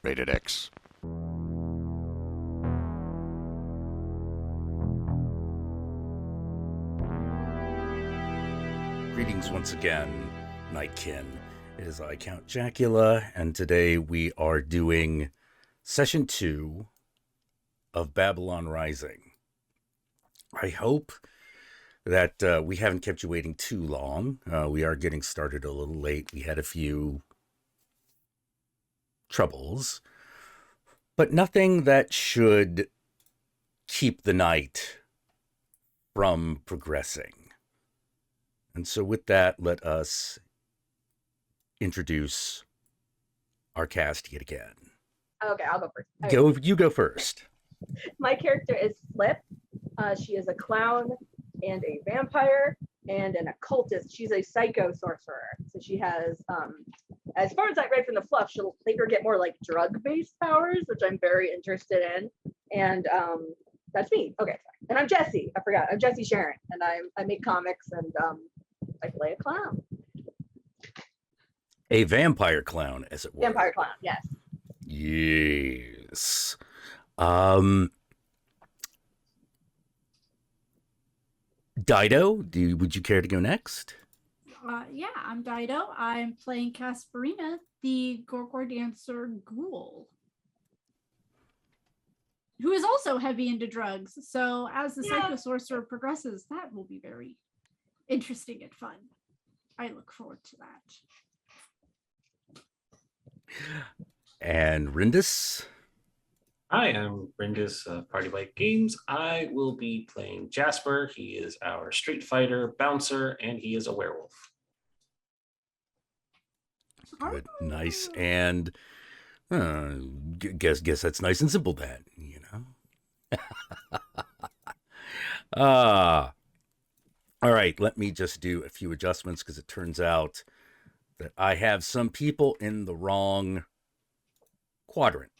Rated X. Greetings once again, Nightkin. It is I, Count Jackula, and today we are doing Session 2 of Babylon Rising. I hope that we haven't kept you waiting too long. We are getting started a little late. We had a few troubles, but nothing that should keep the night from progressing. And so with that, let us introduce our cast yet again. Okay, I'll go first. You go first. My character is Flip. She is a clown and a vampire and an occultist. She's a psycho sorcerer. So she has, as far as I read from the fluff, she'll later get more like drug-based powers, which I'm very interested in. And that's me. Okay, sorry. And I'm Jessie. I forgot. I'm Jessie Sharon, and I make comics and I play a clown. A vampire clown, as it were. Vampire clown, yes. Yes. Dido, would you care to go next? Yeah, I'm Dido. I'm playing Casparina, the Gorgor Dancer ghoul, who is also heavy into drugs. So as the Psycho Sorcerer progresses, that will be very interesting and fun. I look forward to that. And Rindis? Hi, I'm Brindis of Party Bike Games. I will be playing Jasper. He is our street fighter bouncer, and he is a werewolf. Good, nice, and guess that's nice and simple. Then all right. Let me just do a few adjustments because it turns out that I have some people in the wrong quadrant.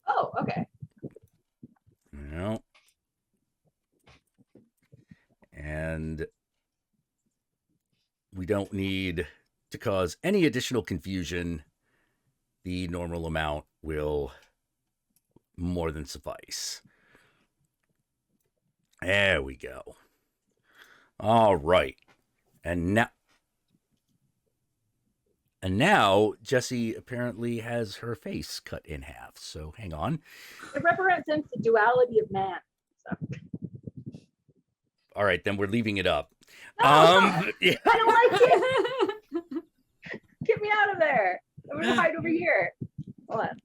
Oh, okay. And we don't need to cause any additional confusion. The normal amount will more than suffice. There we go. All right. And now Jessie apparently has her face cut in half. So hang on. It represents the duality of man. So. All right, then we're leaving it up. No, yeah. I don't like it. Get me out of there. I'm gonna hide over here. Hold on.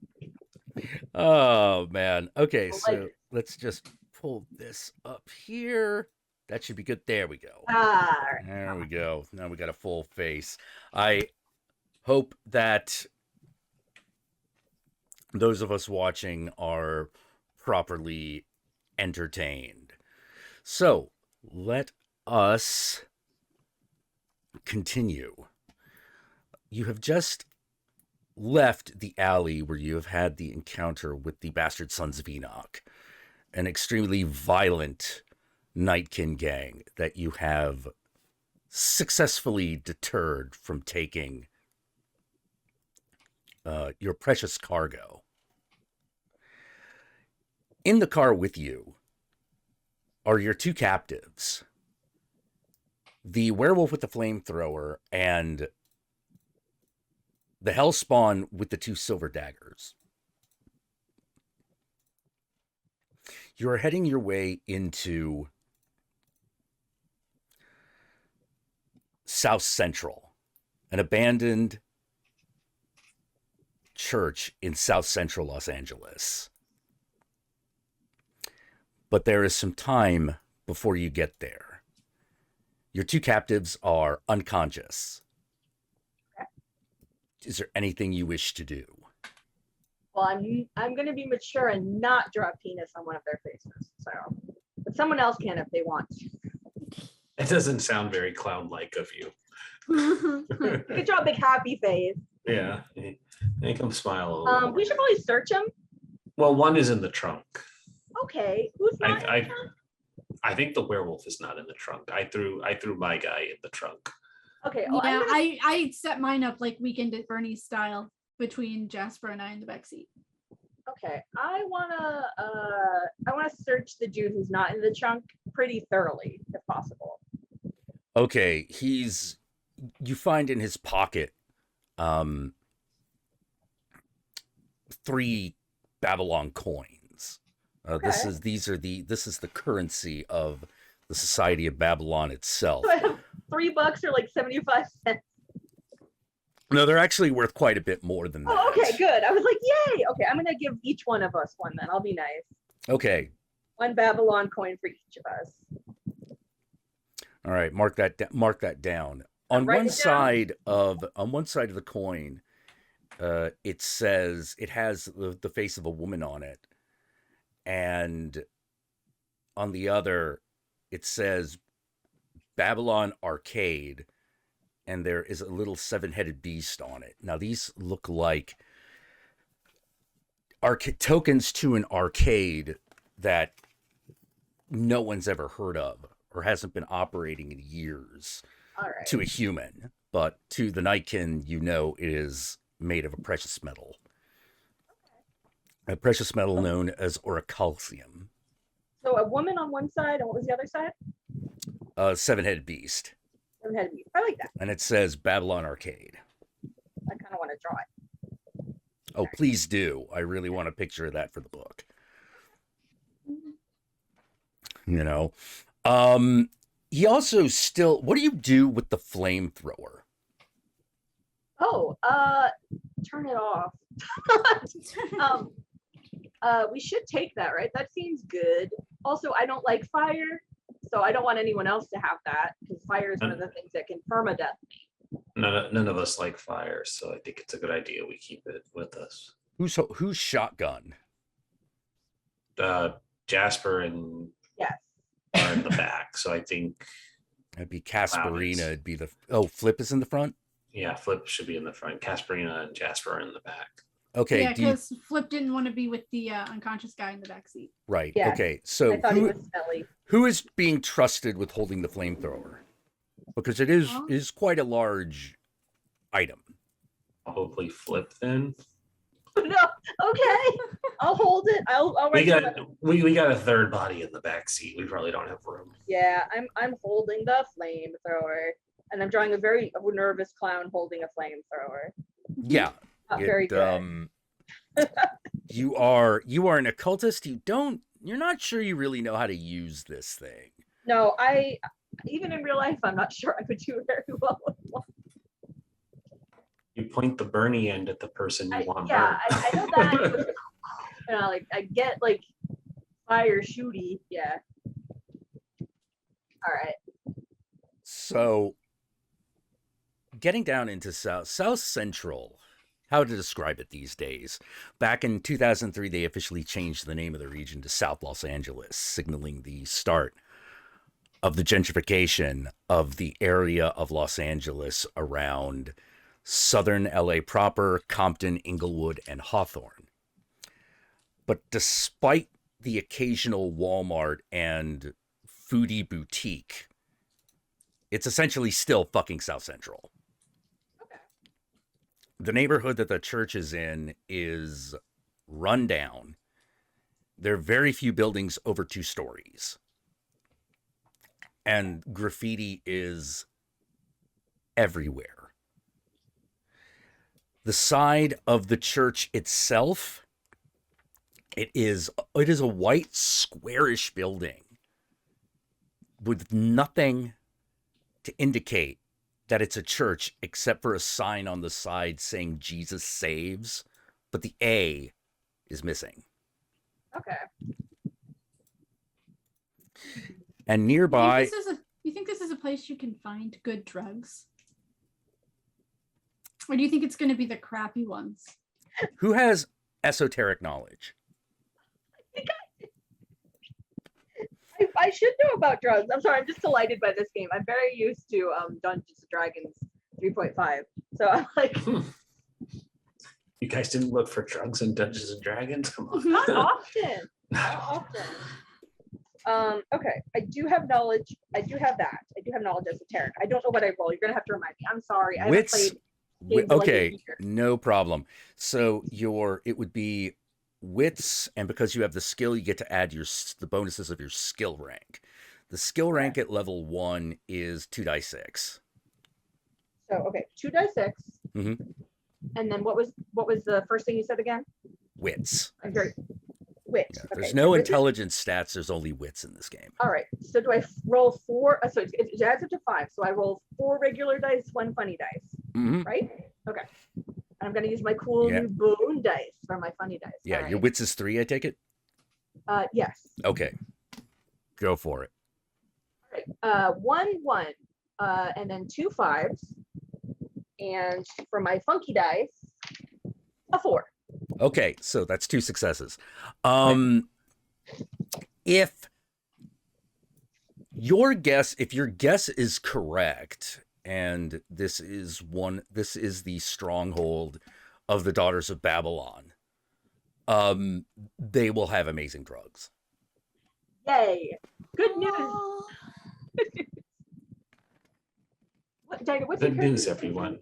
Oh man. Okay, so let's just pull this up here. That should be good. There we go. Right. There we go. Now we got a full face. I hope that those of us watching are properly entertained. So let us continue. You have just left the alley where you have had the encounter with the bastard sons of Enoch, an extremely violent Nightkin gang that you have successfully deterred from taking your precious cargo. In the car with you are your two captives, the werewolf with the flamethrower and the hellspawn with the two silver daggers. You're heading your way into South Central, an abandoned church in South Central Los Angeles. But there is some time before you get there. Your two captives are unconscious. Is there anything you wish to do? Well, I'm going to be mature and not draw a penis on one of their faces. So, but someone else can if they want. It doesn't sound very clown-like of you. You could draw a big happy face. Yeah, make him smile a little. We should probably search him. Well, one is in the trunk. Okay, who's not in the trunk? I think the werewolf is not in the trunk. I threw my guy in the trunk. Okay. Well, yeah, I set mine up like Weekend at Bernie's style. between Jasper and I in the backseat. Okay, I wanna search the dude who's not in the trunk pretty thoroughly, if possible. Okay, you find in his pocket 3 Babylon coins. This Okay. is the currency of the Society of Babylon itself. So I have $3 or like 75 cents. No, they're actually worth quite a bit more than that. Oh, okay, good. I was like, yay. Okay, I'm gonna give each one of us one then. I'll be nice. Okay. 1 Babylon coin for each of us. All right, mark that down. On Write one it down. side of the coin, it says it has the face of a woman on it, and on the other, it says Babylon Arcade, and there is a little 7-headed beast on it. Now these look like tokens to an arcade that no one's ever heard of or hasn't been operating in years. All right. To a human, but to the Nightkin, it is made of a precious metal. A precious metal known as orichalcium. So a woman on one side, and what was the other side? 7-headed beast. 7-headed beast. I like that. And it says Babylon Arcade. I kind of want to draw it. Oh, please do. I really want a picture of that for the book. He also what do you do with the flamethrower? Oh, turn it off. We should take that, right? That seems good. Also, I don't like fire, so I don't want anyone else to have that because fire is one of the things that can permadeath me. None of us like fire, so I think it's a good idea we keep it with us. Who's shotgun? Jasper and Yes. are in the back, so I think It'd be Casperina. It'd be Flip is in the front. Yeah, Flip should be in the front. Casperina and Jasper are in the back. Okay. Yeah, because Flip didn't want to be with the unconscious guy in the backseat. Right. Yeah. Okay. So I thought he was smelly. who is being trusted with holding the flamethrower? Because it is quite a large item. Hopefully Flip then. No, okay. I'll hold it. I'll We write got we got a third body in the back seat. We probably don't have room. Yeah, I'm holding the flamethrower, and I'm drawing a very nervous clown holding a flamethrower. Yeah. Not very good. You are an occultist. You're not sure you really know how to use this thing. No, even in real life, I'm not sure I would do very well with one. You point the Bernie end at the person you want. Yeah, I know that. Like I get like fire shooty. Yeah. All right. So, getting down into South Central, how to describe it these days. Back in 2003, they officially changed the name of the region to South Los Angeles, signaling the start of the gentrification of the area of Los Angeles around southern LA proper, Compton, Inglewood, and Hawthorne. But despite the occasional Walmart and foodie boutique, it's essentially still fucking South Central. Okay. The neighborhood that the church is in is run down. There are very few buildings over 2 stories. And graffiti is everywhere. The side of the church itself, it is a white squarish building with nothing to indicate that it's a church except for a sign on the side saying Jesus saves, but the A is missing. Okay. And nearby, You think this is a place you can find good drugs? Or do you think it's going to be the crappy ones? who has esoteric knowledge? I should know about drugs. I'm sorry, I'm just delighted by this game. I'm very used to Dungeons and Dragons 3.5. So I'm like, You guys didn't look for drugs in Dungeons and Dragons? Come on. not often. Not often. Okay, I do have knowledge. I do have knowledge esoteric. I don't know what I roll. You're gonna have to remind me. I'm sorry. I haven't played Gave me, like, a Okay, year. no problem. So it would be wits, and because you have the skill, you get to add the bonuses of your skill rank. The skill rank at level 1 is 2d6. So okay, 2d6. Mm-hmm. And then what was the first thing you said again? Wits. I'm very wit. Yeah, Okay, there's so no wit is- intelligence stats. There's only wits in this game. All right. So do I roll 4? So it adds up to 5. So I roll 4 regular dice, 1 funny dice, Mm-hmm. right? Okay. I'm gonna use my cool new boon dice for my funny dice. Yeah, All your right. wits is 3, I take it? Yes. Okay. Go for it. All right. 1 1, and then 2 5s, and for my funky dice, a 4. Okay, so that's 2 successes. If your guess is correct, and this is the stronghold of the Daughters of Babylon, they will have amazing drugs. Yay! Good news. Oh, What's your Good news, character? everyone.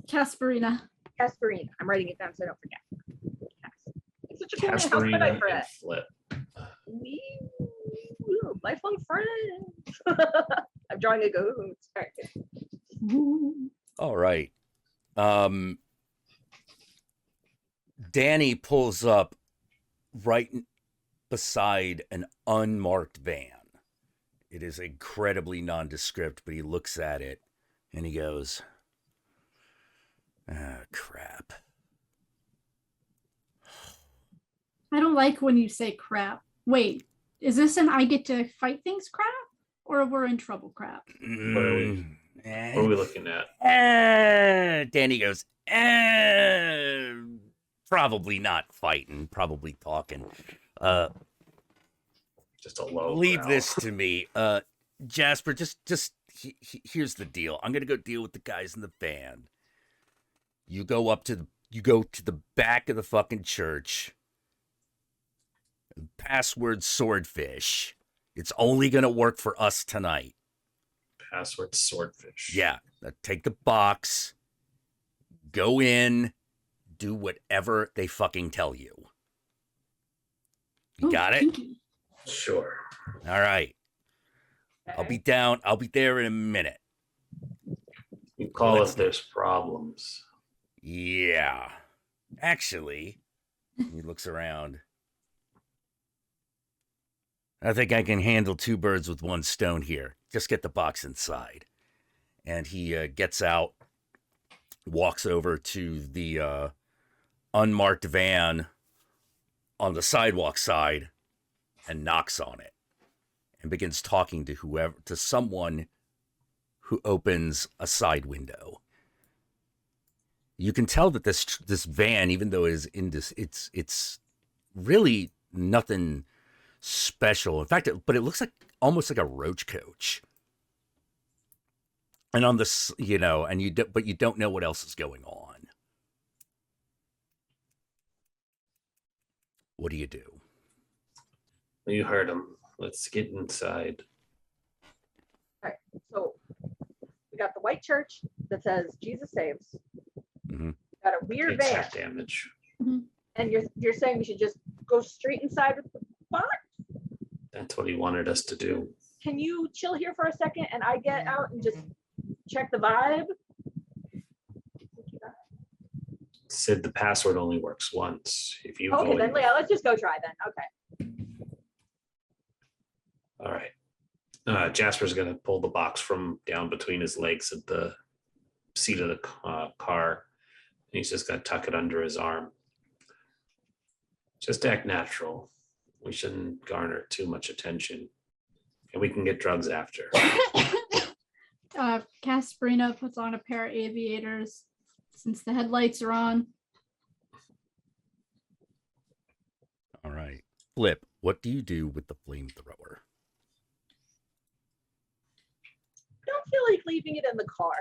Casperina. Casperine. I'm writing it down so I don't forget. It's such a cool name. How could I Casperina and forget? Flip. Wee- Lifelong friends. I'm drawing a ghost. All All right. right. Danny pulls up right beside an unmarked van. It is incredibly nondescript, but he looks at it and he goes, "Ah, crap." I don't like when you say crap. Wait, is this an I get to fight things crap? Or we're in trouble crap? What are we looking at? Danny goes, probably not fighting, probably talking. Just a low. Leave growl. this to me. Jasper, here's the deal. I'm gonna go deal with the guys in the van. You go to the back of the fucking church. Password swordfish. It's only gonna work for us tonight. Password swordfish. Yeah. Take the box. Go in. Do whatever they fucking tell you. You Ooh, got it? kinky. Sure. All right. I'll be down. I'll be there in a minute. You call Let's- if there's problems. Yeah. Actually, he looks around. I think I can handle 2 birds with 1 stone here. Just get the box inside. And he gets out, walks over to the unmarked van on the sidewalk side and knocks on it and begins talking to someone who opens a side window. You can tell that this van, even though it is it's really nothing special. In fact, but it looks like almost like a roach coach. And on this, but you don't know what else is going on. What do you do? You heard him. Let's get inside. So we got the white church that says Jesus saves. Mhm. Got a weird Takes van, half damage. and you're saying we should just go straight inside with the box? That's what he wanted us to do. Can you chill here for a second and I get out and just check the vibe? Said the password only works once. If you Okay, go then in, yeah, let's just go try then. Okay. all right. Jasper's gonna pull the box from down between his legs at the seat of the car. And he's just gonna tuck it under his arm. Just act natural. We shouldn't garner too much attention, and we can get drugs after. Casperina puts on a pair of aviators since the headlights are on. All right. Flip, what do you do with the flamethrower? Don't feel like leaving it in the car.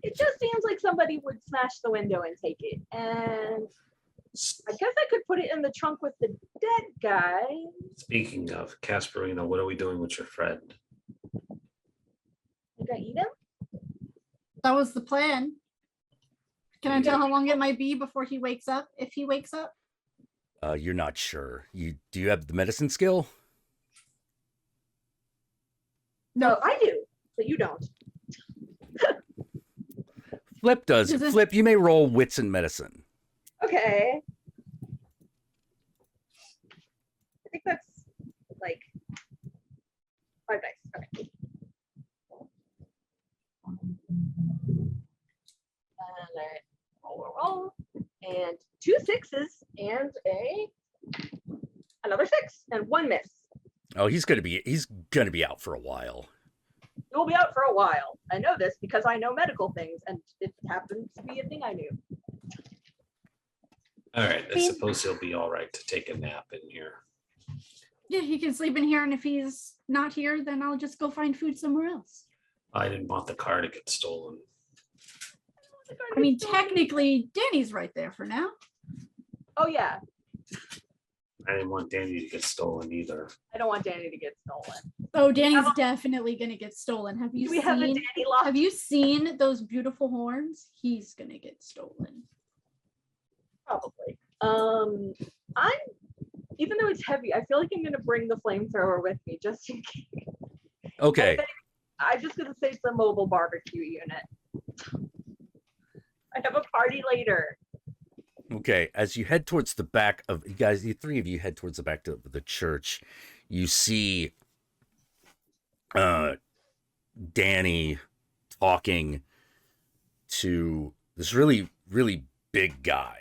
It just seems like somebody would smash the window and take it. And I guess I could put it in the trunk with the dead guy. Speaking of Casperino, what are we doing with your friend? Did I eat him? That was the plan. Can I tell how long it might be before he wakes up? If he wakes up? You're not sure. Do you have the medicine skill? No, I do, but you don't. Flip does. Is this- Flip, you may roll wits and medicine. Okay. I think that's like 5 dice. Okay. And roll. And 2 6s and another 6 and 1 miss. Oh, he's gonna be out for a while. He will be out for a while. I know this because I know medical things, and it happens to be a thing I knew. All right, I suppose he'll be all right to take a nap in here. Yeah, he can sleep in here, and if he's not here, then I'll just go find food somewhere else. I didn't want the car to get stolen. I mean, technically, Danny's right there for now. Oh yeah, I didn't want Danny to get stolen either. I don't want Danny to get stolen. Oh, Danny's definitely gonna get stolen. Have you Do we have a seen? Danny lock? Have you seen those beautiful horns? He's gonna get stolen. Probably. Even though it's heavy, I feel like I'm gonna bring the flamethrower with me just in case. Okay. I'm just gonna say it's a mobile barbecue unit. I have a party later. Okay. As you head towards the back of you guys, the three of you head towards the back of the church. You see Danny talking to this really, really big guy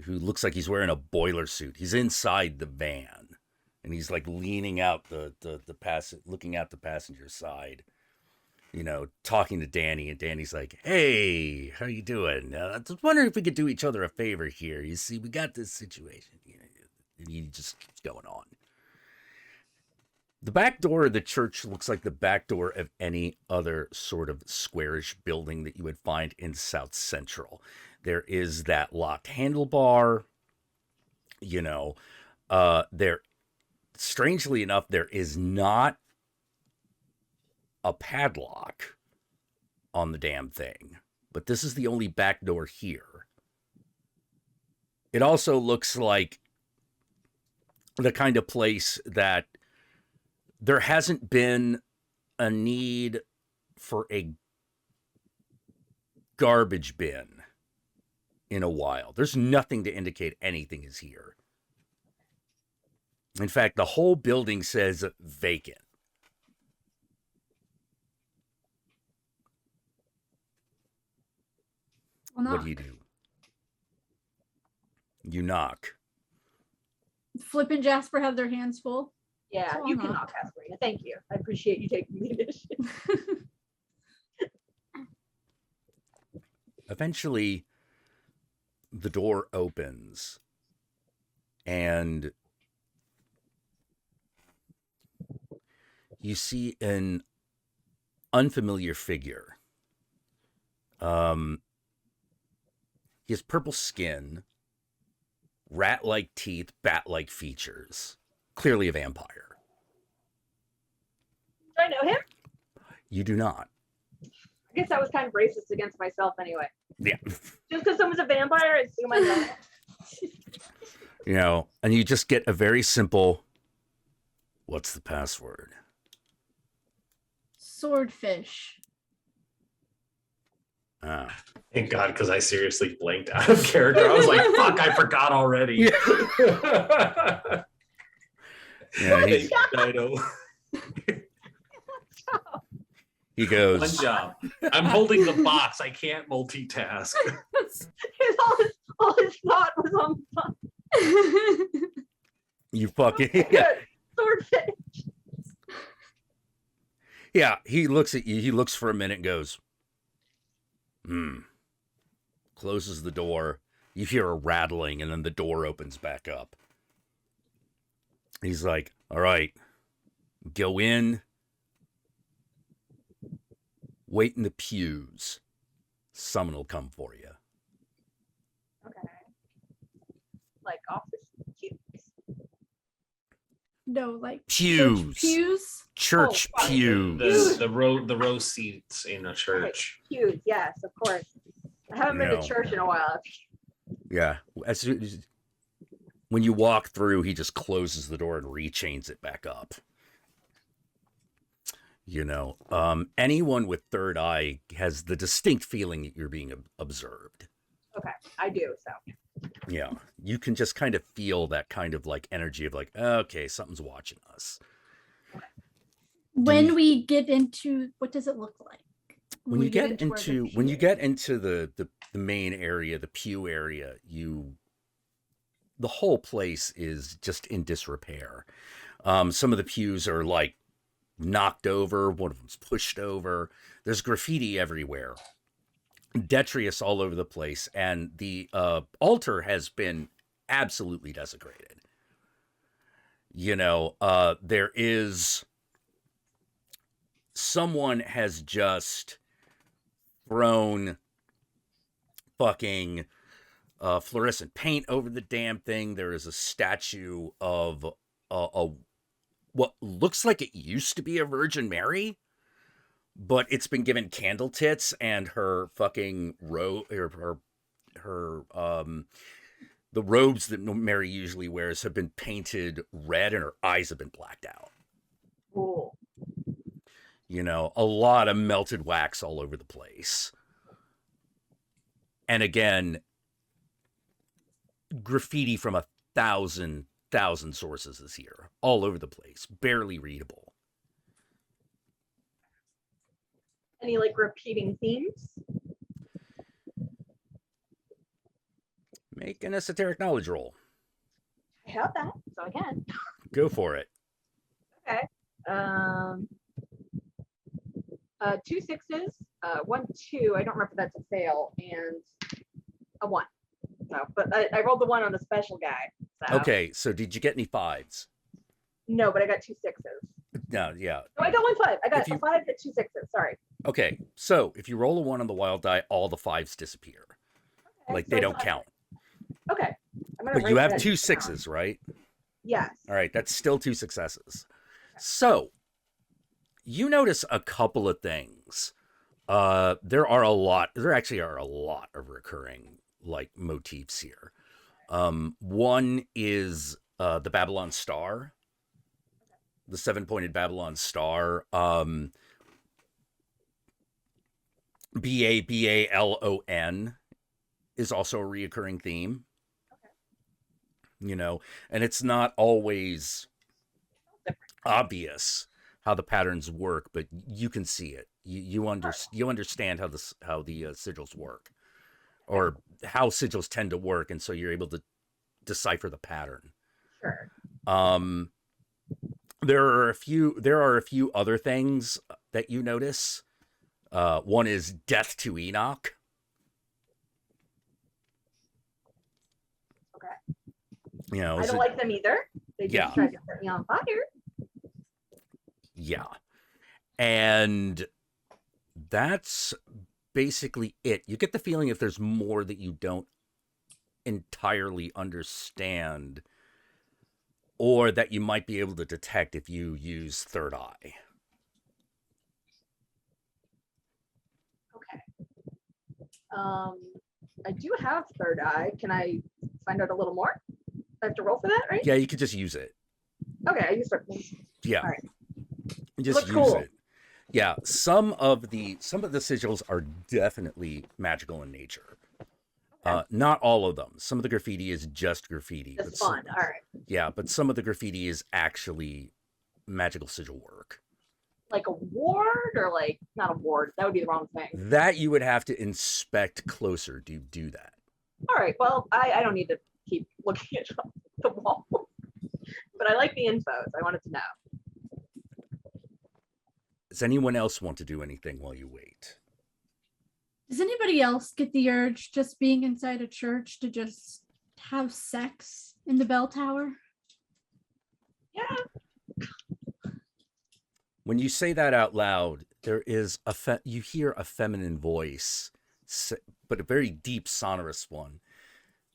who looks like he's wearing a boiler suit. He's inside the van and he's like leaning out looking out the passenger side, talking to Danny, and Danny's like, "Hey, how you doing? I was wondering if we could do each other a favor here. You see, we got this situation." And he just keeps going on. The back door of the church looks like the back door of any other sort of squarish building that you would find in South Central. There is that locked handlebar, strangely enough, there is not a padlock on the damn thing, but this is the only back door here. It also looks like the kind of place that there hasn't been a need for a garbage bin in a while. There's nothing to indicate anything is here. In fact, the whole building says vacant. What do you do? You knock. Flip and Jasper have their hands full. Yeah, So you I'll can knock. knock, Asperina. Thank you. I appreciate you taking the initiative. Eventually, the door opens and you see an unfamiliar figure. He has purple skin, rat-like teeth, bat-like features. Clearly a vampire. Do I know him? You do not. I guess I was kind of racist against myself anyway. Yeah. Just because someone's a vampire, I assume I know. And you just get a very simple, what's the password? Swordfish. Ah. Thank God, because I seriously blanked out of character. I was like, fuck, I forgot already. Yeah, I know. he goes, One job. I'm holding the box. I can't multitask. all his thought was on the box. you fucking, yeah. Swordfish. Yeah, he looks at you. He looks for a minute and goes, closes the door. You hear a rattling and then the door opens back up. He's like, all right, go in, wait in the pews. Someone will come for you. Okay. Like office cubes. No, like Pews. church pews. church fuck. pews. The row seats in a church. Pews, yes, of course. I haven't been No. to church in a while. Yeah. As soon as, when you walk through, he just closes the door and rechains it back up. You know, anyone with third eye has the distinct feeling that you're being observed. Okay, I do, so. Yeah. You can just kind of feel that kind of like energy of like, okay, something's watching us. When we get into, what does it look like? When you get into the the main area, the pew area, the whole place is just in disrepair. Some of the pews are like knocked over, one of them's pushed over. There's graffiti everywhere, detritus all over the place, and the altar has been absolutely desecrated. You know, there is someone has just thrown fucking fluorescent paint over the damn thing. There is a statue of a what looks like it used to be a Virgin Mary, but it's been given candle tits, and her fucking the robes that Mary usually wears have been painted red, and her eyes have been blacked out. Cool. You know, a lot of melted wax all over the place. And again, graffiti from 1,000 sources is here, all over the place, barely readable. Any like repeating themes? Make an esoteric knowledge roll. I have that, so again. Go for it. Okay. 2 6s, 1 2. I don't remember if that's a fail, and a 1. So, but I rolled the 1 on the special guy. So. Okay, so did you get any 5s? No, but I got 2 6s. No, yeah. No, I got 1 5. I got If a 5 and 2 6s. Sorry. Okay, so if you roll a 1 on the wild die, all the 5s disappear. Okay, Like so they it's don't not- count. Okay. But you have 2 6s, right? Yes. All right, that's still 2 successes. So, you notice a couple of things. There actually are a lot of recurring like motifs here. One is the Babylon Star, the 7-pointed Babylon Star. Balon is also a reoccurring theme. You know, and it's not always obvious how the patterns work, but you can see it. You understand how the sigils work, or how sigils tend to work, and so you're able to decipher the pattern. Sure. There are a few other things that you notice. One is Death to Enoch. Okay. You know, I don't like them either. They just tried to set me on fire. Yeah. And that's basically it. You get the feeling if there's more that you don't entirely understand, or that you might be able to detect if you use third eye. Okay. I do have third eye. Can I find out a little more? I have to roll for that, right? Yeah, you could just use it. Okay, I use third. Yeah. All right. Just Looks use cool. it. Yeah, some of the sigils are definitely magical in nature. Okay. Not all of them. Some of the graffiti is just graffiti. It's fun. All right. Yeah, but some of the graffiti is actually magical sigil work. Like a ward, or like not a ward? That would be the wrong thing. That you would have to inspect closer to do that. All right. Well, I don't need to keep looking at the wall, but I like the info, so I wanted to know. Does anyone else want to do anything while you wait? Does anybody else get the urge, just being inside a church, to just have sex in the bell tower? Yeah. When you say that out loud, there is you hear a feminine voice, but a very deep, sonorous one,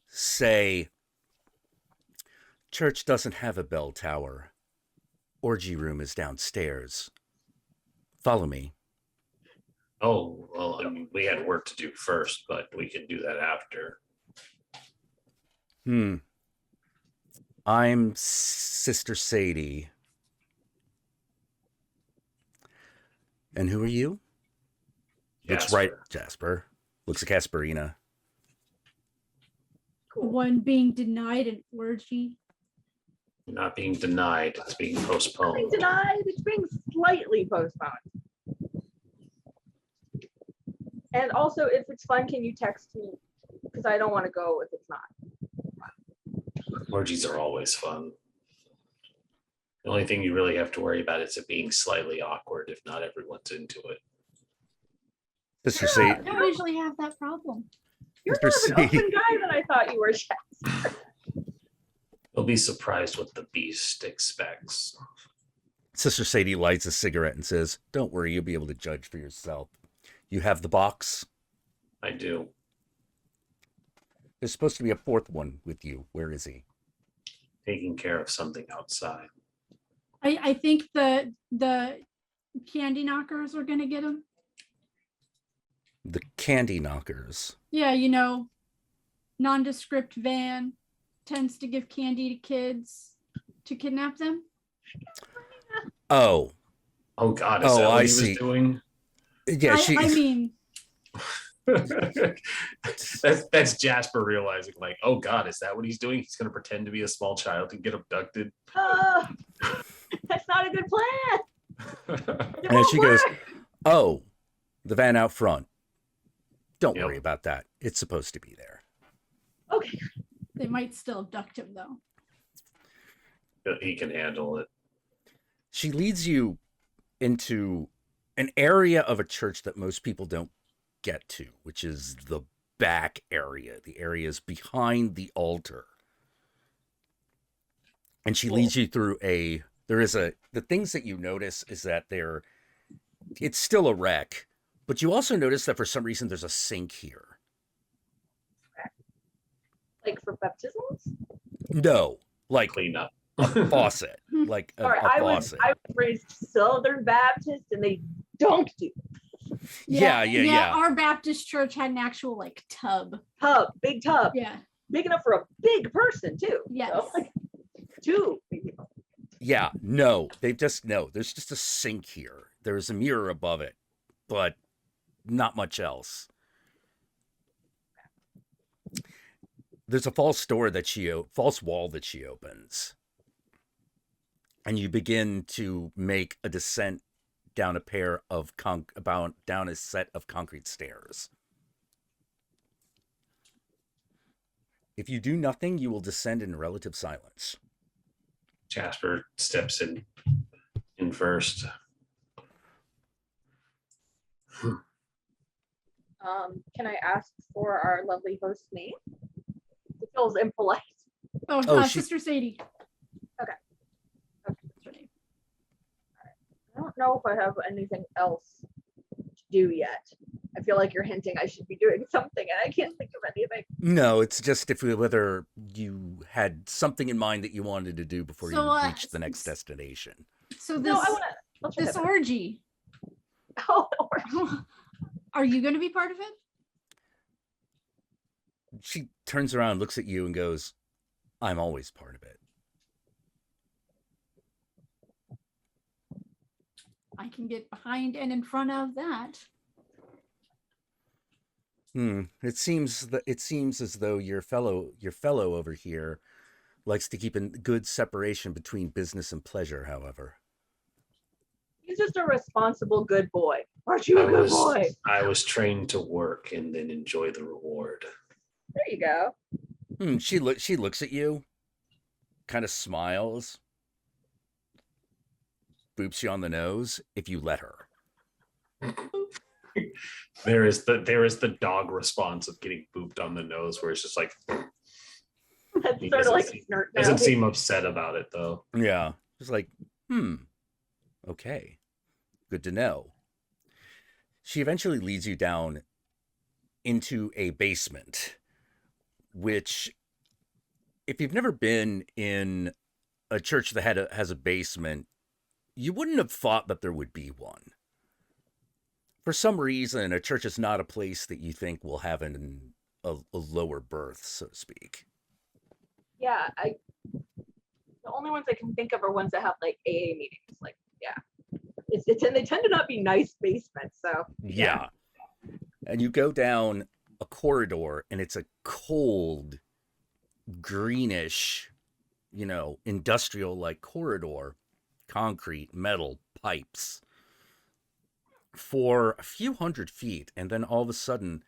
say, "Church doesn't have a bell tower orgy room is downstairs. Follow me. Oh, well, I mean, we had work to do first, but we can do that after. I'm Sister Sadie. And who are you? Looks right, Jasper. Looks like Casperina. Cool. One being denied an orgy. Not being denied, it's being Being postponed. denied. It's being slightly postponed. And also, if it's fun, can you text me? Because I don't want to go if it's not. Orgies are always fun. The only thing you really have to worry about is it being slightly awkward if not everyone's into it. Sister I Sadie. don't usually have that problem. You're Sister more of an Sadie. open guy than I thought you were, Jess. You'll be surprised what the beast expects. Sister Sadie lights a cigarette and says, "Don't worry, you'll be able to judge for yourself. You have the box. I do. There's supposed to be a fourth one with you. Where is he?" Taking care of something outside. I think the candy knockers are gonna get him. The candy knockers. Yeah, nondescript van tends to give candy to kids to kidnap them. Oh, Oh God, is Oh, that what I he see. was doing? yeah. I mean, that's Jasper realizing, like, oh God, is that what he's doing? He's gonna pretend to be a small child and get abducted. That's not a good plan. It And won't she goes, work. "Oh, the van out front. Don't Yep. worry about that. It's supposed to be there." Okay. they might still abduct him though. He can handle it. She leads you into an area of a church that most people don't get to, which is the back area, the areas behind the altar. And she leads you through the things that you notice is that it's still a wreck, but you also notice that for some reason there's a sink here. Like for baptisms? No, like Clean up. a faucet, like a, All right, a I was faucet. raised Southern Baptist and they don't do Yeah. Our Baptist church had an actual like tub. big tub, Yeah. big enough for a big person too. Yes. So, like, two. Yeah, no, there's just a sink here. There's a mirror above it, but not much else. There's a false wall that she opens. And you begin to make a descent down a pair of down a set of concrete stairs. If you do nothing, you will descend in relative silence. Jasper steps in first. Can I ask for our lovely host's name? It feels impolite. Oh, she- Sister Sadie. Okay. That's her name. I don't know if I have anything else to do yet. I feel like you're hinting I should be doing something, and I can't think of anything. No, it's just whether you had something in mind that you wanted to do before So, you reached the next destination. So No, I want to. this orgy. Oh, Are you going to be part of it? She turns around, looks at you, and goes, "I'm always part of it." I can get behind and in front of that. It seems as though your fellow over here likes to keep a good separation between business and pleasure, however. he's just a responsible, good boy. Aren't you a good boy? I was trained to work and then enjoy the reward. There you go. She looks at you, kind of smiles, boops you on the nose if you let her. There is the dog response of getting booped on the nose, where it's just like That's He sort of like doesn't a snort doesn't now. seem upset about it though. Yeah, just like, okay, good to know. She eventually leads you down into a basement, which, if you've never been in a church that has a basement, you wouldn't have thought that there would be one. For some reason, a church is not a place that you think will have a lower birth, so to speak. Yeah, the only ones I can think of are ones that have like AA meetings. Like, yeah, it's and they tend to not be nice basements. So Yeah. And you go down a corridor, and it's a cold, greenish, industrial-like corridor, concrete, metal, pipes, for a few hundred feet, and then all of a sudden,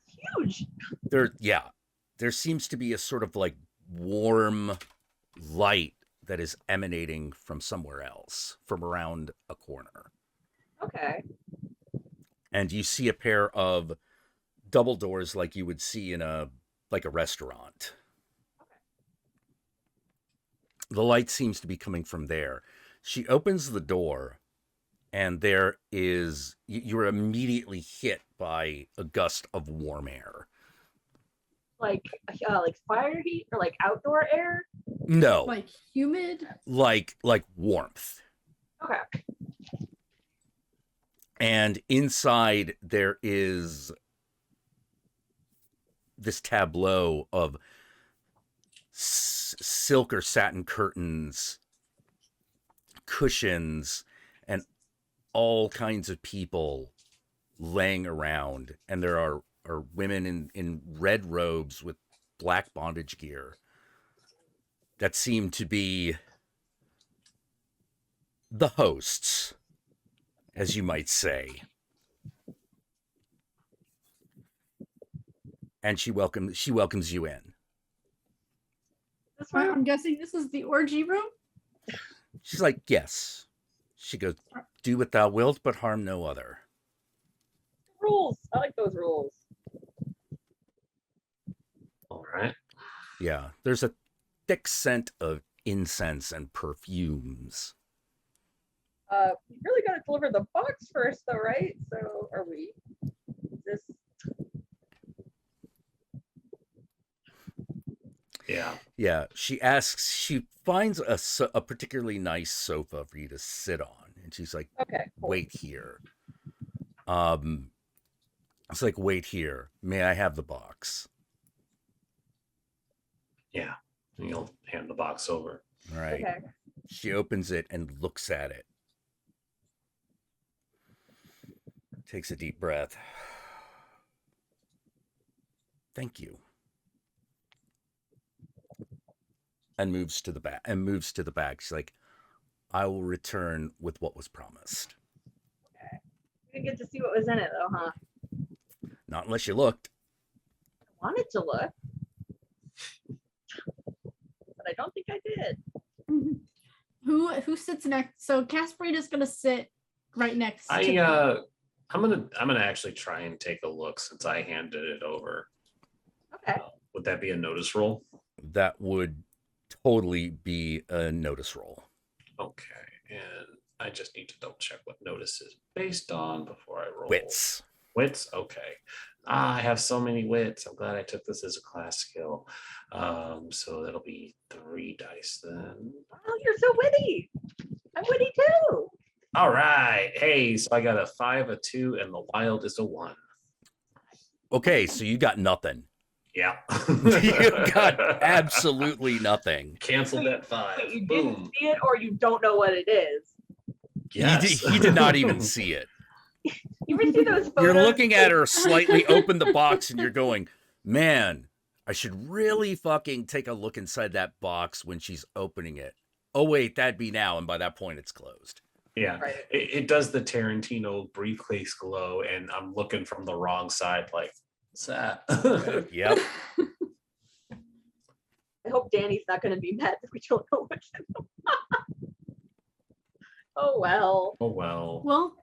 huge. there seems to be a sort of like warm light that is emanating from somewhere else, from around a corner. Okay. And you see a pair of double doors like you would see in a restaurant. The light seems to be coming from there. She opens the door, and you're immediately hit by a gust of warm air. Like fire heat or like outdoor air? No. Like humid? Like warmth. Okay. And inside there is this tableau of silk or satin curtains, cushions, and all kinds of people laying around. And there are women in red robes with black bondage gear that seem to be the hosts, as you might say. And she welcomes you in. This room? I'm guessing this is the orgy room? She's like, yes. She goes, do what thou wilt, but harm no other. Rules. I like those rules. All right. Yeah, there's a thick scent of incense and perfumes. We really got to deliver the box first, though, right? So, are we? Is this? Yeah. She finds a particularly nice sofa for you to sit on, and she's like, Okay. Cool. wait here. It's like, wait here. May I have the box? Yeah. And you'll hand the box over. All right. Okay. She opens it and looks at it. Takes a deep breath. Thank you. And moves to the back. She's like, I will return with what was promised. Okay. We didn't get to see what was in it, though, huh? Not unless you looked. I wanted to look, but I don't think I did. Who sits next? So Casperita's gonna sit right next to I'm gonna actually try and take a look since I handed it over. Okay. Would that be a notice roll? That would totally be a notice roll. Okay, and I just need to double check what notice is based on before I roll. Wits. Wits? Okay. I have so many wits. I'm glad I took this as a class skill. So that'll be 3 dice then. Oh, you're so witty. I'm witty too. All right. Hey, so I got a 5, a 2, and the wild is a 1. Okay, so you got nothing. Yeah. You got absolutely nothing. Canceled that 5. Wait, you Boom. didn't see it, or you don't know what it is. Yes. He did not even see it. You ever see those photos? You're looking at her slightly open the box, and you're going, man, I should really fucking take a look inside that box when she's opening it. Oh, wait, that'd be now. And by that point, it's closed. Yeah. Right. It does the Tarantino briefcase glow, and I'm looking from the wrong side like, what's that? Yep. I hope Danny's not going to be mad if we don't know what's in them. Oh, well. Oh, well. Well,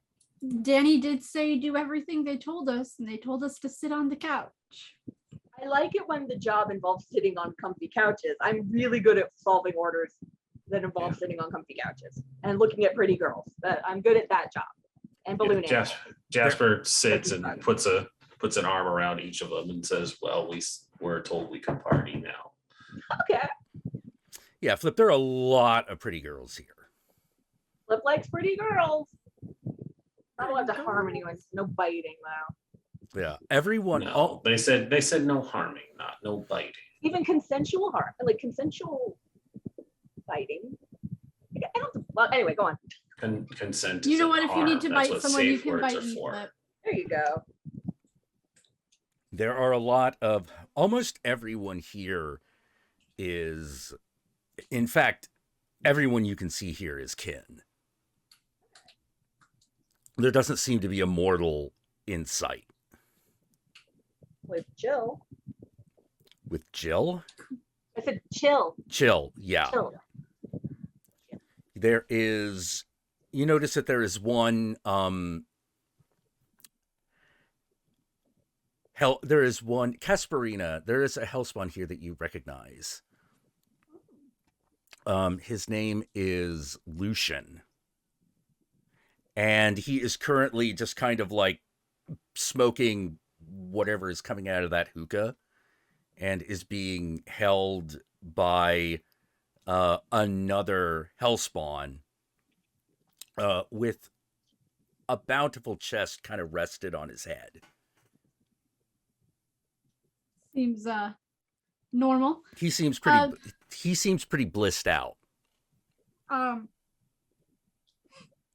Danny did say do everything they told us, and they told us to sit on the couch. I like it when the job involves sitting on comfy couches. I'm really good at solving orders that involve sitting on comfy couches and looking at pretty girls. I'm good at that job. And balloon animals. Jasper sits and puts an arm around each of them and says, well, we were told we could party now. Okay. Yeah, Flip, there are a lot of pretty girls here. Flip Flip likes pretty girls. Not allowed to Go. harm anyone. No biting though. Yeah, everyone. No, they said no harming, not no biting. Even consensual harm, like consensual biting. I don't. Well, anyway, go on. Consent. You know isn't what? If you need harm. to That's bite what someone, you safe can words bite are me, for. Flip. There you go. There are a lot of almost everyone here is, in fact, everyone you can see here is kin. There doesn't seem to be a mortal in sight. With Jill. With Jill? I said chill. Chill, yeah. Chill. There is, you notice that there is one, there is one, Casparina, there is a hellspawn here that you recognize. His name is Lucian. And he is currently just kind of like smoking whatever is coming out of that hookah and is being held by another hellspawn with a bountiful chest kind of rested on his head. Seems normal. He seems pretty blissed out.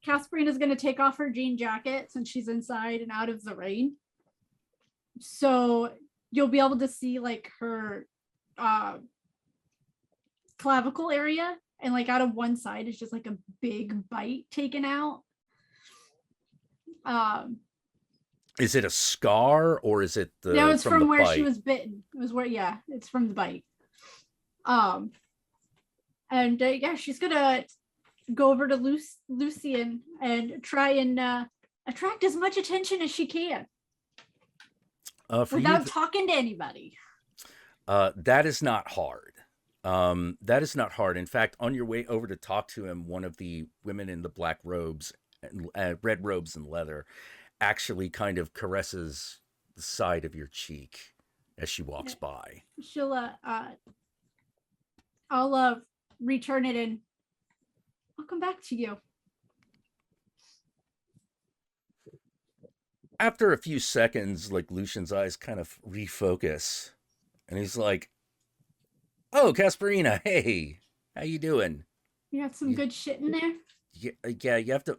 Casperina's going to take off her jean jacket since she's inside and out of the rain. So you'll be able to see like her clavicle area, and like out of one side is just like a big bite taken out. Is it a scar or is it the? No, it's from where bite? she was bitten. It was where, yeah, it's from the bite. And yeah, she's gonna go over to Lucian and try and attract as much attention as she can without talking to anybody. That is not hard. That is not hard. In fact, on your way over to talk to him, one of the women in the black robes and red robes and leather actually kind of caresses the side of your cheek as she walks by. She'll I'll return it and I'll come back to you. After a few seconds, like Lucian's eyes kind of refocus, and he's like, "Oh, Casperina, hey, how you doing? You got some good shit in there? Yeah, you have to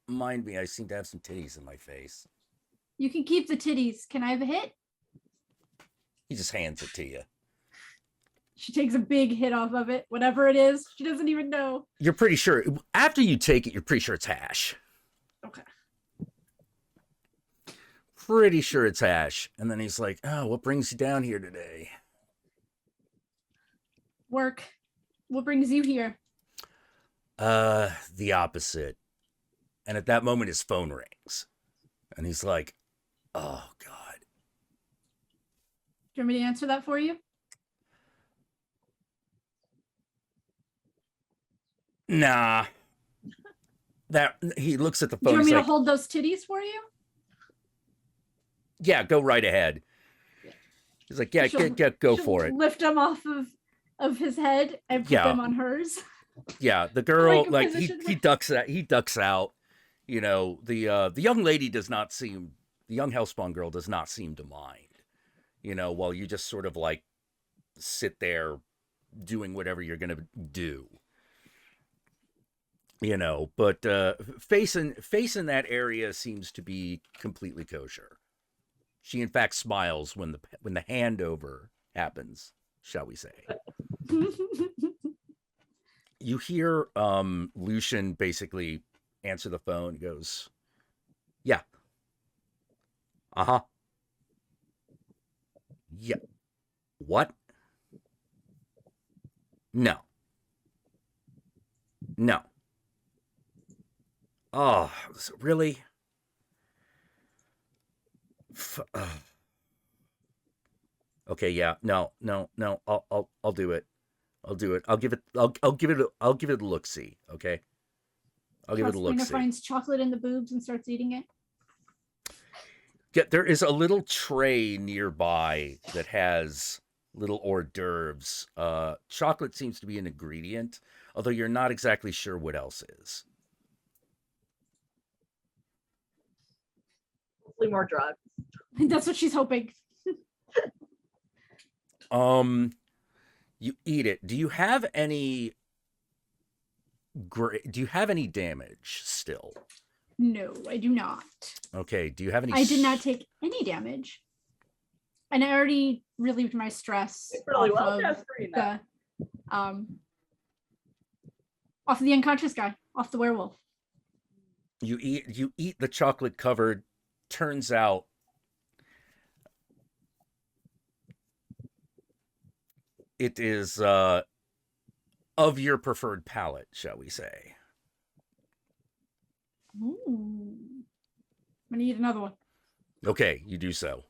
mind me. I seem to have some titties in my face." You can keep the titties. Can I have a hit? He just hands it to you. She takes a big hit off of it, whatever it is. She doesn't even know. You're pretty sure, after you take it, you're pretty sure it's hash. Okay. Pretty sure it's hash. And then he's like, "Oh, what brings you down here today?" Work. What brings you here? The opposite. And at that moment, his phone rings. And he's like, "Oh, God." Do you want me to answer that for you? Nah. That he looks at the Do phone. you want me He's to like, hold those titties for you? "Yeah, go right ahead." He's like, "Yeah, She'll- go she'll for it." Lift them off of his head and put them on hers. Yeah, the girl, Like a like position he ducks out. You know, the young lady does not seem, the young hellspawn girl does not seem to mind. You know, while you just sort of like sit there doing whatever you're gonna do. You know, but facing that area seems to be completely kosher. She in fact smiles when the handover happens, shall we say. You hear Lucian basically answer the phone. He goes, "Yeah. Uh-huh. Yeah. What? No. No. Oh, really? Okay, yeah. No. I'll do it. I'll do it. I'll give it a look-see, okay? I'll give it a Casperina look-see. finds chocolate in the boobs and starts eating it. Yeah, there is a little tray nearby that has little hors d'oeuvres. Chocolate seems to be an ingredient, although you're not exactly sure what else is. Hopefully more drugs. That's what she's hoping. You eat it. Do you have any damage still? No, I do not. Okay. Do you have any? I did not take any damage. And I already relieved my stress It's really well off just of screen that. the off of the unconscious guy, off the werewolf. You eat the chocolate covered. Turns out it is of your preferred palate, shall we say. Ooh. I'm gonna eat another one. Okay, you do so.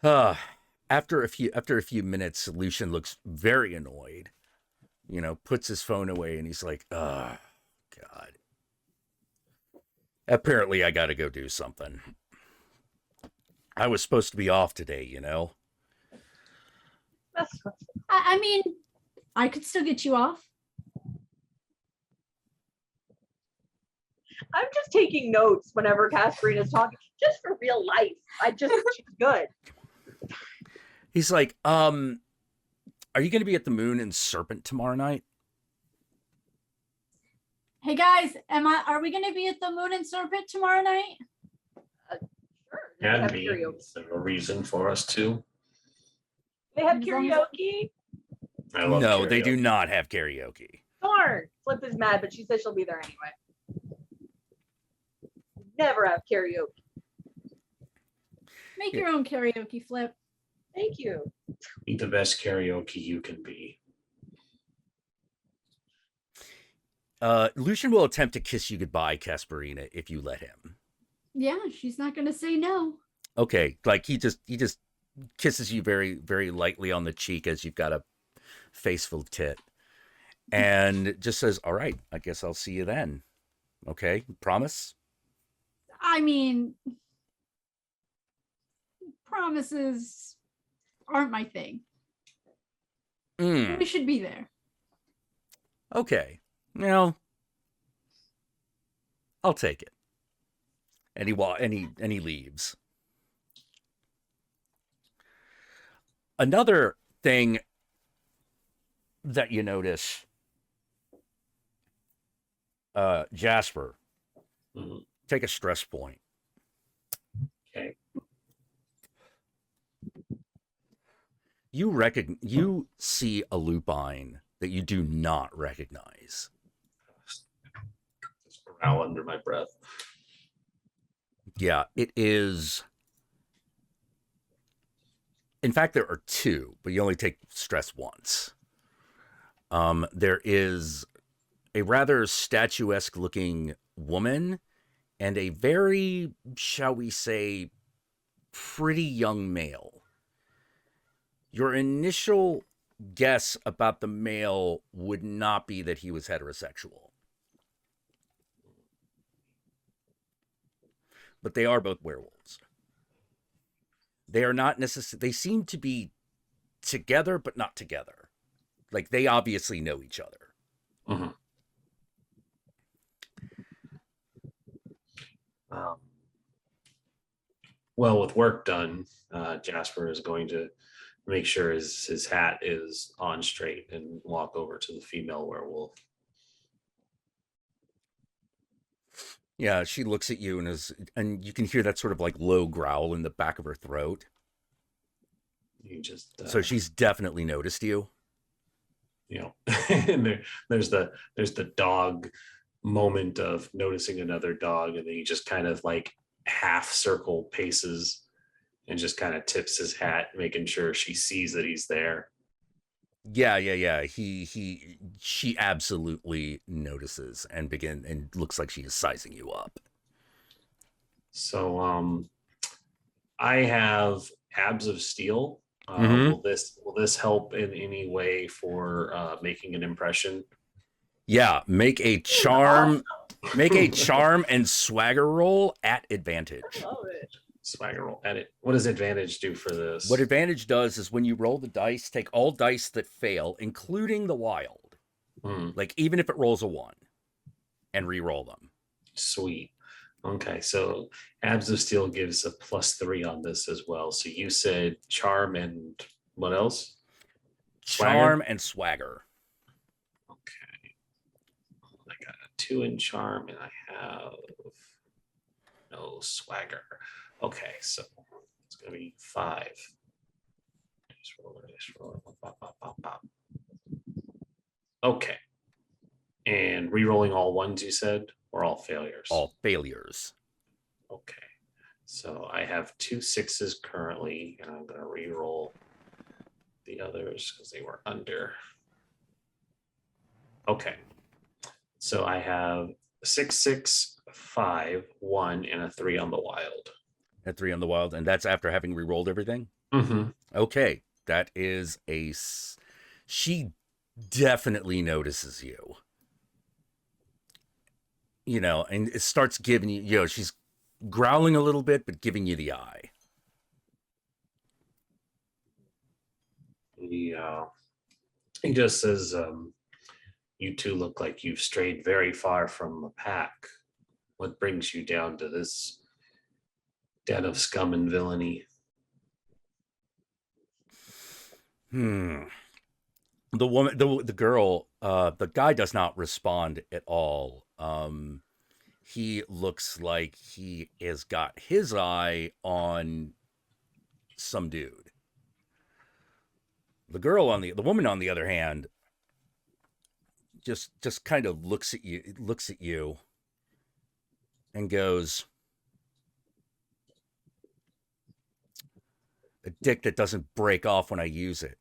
After a few minutes, Lucian looks very annoyed. Puts his phone away and he's like, "Oh, God. Apparently, I got to go do something. I was supposed to be off today, That's I mean, I could still get you off. I'm just taking notes whenever Casperina's talking, just for real life. She's good. He's like, are you going to be at the Moon and Serpent tomorrow night? Hey guys, are we gonna be at the Moon and Serpent tomorrow night? Sure. Can Have be. karaoke. Is there a reason for us to? They have As long as- karaoke. I love No, they karaoke. do not have karaoke. Darn. Flip is mad, but she says she'll be there anyway. Never have karaoke. Make your own karaoke, Flip. Thank you. Be the best karaoke you can be. Lucian will attempt to kiss you goodbye, Casperina, if you let him. Yeah, she's not gonna say no. Okay, like he just kisses you very, very lightly on the cheek as you've got a face full of tit, and just says, "All right, I guess I'll see you then." Okay, promise. I mean, promises aren't my thing. Mm, We should be there. okay, I'll take it. And he leaves. Another thing that you notice, Jasper, Mhm. take a stress point. Okay. You see a lupine that you do not recognize. Just growl under my breath. Yeah, it is. In fact, there are two, but you only take stress once. There is a rather statuesque looking woman and a very, shall we say, pretty young male. Your initial guess about the male would not be that he was heterosexual. But they are both werewolves. They are not necessarily, they seem to be together, but not together. Like they obviously know each other. Mhm. Well, with work done, Jasper is going to make sure his hat is on straight and walk over to the female werewolf. Yeah, she looks at you and you can hear that sort of like low growl in the back of her throat. You just So she's definitely noticed you. And there's the dog moment of noticing another dog, and then he just kind of like half circle paces and just kind of tips his hat, making sure she sees that he's there. Yeah. She absolutely notices and looks like she is sizing you up. So I have abs of steel. Mhm. Will this help in any way for making an impression? Yeah, make a charm and swagger roll at advantage. Love it. Swagger roll. Edit. What does advantage do for this? What advantage does is when you roll the dice, take all dice that fail, including the wild. Hmm, Like even if it rolls a 1, and re-roll them. sweet. Okay, so Abs of Steel gives a +3 on this as well. So you said charm and what else? Swagger? Charm and swagger. Okay. I got a 2 in charm and I have no swagger. Okay, so it's gonna be 5. Dice roller. Pop, pop, pop, pop. Okay. And re-rolling all ones, you said, or all failures? All failures. Okay. So I have 2 6s currently, and I'm going to re-roll the others because they were under. Okay. So I have 6 6 5 1 and a 3 on the wild. A 3 on the wild, and that's after having re-rolled everything. Mm-hmm. Okay, that is she definitely notices you. You know, and it starts giving you, you know, she's growling a little bit, but giving you the eye. He just says, you two look like you've strayed very far from the pack. What brings you down to this den of scum and villainy? The woman, the girl, the guy does not respond at all. He looks like he has got his eye on some dude. The woman on the other hand, just kind of looks at you and goes, "A dick that doesn't break off when I use it."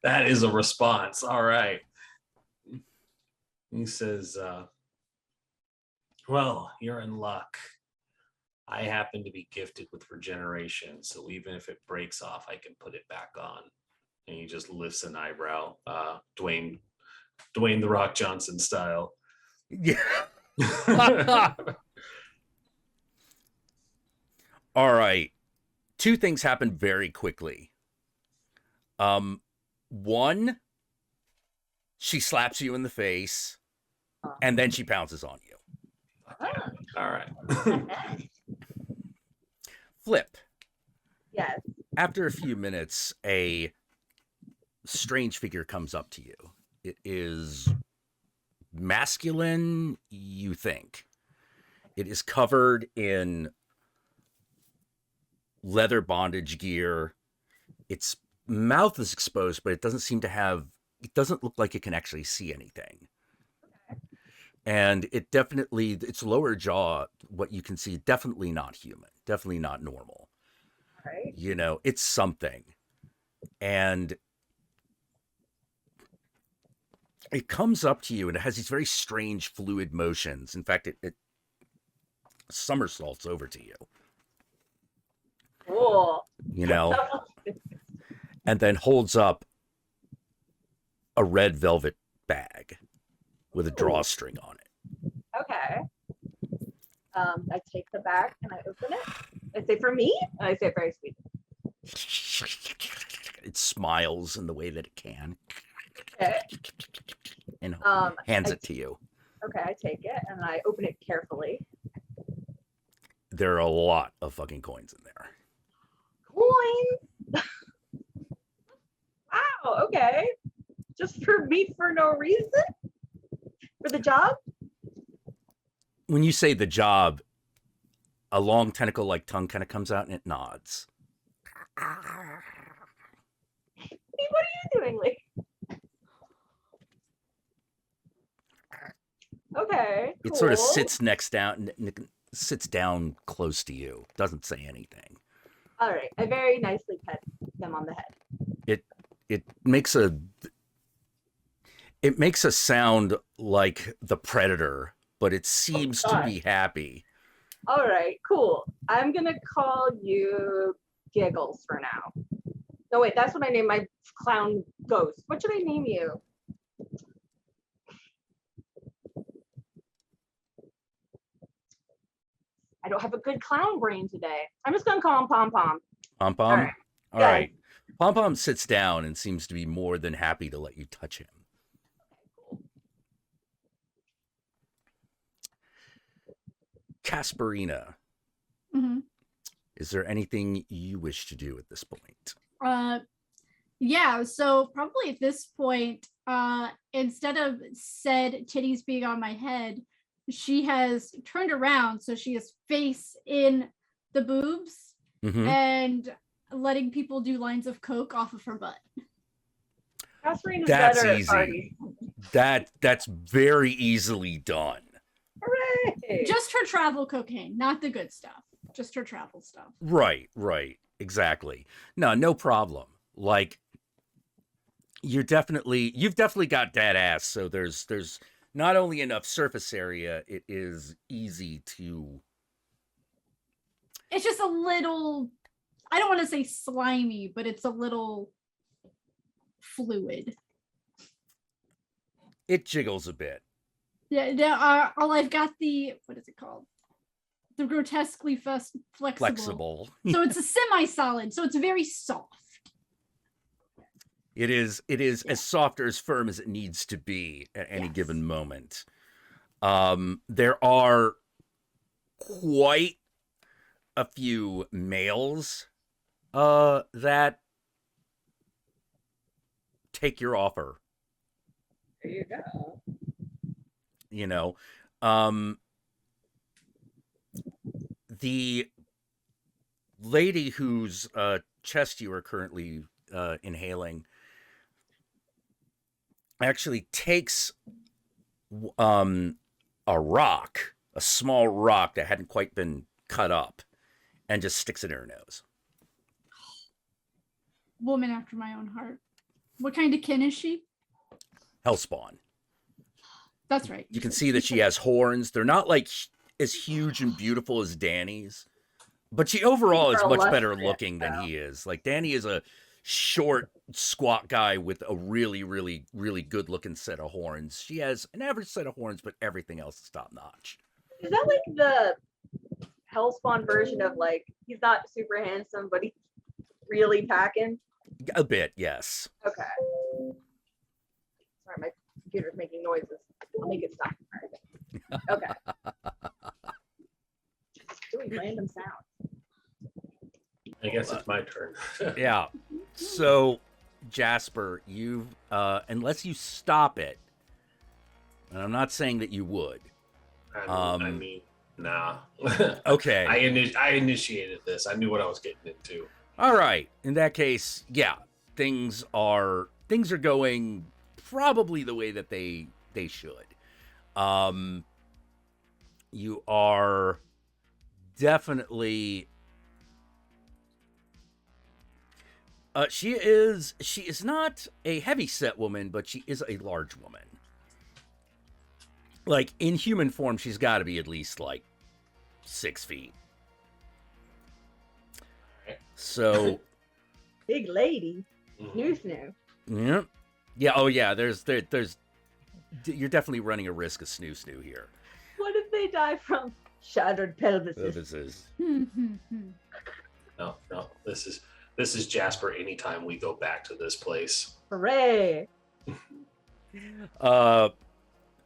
That is a response. All right. He says, well, you're in luck. I happen to be gifted with regeneration, so even if it breaks off, I can put it back on. And he just lifts an eyebrow, Dwayne the Rock Johnson style. Yeah. All right. 2 things happen very quickly. One, she slaps you in the face, and then she pounces on you. Ah. All right. Flip. Yes. After a few minutes, a strange figure comes up to you. It is masculine, you think. It is covered in leather bondage gear. Its mouth is exposed, but it doesn't look like it can actually see anything. Okay. And its lower jaw, what you can see, definitely not human, definitely not normal. Right. You know, it's something. And it comes up to you and it has these very strange fluid motions. In fact, it somersaults over to you. Cool. You know, and then holds up a red velvet bag with a drawstring on it. Okay. I take the bag and I open it. I say, for me? And I say it very sweet. It smiles in the way that it can. Okay. And hands it to you. Okay, I take it and I open it carefully. There are a lot of fucking coins in there. Coins! Wow, okay. Just for me for no reason? For the job? When you say the job, a long tentacle-like tongue kind of comes out and it nods. What are you doing, Lee? Okay. It sort of cool. sits down close to you. Doesn't say anything. All right. I very nicely pet them on the head. It makes a sound like the predator, but it seems to be happy. All right, cool. I'm gonna call you Giggles for now. No, wait, that's what I name my clown ghost. What should I name you? I don't have a good clown brain today. I'm just gonna call him Pom Pom. Pom Pom? All right. All right. Pom Pom sits down and seems to be more than happy to let you touch him. Casperina, Mhm. is there anything you wish to do at this point? Yeah, so probably at this point, instead of said titties being on my head, she has turned around so she is face in the boobs and letting people do lines of coke off of her butt. Casperine is That's better at easy. parties. That's very easily done. Hooray! Just her travel cocaine, not the good stuff. Just her travel stuff. Right, exactly. No problem. Like you've definitely got that ass, so there's not only enough surface area, it is easy to. It's just a little, I don't want to say slimy, but it's a little fluid. It jiggles a bit. Yeah, I've got the, what is it called? The grotesquely flexible. So it's a semi-solid, so it's very soft. It is as soft or as firm as it needs to be at any given moment. There are quite a few males that take your offer. There you go. You know, the lady whose chest you are currently inhaling actually takes a rock, a small rock that hadn't quite been cut up, and just sticks it in her nose. Woman after my own heart. What kind of kin is she? Hellspawn. That's right. You can see that she has horns. They're not like as huge and beautiful as Danny's, but she overall is much better looking than he is. Like Danny is a short, squat guy with a really, really, really good looking set of horns. She has an average set of horns, but everything else is top notch. Is that like the Hellspawn version of like he's not super handsome, but he's really packing? A bit, yes. Okay. Sorry, my computer's making noises. I'll make it stop. Okay. Doing random sounds. I guess it's my turn. Yeah. So, Jasper, you unless you stop it, and I'm not saying that you would. I mean, nah. Okay. I initiated this. I knew what I was getting into. All right. In that case, yeah, things are going probably the way that they should. You are definitely. She is not a heavy set woman, but she is a large woman. Like in human form, she's got to be at least like 6 feet. So, big lady, snoo. Yeah, yeah. Oh, yeah. There's. You're definitely running a risk of snoo here. What if they die from shattered pelvises? No. This is Jasper. Anytime we go back to this place. Hooray!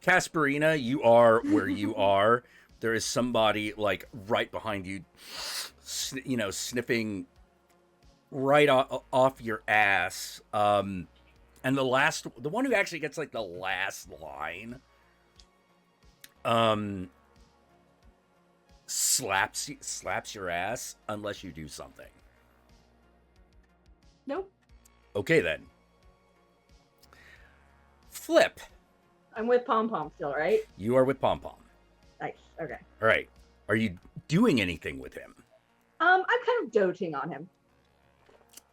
Casperina, you are where you are. There is somebody like right behind you, sniffing right off your ass. And the one who actually gets like the last line, slaps your ass unless you do something. Nope. Okay then. Flip. I'm with Pom Pom still, right? You are with Pom Pom. Nice. Okay. All right. Are you doing anything with him? I'm kind of doting on him.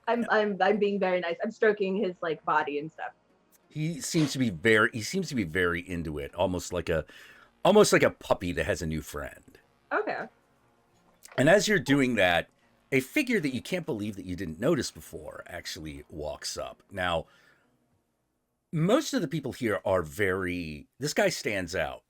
I'm being very nice. I'm stroking his like body and stuff. He seems to be very into it, almost like a puppy that has a new friend. Okay. And as you're doing that, a figure that you can't believe that you didn't notice before actually walks up. Now, most of the people here are this guy stands out.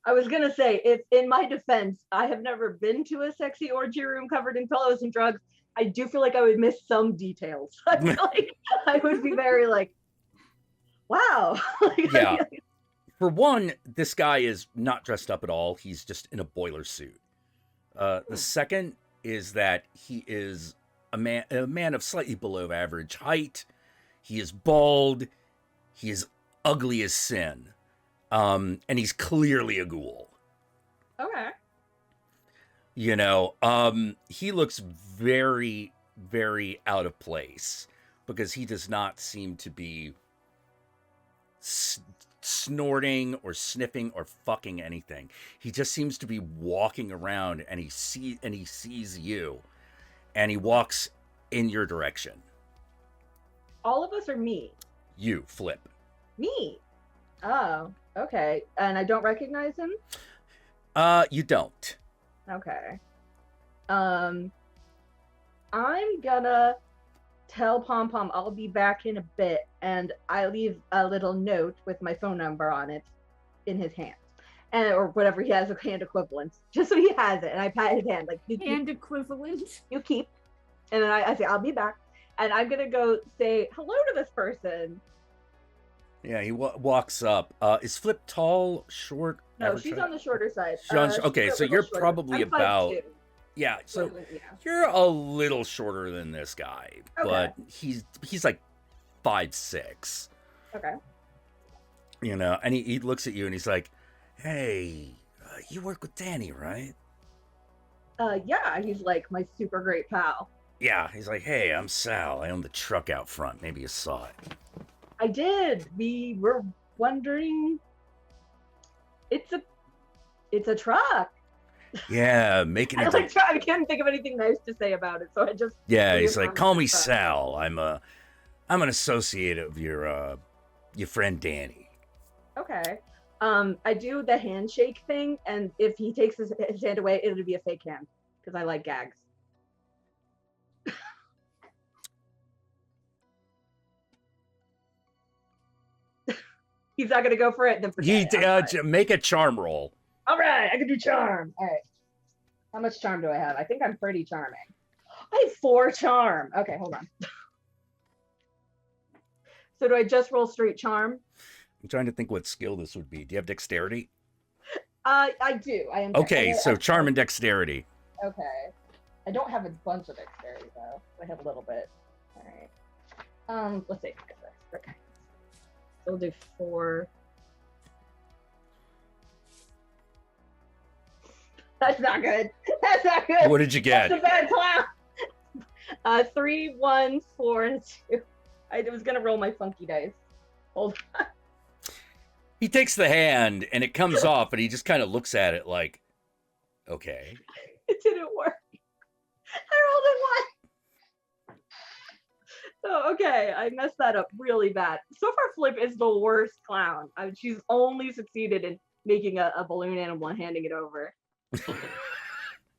I was gonna say, if in my defense, I have never been to a sexy orgy room covered in pillows and drugs, I do feel like I would miss some details. I feel like I would be very like, wow. Like, Yeah. For one, this guy is not dressed up at all. He's just in a boiler suit. The second is that he is a man of slightly below average height. He is bald. He is ugly as sin. And he's clearly a ghoul. Okay. You know, he looks very, very out of place because he does not seem to be snorting or sniffing or fucking anything. He just seems to be walking around, and he sees you, and he walks in your direction. All of us are me. You, Flip. Me. Oh, okay. And I don't recognize him? You don't. Okay. I'm gonna tell Pom Pom I'll be back in a bit, and I leave a little note with my phone number on it in his hand, and or whatever he has, a hand equivalent, just so he has it. And I pat his hand like Hand equivalent. You keep, and then I say I'll be back, and I'm gonna go say hello to this person. Yeah, he walks up. Is Flip tall, short? No, she's on the shorter side. Okay, so you're probably I'm about 5'2". Yeah, so Yeah. you're a little shorter than this guy, Okay. but he's like 5'6". Okay. You know, and he looks at you and he's like, "Hey, you work with Danny, right?" Yeah, he's like my super great pal. Yeah, he's like, "Hey, I'm Sal. I own the truck out front. Maybe you saw it." I did. We were wondering. It's a truck. Yeah, making it. I couldn't think of anything nice to say about it, so I just. Yeah, he's like, "Call me Sal. I'm an associate of your friend Danny." Okay. I do the handshake thing, and if he takes his hand away, it'll be a fake hand because I like gags. He's not gonna go for it. Then make a charm roll. All right, I can do charm. All right. How much charm do I have? I think I'm pretty charming. I have 4 charm. Okay, hold on. So do I just roll straight charm? I'm trying to think what skill this would be. Do you have dexterity? I do. I am. Okay, so charm and dexterity. Okay. I don't have a bunch of dexterity though. I have a little bit. All right. Let's see. Okay. So we'll do 4. That's not good. That's not good. What did you get? That's a bad clown. 3, 1, 4, and 2. I was gonna roll my funky dice. Hold on. He takes the hand and it comes off, and he just kind of looks at it like, "Okay." It didn't work. I rolled a 1. Oh, okay. I messed that up really bad. So far, Flip is the worst clown. She's only succeeded in making a balloon animal and handing it over.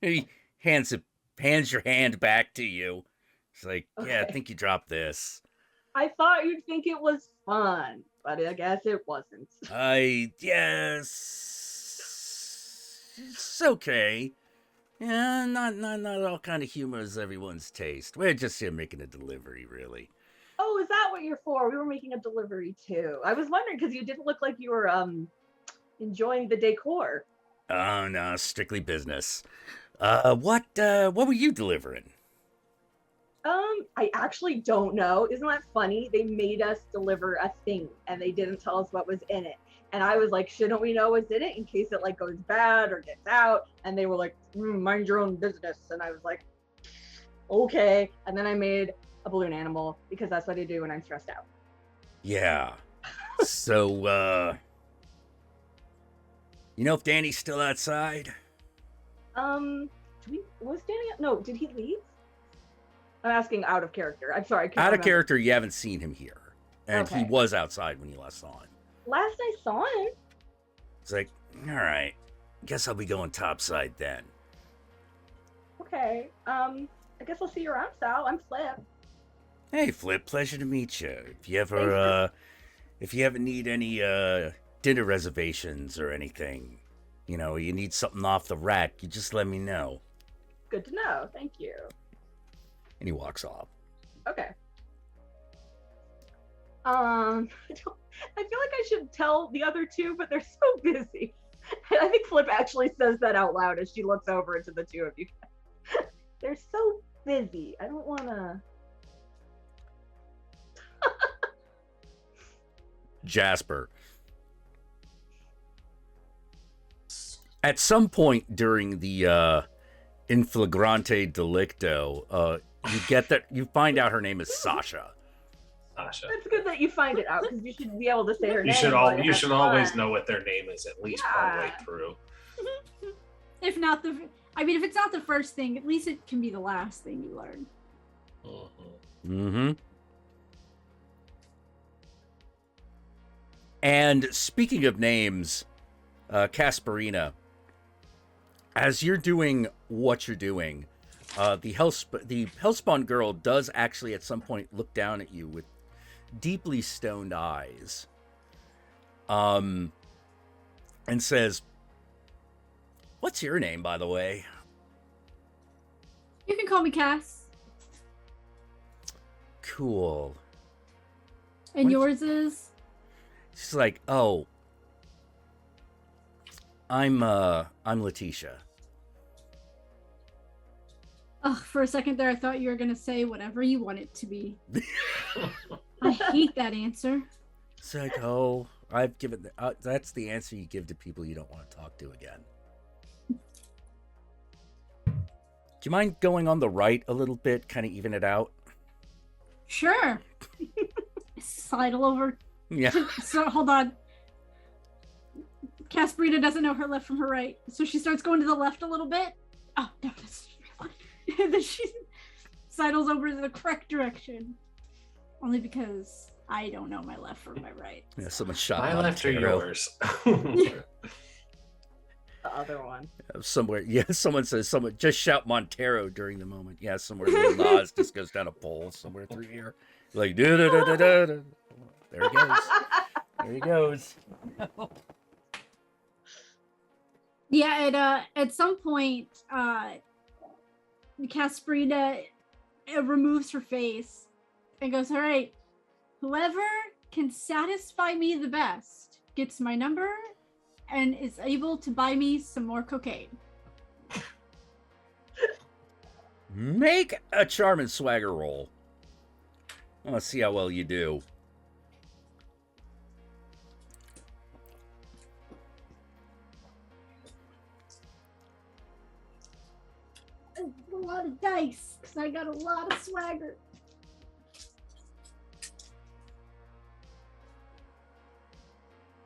He hands your hand back to you. He's like, "Yeah, I think you dropped this." I thought you'd think it was fun, but I guess it wasn't. Yes, it's okay. Yeah, not all kind of humor is everyone's taste. We're just here making a delivery, really. Oh, is that what you're for? We were making a delivery too. I was wondering because you didn't look like you were enjoying the decor. Oh no, strictly business. What were you delivering? I actually don't know. Isn't that funny? They made us deliver a thing and they didn't tell us what was in it. And I was like, shouldn't we know what's in it in case it like goes bad or gets out? And they were like, mind your own business. And I was like, okay. And then I made a balloon animal because that's what I do when I'm stressed out. Yeah. So, you know if Danny's still outside? Was Danny? No, did he leave? I'm asking out of character. I'm sorry. Out of character, you haven't seen him here. And Okay. he was outside when you last saw him. Last I saw him. It's like, all right, guess I'll be going topside then. Okay. I guess I'll see you around, Sal. I'm Flip. Hey, Flip, pleasure to meet you. If you ever need any dinner reservations or anything, you know, you need something off the rack, you just let me know. Good to know. Thank you. and he walks off. Okay. I feel like I should tell the other two, but they're so busy. I think Flip actually says that out loud as she looks over to the two of you. They're so busy. I don't want to. Jasper. At some point during the in flagrante delicto, you get that you find out her name is Sasha. Sasha. It's good that you find it out because you should be able to say her You name. should while you have should always fun. know what their name is at least partway through. If not if it's not the first thing, at least it can be the last thing you learn. Mm-hmm. And speaking of names, Casperina, as you're doing what you're doing, the Hellspawn girl does actually at some point look down at you with deeply stoned eyes, and says, "What's your name, by the way?" You can call me Cass. Cool. And What? yours is? She's like, "Oh, I'm Letitia." Ugh, for a second there, I thought you were gonna say whatever you want it to be. I hate that answer. It's like, "Oh, I've given that's the answer you give to people you don't want to talk to again." Do you mind going on the right a little bit, kind of even it out? Sure. Sidle over. Yeah. So hold on. Casperina doesn't know her left from her right, so she starts going to the left a little bit. Oh no, that's fine. And then she sidles over to the correct direction. Only because I don't know my left from my right. Yeah, someone shot My left or Montero. yours? The other one. Somewhere, yeah, someone says, "Someone just shout Montero" during the moment. Yeah, somewhere Lil Nas just goes down a pole somewhere through here. Like, da da da da da. There he goes. There he goes. Yeah, at some point, Casperina removes her face and goes, "All right, whoever can satisfy me the best gets my number and is able to buy me some more cocaine." Make a charm and swagger roll. I want to see how well you do. A lot of dice, because I got a lot of swagger.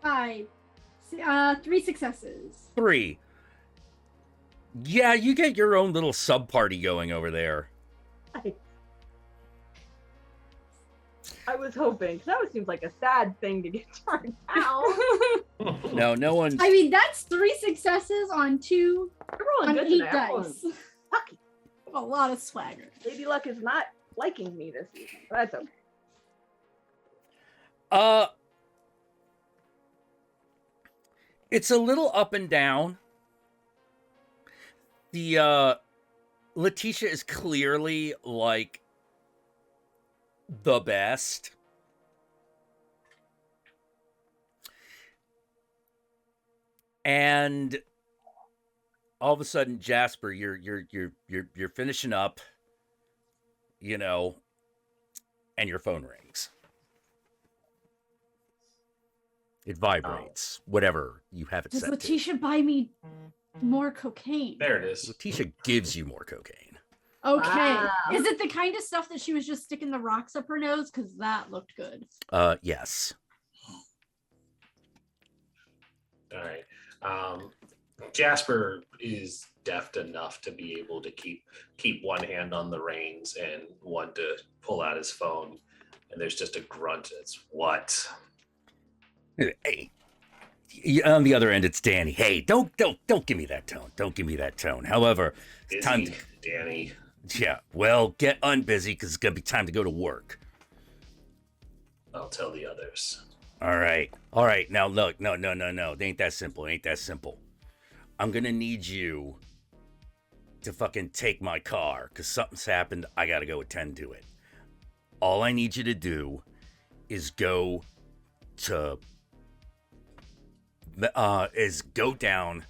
Five. 3 successes. 3. Yeah, you get your own little sub party going over there. I was hoping, because that would seem like a sad thing to get turned down. No, no one. I mean, that's 3 successes on 2 You're rolling on good 8 today. I'm rolling dice. lucky. A lot of swagger. Lady Luck is not liking me this season, but that's okay. It's a little up and down. The Letitia is clearly like the best. And all of a sudden, Jasper, you're finishing up, you know, and your phone rings. It vibrates, whatever you have it Does set Letitia buy me more cocaine? There it to. is. Letitia gives you more cocaine. Okay. Wow. Is it the kind of stuff that she was just sticking the rocks up her nose? Because that looked good. Yes. All right. Jasper is deft enough to be able to keep one hand on the reins and one to pull out his phone. And there's just a grunt. It's what? Hey. On the other end, it's Danny. Hey, don't give me that tone. Don't give me that tone. However, it's time Busy, Danny. yeah. Well, get unbusy because it's gonna be time to go to work. I'll tell the others. All right. Now look, no. It ain't that simple. I'm gonna need you to fucking take my car because something's happened. I gotta go attend to it. All I need you to do is go down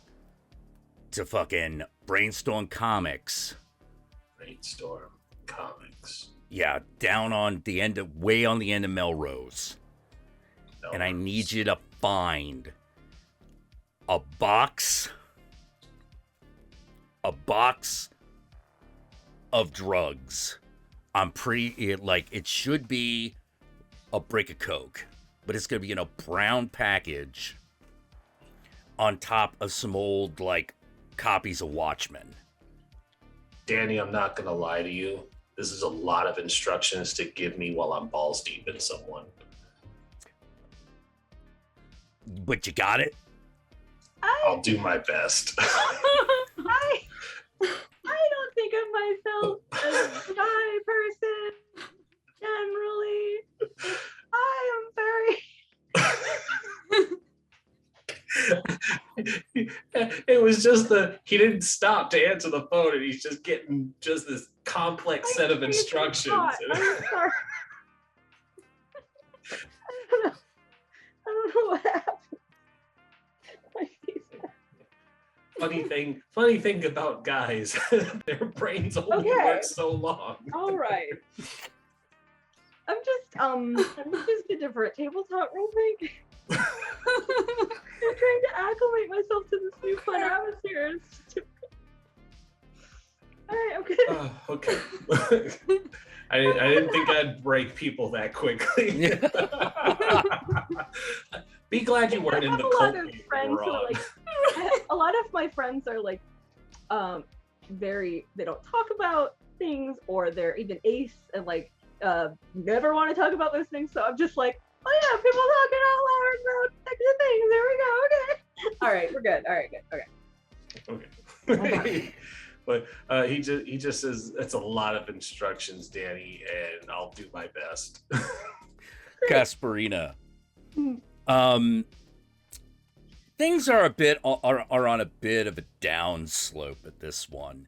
to fucking Brainstorm Comics. Brainstorm Comics. Yeah, down on the end of Melrose. And I need you to find a box of drugs. It should be a brick of coke, but it's gonna be in a brown package on top of some old copies of Watchmen. Danny, I'm not gonna lie to you. This is a lot of instructions to give me while I'm balls deep in someone. But you got it? I'll do my best. I don't think of myself as a shy person generally. I am very It was just he didn't stop to answer the phone, and he's just getting just this complex set of instructions. I'm sorry. I don't know what happened. My face hurt. Funny thing about guys, their brains only work so long. All right. I'm just a different tabletop role playing. I'm trying to acclimate myself to this new fun atmosphere. All right, I'm good. Okay. I didn't think I'd break people that quickly. Be glad you weren't in the cult. A lot of my friends are like, they don't talk about things, or they're even ace and never want to talk about those things. So I'm just like, oh yeah, people talking out loud about things. There we go. Okay. All right, we're good. All right, good. Okay. Okay. But he just says it's a lot of instructions, Danny, and I'll do my best. Casperina. Things are on a bit of a down slope at this one.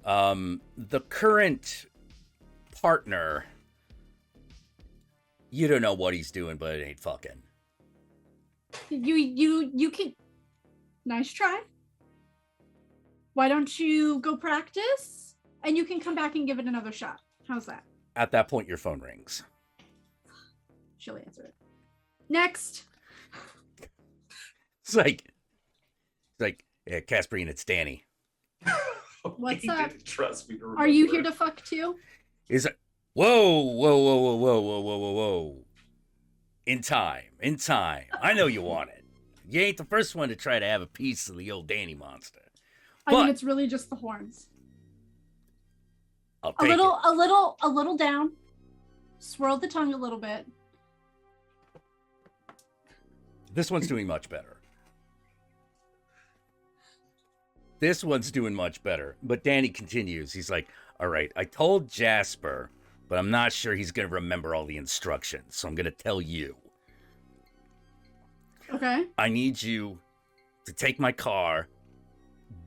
The current partner, you don't know what he's doing, but it ain't fucking. You can. Nice try. Why don't you go practice, and you can come back and give it another shot? How's that? At that point, your phone rings. She'll answer it. Next. It's like, yeah, Casperine, it's Danny. What's He up? didn't trust me to Are you remember. here to fuck too? Is it? Whoa. In time. I know you want it. You ain't the first one to try to have a piece of the old Danny monster. I mean, it's really just the horns. I'll take it. A little down. Swirl the tongue a little bit. This one's doing much better. But Danny continues. He's like, all right, I told Jasper, but I'm not sure he's going to remember all the instructions. So I'm going to tell you. Okay. I need you to take my car,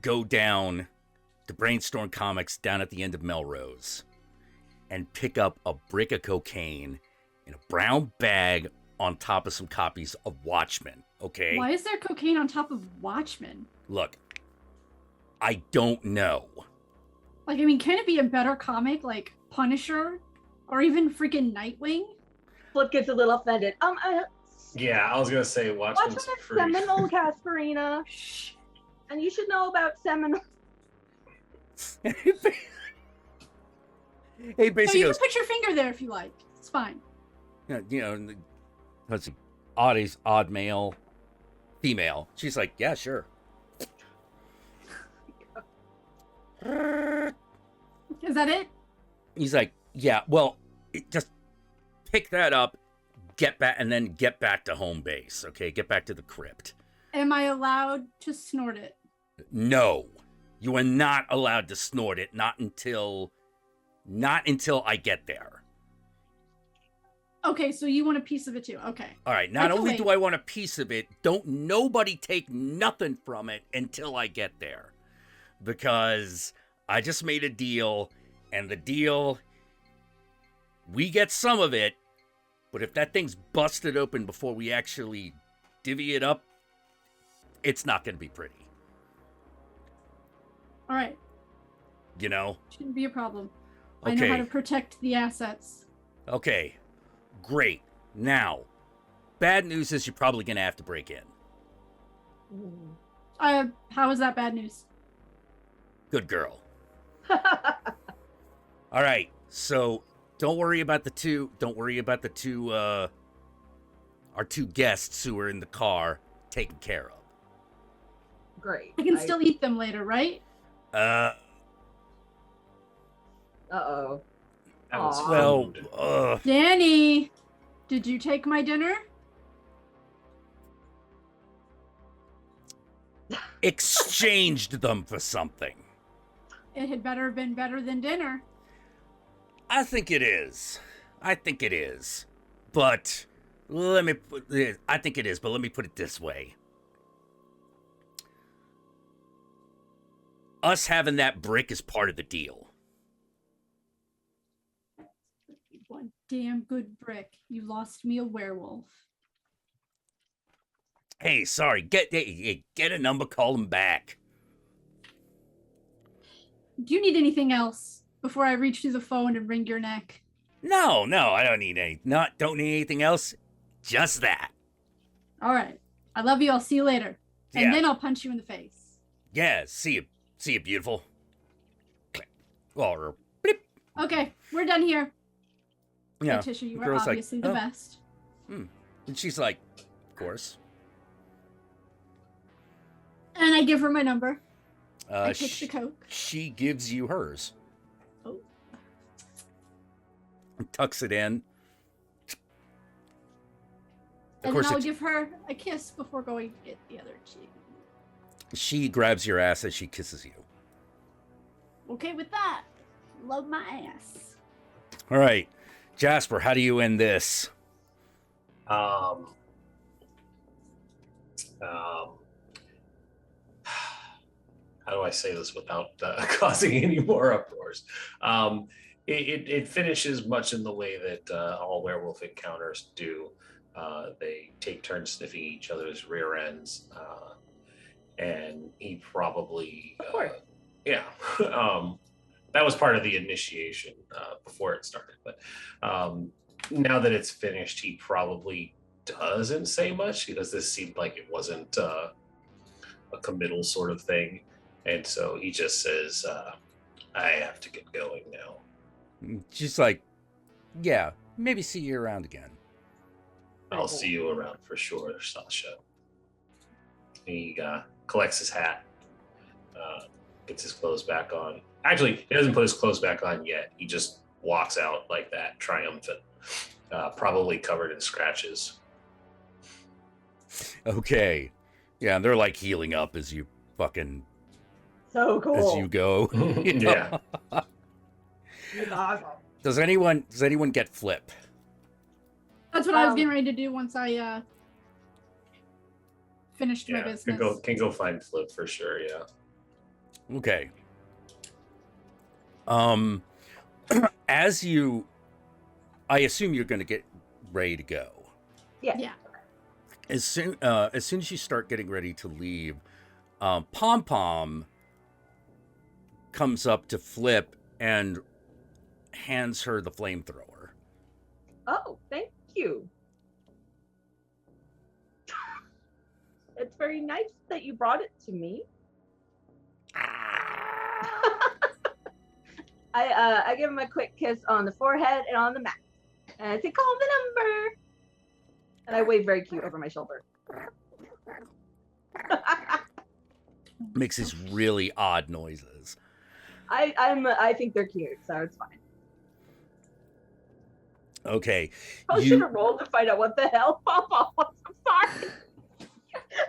go down to Brainstorm Comics down at the end of Melrose, and pick up a brick of cocaine in a brown bag on top of some copies of Watchmen, okay? Why is there cocaine on top of Watchmen? Look, I don't know. Like, I mean, can it be a better comic like Punisher or even freaking Nightwing? Flip gets a little offended. Yeah, I was gonna say Watchmen Watchmen's is free. seminal, Casperina. And you should know about seminal. Hey, No, basically, you can put your finger there if you like. It's fine. let's see, odd male, female. She's like, yeah, sure. Is that it? He's like, yeah, well, just pick that up, get back to home base, okay? Get back to the crypt. Am I allowed to snort it? No, you are not allowed to snort it, not until I get there. Okay, so you want a piece of it too. Okay. All right, not I can only wait. do I want a piece of it, don't nobody take nothing from it until I get there. Because I just made a deal, and the deal, we get some of it, but if that thing's busted open before we actually divvy it up, it's not going to be pretty. All right. You know? Shouldn't be a problem. Okay. I know how to protect the assets. Okay. Great. Now, bad news is you're probably going to have to break in. How is that bad news? Good girl. All right. So don't worry about the two. Don't worry about the two. Our two guests who are in the car taken care of. Great. I can still eat them later, right? Uh-oh. That was Aw. Well, food. Danny, did you take my dinner? exchanged them for something. It had better have been better than dinner. I think it is. I think it is. But let me put it, I think it is, but let me put it this way. Us having that brick is part of the deal. One damn good brick. You lost me a werewolf. Hey, sorry. Get a number, call him back. Do you need anything else before I reach through the phone and wring your neck? No, I don't need don't need anything else. Just that. All right. I love you. I'll see you later. And Yeah. then I'll punch you in the face. Yeah, see you, beautiful. Click. Or blip. Okay, we're done here. Yeah. Tisha, you the are girl's like, obviously the "Oh." best. And she's like, of course. And I give her my number. I take She, the Coke. she gives you hers. Oh. Tucks it in. Of And course, then I'll it's, give her a kiss before going to get the other two. she grabs your ass as she kisses you. Okay with that. Love my ass. All right, Jasper, how do you end this? How do I say this without causing any more uproars? It finishes much in the way that all werewolf encounters do. They take turns sniffing each other's rear ends, and he probably, Of course. yeah, that was part of the initiation before it started. But now that it's finished, he probably doesn't say much because this seemed like it wasn't a committal sort of thing. And so he just says, I have to get going now. She's like, yeah, maybe see you around again. I'll see you around for sure, Sasha. He collects his hat, gets his clothes back on. Actually, he doesn't put his clothes back on yet. He just walks out like that, triumphant, probably covered in scratches. Okay. Yeah, and they're like healing up as you fucking, So cool. as you go. You know? Yeah. It's awesome. Does anyone get flip? That's what I was getting ready to do once I finished my Yeah, business. can go find Flip for sure, yeah. Okay. As you, I assume you're going to get ready to go. Yeah. As soon as you start getting ready to leave, Pom Pom comes up to Flip and hands her the flamethrower. Oh, thank you. It's very nice that you brought it to me. I give him a quick kiss on the forehead and on the mouth. And I say, call the number. And I wave very cute over my shoulder. Makes these really odd noises. I think they're cute, so it's fine. Okay. I should have rolled to find out what the hell Papa was. I'm sorry.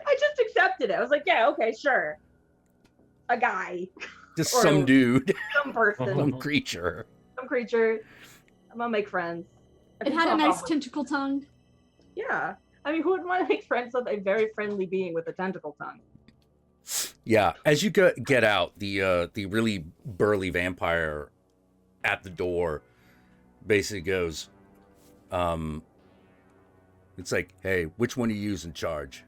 I just accepted it. I was like, yeah, okay, sure. A guy. Just Or- some dude, Some person. some creature. Some creature. I'm gonna make friends. I It think had a Papa nice was- tentacle tongue. Yeah. I mean, who would want to make friends with a very friendly being with a tentacle tongue? Yeah, as you get out, the really burly vampire at the door basically goes, it's like, hey, which one of you is in charge?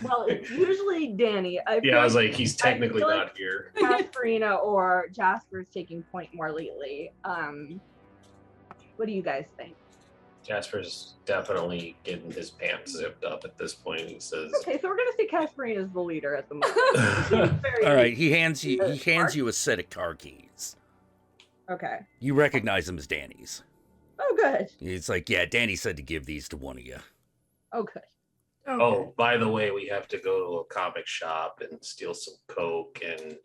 Well, it's usually Danny. Yeah, I was like, he's I technically feel not like here. Casperina or Jasper's taking point more lately. What do you guys think? Jasper's definitely getting his pants zipped up at this point. He says, Okay, so we're gonna say Casperina's the leader at the moment. All right, he hands you a set of car keys. Okay. You recognize them as Danny's. Oh, good. It's like, yeah, Danny said to give these to one of you. Oh, good. Okay. oh, by the way, we have to go to a comic shop and steal some Coke. And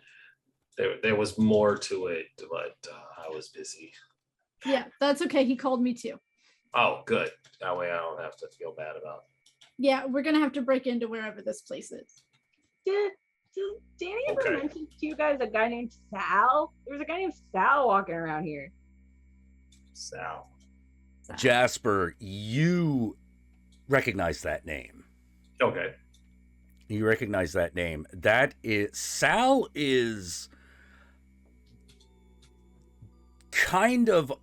there was more to it, but I was busy. Yeah, that's okay. He called me too. Oh, good. That way I don't have to feel bad about it. Yeah, we're gonna have to break into wherever this place is. Did Danny ever Okay. mention to you guys a guy named Sal? There's a guy named Sal walking around here. Sal. Jasper, you recognize that name. Okay. You recognize that name. That is Sal is kind of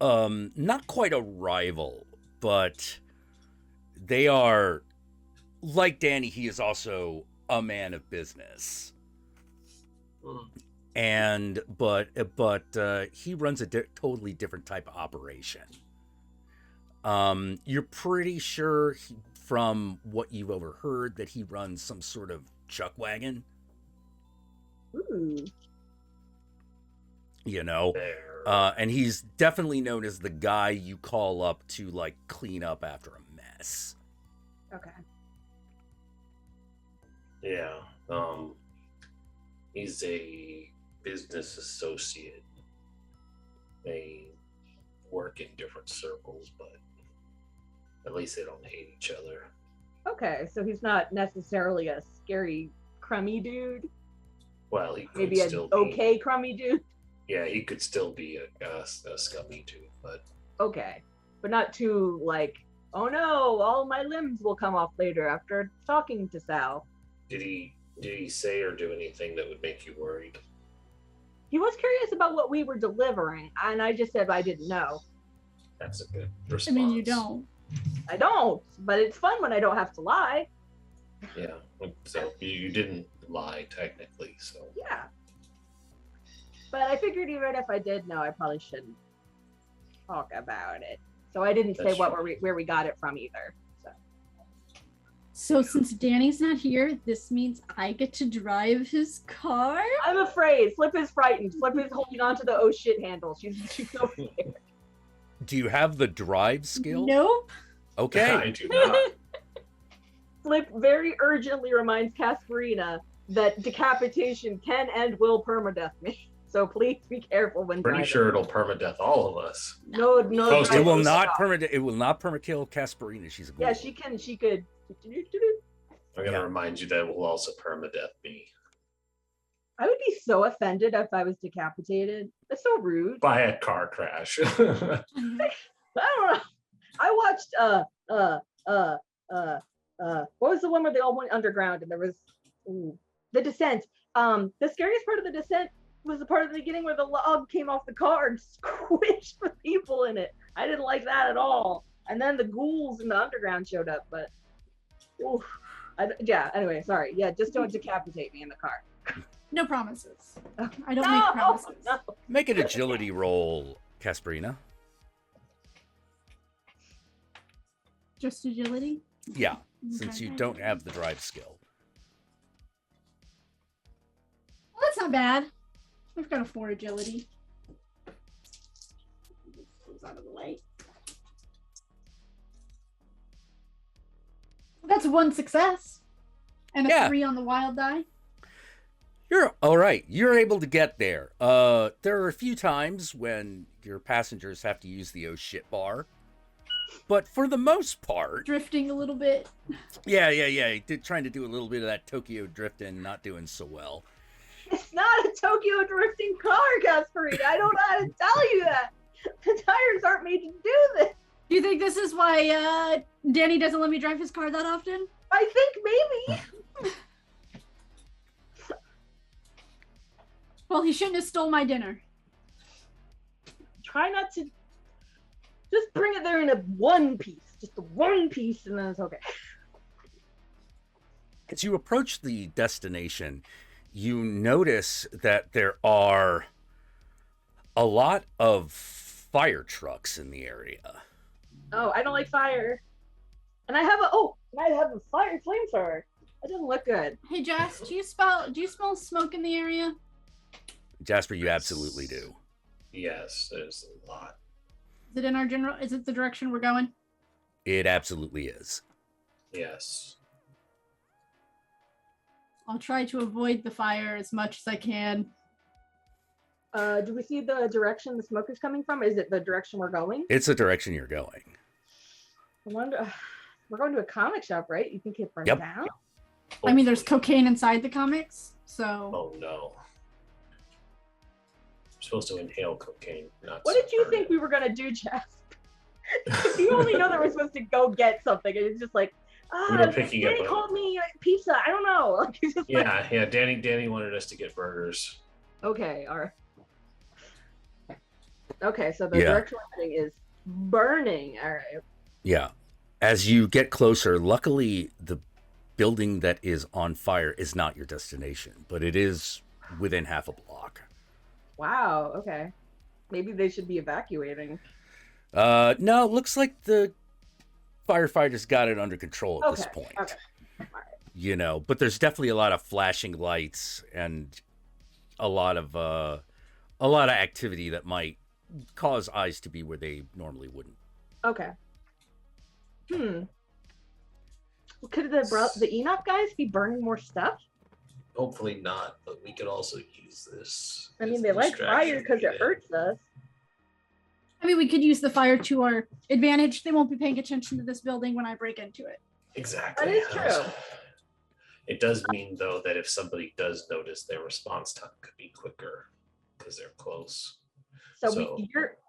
not quite a rival, but they are like Danny, he is also a man of business. And but he runs a totally different type of operation. You're pretty sure from what you've overheard that he runs some sort of chuck wagon, Ooh. you know, There. and he's definitely known as the guy you call up to like clean up after a mess. Okay. Yeah. He's a business associate. They work in different circles, but at least they don't hate each other. Okay, so he's not necessarily a scary, crummy dude. Well, he could Maybe an still be, okay, crummy dude. Yeah, he could still be a scummy too, but Okay, but not too like, oh no, all my limbs will come off later after talking to Sal. did he say or do anything that would make you worried? He was curious about what we were delivering, and I just said I didn't know. That's a good response. I mean, you don't. I don't, but it's fun when I don't have to lie. Yeah. So you didn't lie technically, so Yeah. But I figured even if I did know, I probably shouldn't talk about it. So I didn't say That's what true. where we got it from either. So So since Danny's not here, this means I get to drive his car? I'm afraid. Flip is frightened. Flip is holding on to the oh shit handle. She's so scared. Do you have the drive skill? Nope. I Okay. do not. Flip very urgently reminds Casperina that decapitation can and will permadeath me. So please be careful when Pretty driving. sure it'll permadeath all of us. No, Most It will driving. not Stop. permakill Casperina. She's a ghoul. Yeah, she could. I'm gonna Yeah. remind you that it will also permadeath me I would be so offended if I was decapitated. That's so rude. by a car crash. I don't know. I watched what was the one where they all went underground and there was The Descent. The scariest part of The Descent was the part of the beginning where the log came off the car and squished the people in it. I didn't like that at all. And then the ghouls in the underground showed up, but oof. Yeah, anyway, sorry. Yeah, just don't decapitate me in the car. No promises. I don't No, make promises. no. Make an agility roll, Casperina. Just agility? Yeah, since Okay. you don't have the drive skill. Well, that's not bad. I've got a 4 agility. Goes out of the way. That's 1 success. And a Yeah. 3 on the wild die. You're all right. You're able to get there. There are a few times when your passengers have to use the oh shit bar, but for the most part, Drifting a little bit. yeah. Trying to do a little bit of that Tokyo drifting, not doing so well. It's not a Tokyo drifting car, Gasparita. I don't know how to tell you that. The tires aren't made to do this. Do you think this is why Danny doesn't let me drive his car that often? I think maybe. Well, he shouldn't have stole my dinner. Try not to. Just bring it there in a one piece. Just the one piece, and then it's okay. As you approach the destination, you notice that there are a lot of fire trucks in the area. Oh, I don't like fire. And I have a fire flamethrower. That doesn't look good. Hey, Jess, do you smell smoke in the area? Jasper, you absolutely do. Yes, there's a lot. Is it the direction we're going? It absolutely is. Yes. I'll try to avoid the fire as much as I can. Do we see the direction the smoke is coming from? Is it the direction we're going? It's the direction you're going. I wonder. We're going to a comic shop, right? You think it burns down? I mean, there's cocaine inside the comics, so. Oh no. We're supposed to inhale cocaine, not. What did you think we were gonna do, Jeff? You only know that we're supposed to go get something, and it's just like, Danny called me pizza. I don't know. Like, it's just yeah. Danny wanted us to get burgers. Okay, all right. Okay, so the direction we're heading is burning. All right. Yeah. As you get closer, luckily the building that is on fire is not your destination, but it is within half a block. Wow, okay. Maybe they should be evacuating. No, looks like the firefighters got it under control at this point. Okay. All right. You know, but there's definitely a lot of flashing lights and a lot of activity that might cause eyes to be where they normally wouldn't. Okay. Could the Enoch guys be burning more stuff? Hopefully not, but we could also use this. I mean, they like fire because it hurts us. I mean, we could use the fire to our advantage. They won't be paying attention to this building when I break into it. Exactly. That is true. It does mean, though, that if somebody does notice, their response time could be quicker because they're close. So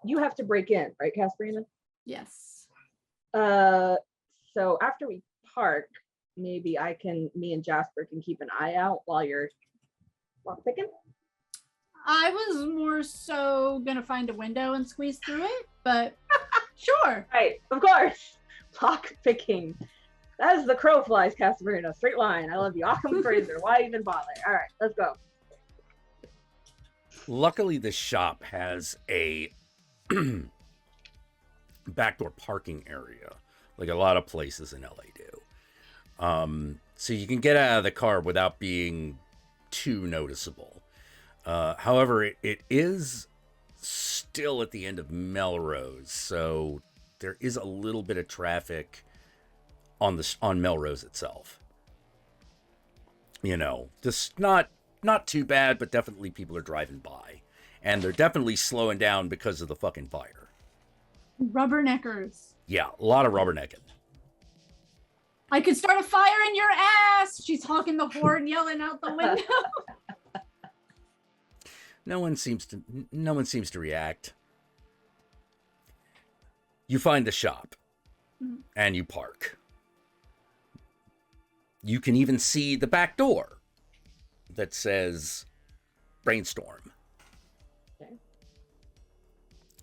you have to break in, right, Casperina? Yes. So after we park, maybe me and Jasper can keep an eye out while you're lockpicking. I was more so gonna find a window and squeeze through it, but sure. Right, of course. Lockpicking. That is the crow flies, Casperina. Straight line. I love you. Occam Fraser. Why even bother? All right, let's go. Luckily, the shop has a backdoor parking area, like a lot of places in LA do. So you can get out of the car without being too noticeable. However, it is still at the end of Melrose, so there is a little bit of traffic on Melrose itself. You know, just not too bad, but definitely people are driving by. And they're definitely slowing down because of the fucking fire. Rubberneckers. Yeah, a lot of rubbernecking. I could start a fire in your ass! She's honking the horn, yelling out the window. No one seems to react. You find the shop and you park. You can even see the back door that says Brainstorm. Okay.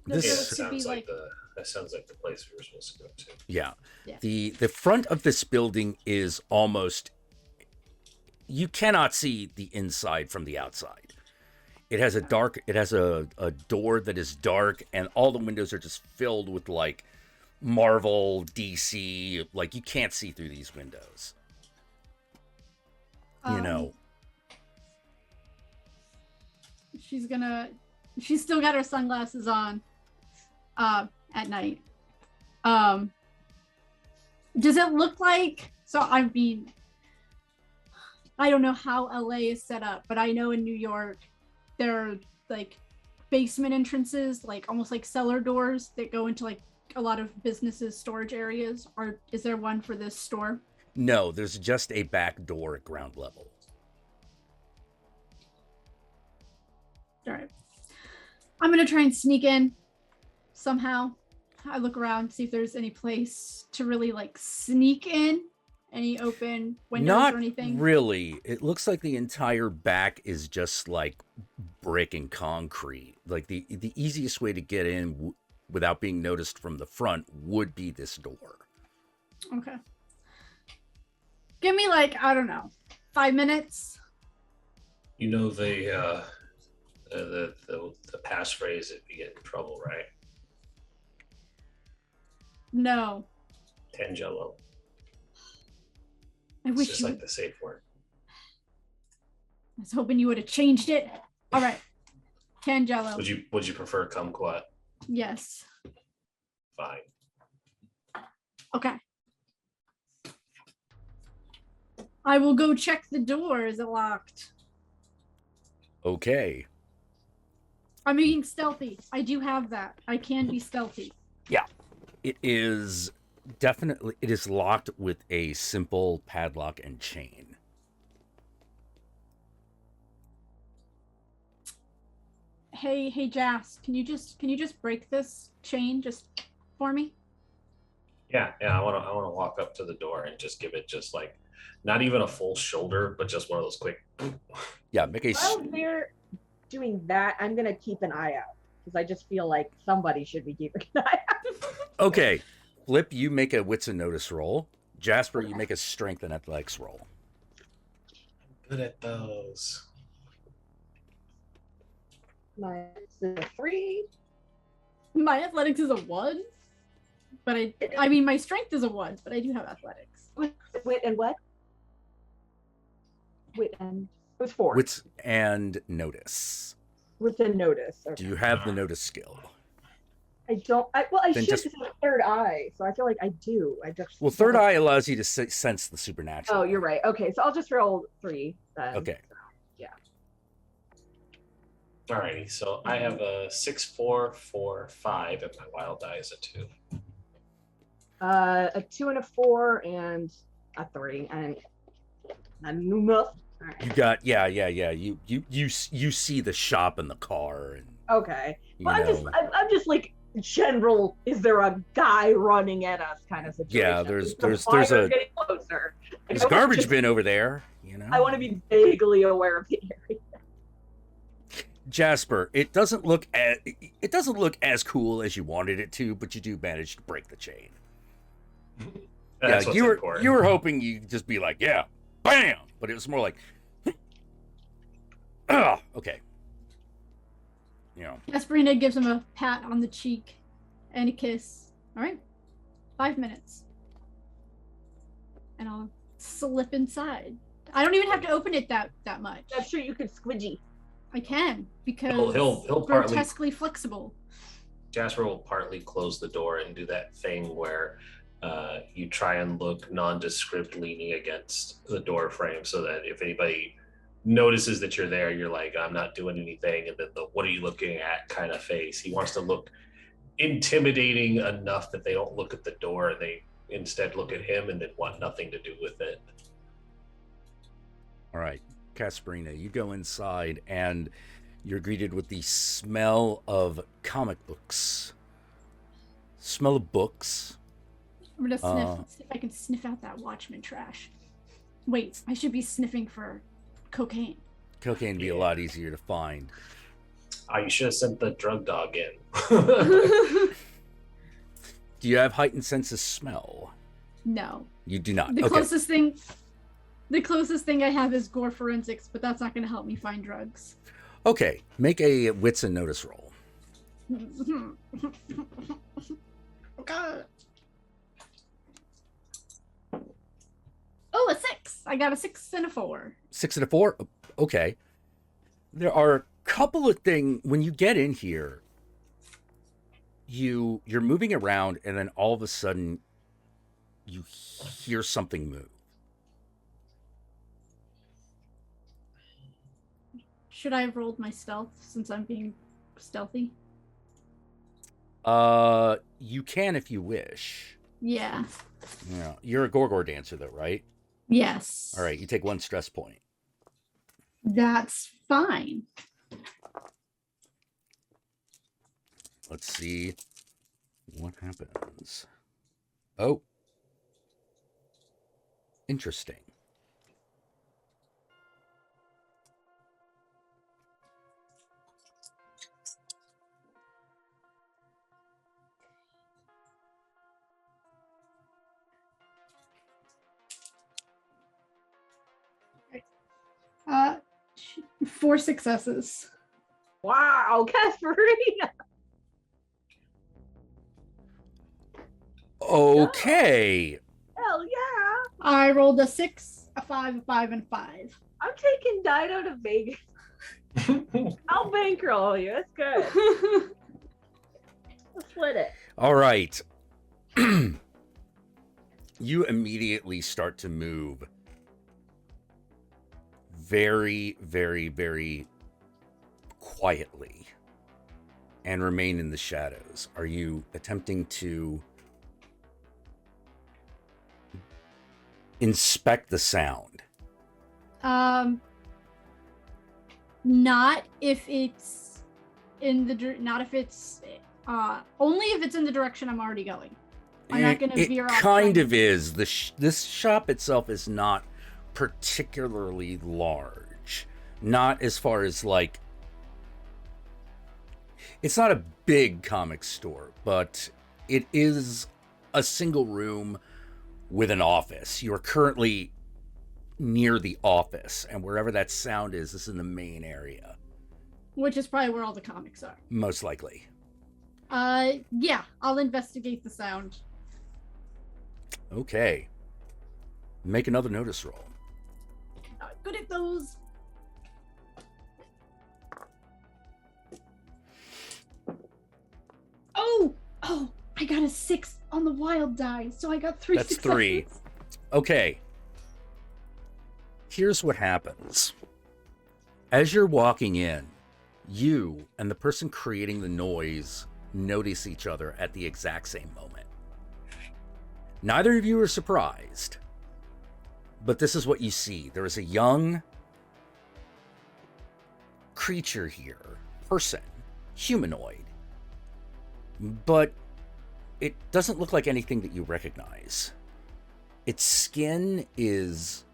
This That could be sounds like that sounds like the place we were supposed to go to. Yeah. Yeah. The front of this building is almost, you cannot see the inside from the outside. It has a door that is dark, and all the windows are just filled with like Marvel, DC, like you can't see through these windows. You know. She's still got her sunglasses on at night. Does it look like, so I mean, I don't know how LA is set up, but I know in New York there are like basement entrances, like almost like cellar doors that go into like a lot of businesses' storage areas. Or is there one for this store? No, there's just a back door at ground level. All right. I'm going to try and sneak in somehow. I look around, see if there's any place to really like sneak in Any open windows Not or anything? really. It looks like the entire back is just like brick and concrete. Like the easiest way to get in without being noticed from the front would be this door. Okay. Give me like, I don't know, 5 minutes. You know the passphrase if you get in trouble, right? No. Tangelo. I It's wish just you like would. the safe word. I was hoping you would have changed it. All right. Tangelo. Would you prefer kumquat? Yes. Fine. Okay. I will go check the door. Is it locked? Okay. I'm being stealthy. I do have that. I can be stealthy. Yeah. It is definitely it is locked with a simple padlock and chain. Hey, Jas, can you just break this chain just for me? Yeah. I wanna walk up to the door and just give it just like not even a full shoulder, but just one of those quick. Yeah, make a While they're doing that, I'm gonna keep an eye out because I just feel like somebody should be keeping an eye out. Okay. Flip, you make a wits and notice roll. Jasper, you make a strength and athletics roll. Good at those. My it's a 3. My athletics is a 1, but I mean my strength is a 1, but I do have athletics. Wit and what? Wit and it was 4. Wits and notice. With a notice. Okay. Do you have the notice skill? I don't. I Then should just- because it's third eye, so I feel like I do. I just. Well, third eye allows you to sense the supernatural. Oh, you're right. Okay, so I'll just roll 3 then. Okay. Alrighty, so I have a 6, 4, 4, 5, and my wild die is a 2. A 2 and a 4 and a 3 and enough. All right. You got yeah. You see the shop and the car and Okay. you Well, know. I'm just like general. Is there a guy running at us kind of situation? Yeah, there's Is the fire fire getting closer. There's a garbage bin over there. You know. I want to be vaguely aware of the area. Jasper, it doesn't look as cool as you wanted it to, but you do manage to break the chain. That's yeah, what's you were important. you were hoping you'd just be like, yeah, bam, but it was more like, okay. You know. Jasperina gives him a pat on the cheek and a kiss. All right, 5 minutes, and I'll slip inside. I don't even have to open it that much. I'm sure you could squidgy. I can because He'll partly- grotesquely flexible. Jasper will partly close the door and do that thing where you try and look nondescript leaning against the door frame so that if anybody notices that you're there, you're like, I'm not doing anything. And then the what are you looking at kind of face. He wants to look intimidating enough that they don't look at the door and they instead look at him and then want nothing to do with it. All right, Casperina, you go inside and you're greeted with the smell of comic books. Smell of books. I'm gonna sniff. See if I can sniff out that Watchmen trash. Wait, I should be sniffing for cocaine. Cocaine would be a lot easier to find. You should have sent the drug dog in. Do you have heightened sense of smell? No. You do not. The Okay. closest thing I have is gore forensics, but that's not going to help me find drugs. Okay. Make a wits and notice roll. God. Oh, a 6. I got a 6 and a 4. 6 and a 4. Okay. There are a couple of things when you get in here. You're moving around, and then all of a sudden, you hear something move. Should I have rolled my stealth since I'm being stealthy? You can if you wish. Yeah. Yeah, you're a Gorgor dancer, though, right? Yes. All right, you take 1 stress point. That's fine. Let's see what happens. Oh. Interesting. Uh, 4 successes. Wow, Casperina. Okay. Hell yeah. I rolled a 6, a 5, a 5, and a 5. I'm taking Dido to Vegas. I'll bankroll you. That's good. We'll split it. All right. You immediately start to move very, very, very quietly and remain in the shadows. Are you attempting to inspect the sound? Not if it's in the not if it's only if it's in the direction I'm already going. I'm not going to veer off. It kind of is. This shop itself is not particularly large. Not as far as like, it's not a big comic store, but it is a single room with an office. You're currently near the office, and wherever that sound is in the main area. Which is probably where all the comics are. Most likely. Yeah, I'll investigate the sound. Okay. Make another notice roll. Not good at those. Oh, I got a 6 on the wild die, so I got 3 That's successes. 3. Okay. Here's what happens. As you're walking in, you and the person creating the noise notice each other at the exact same moment. Neither of you are surprised, but this is what you see. There is a young creature here, person, humanoid, but it doesn't look like anything that you recognize. Its skin is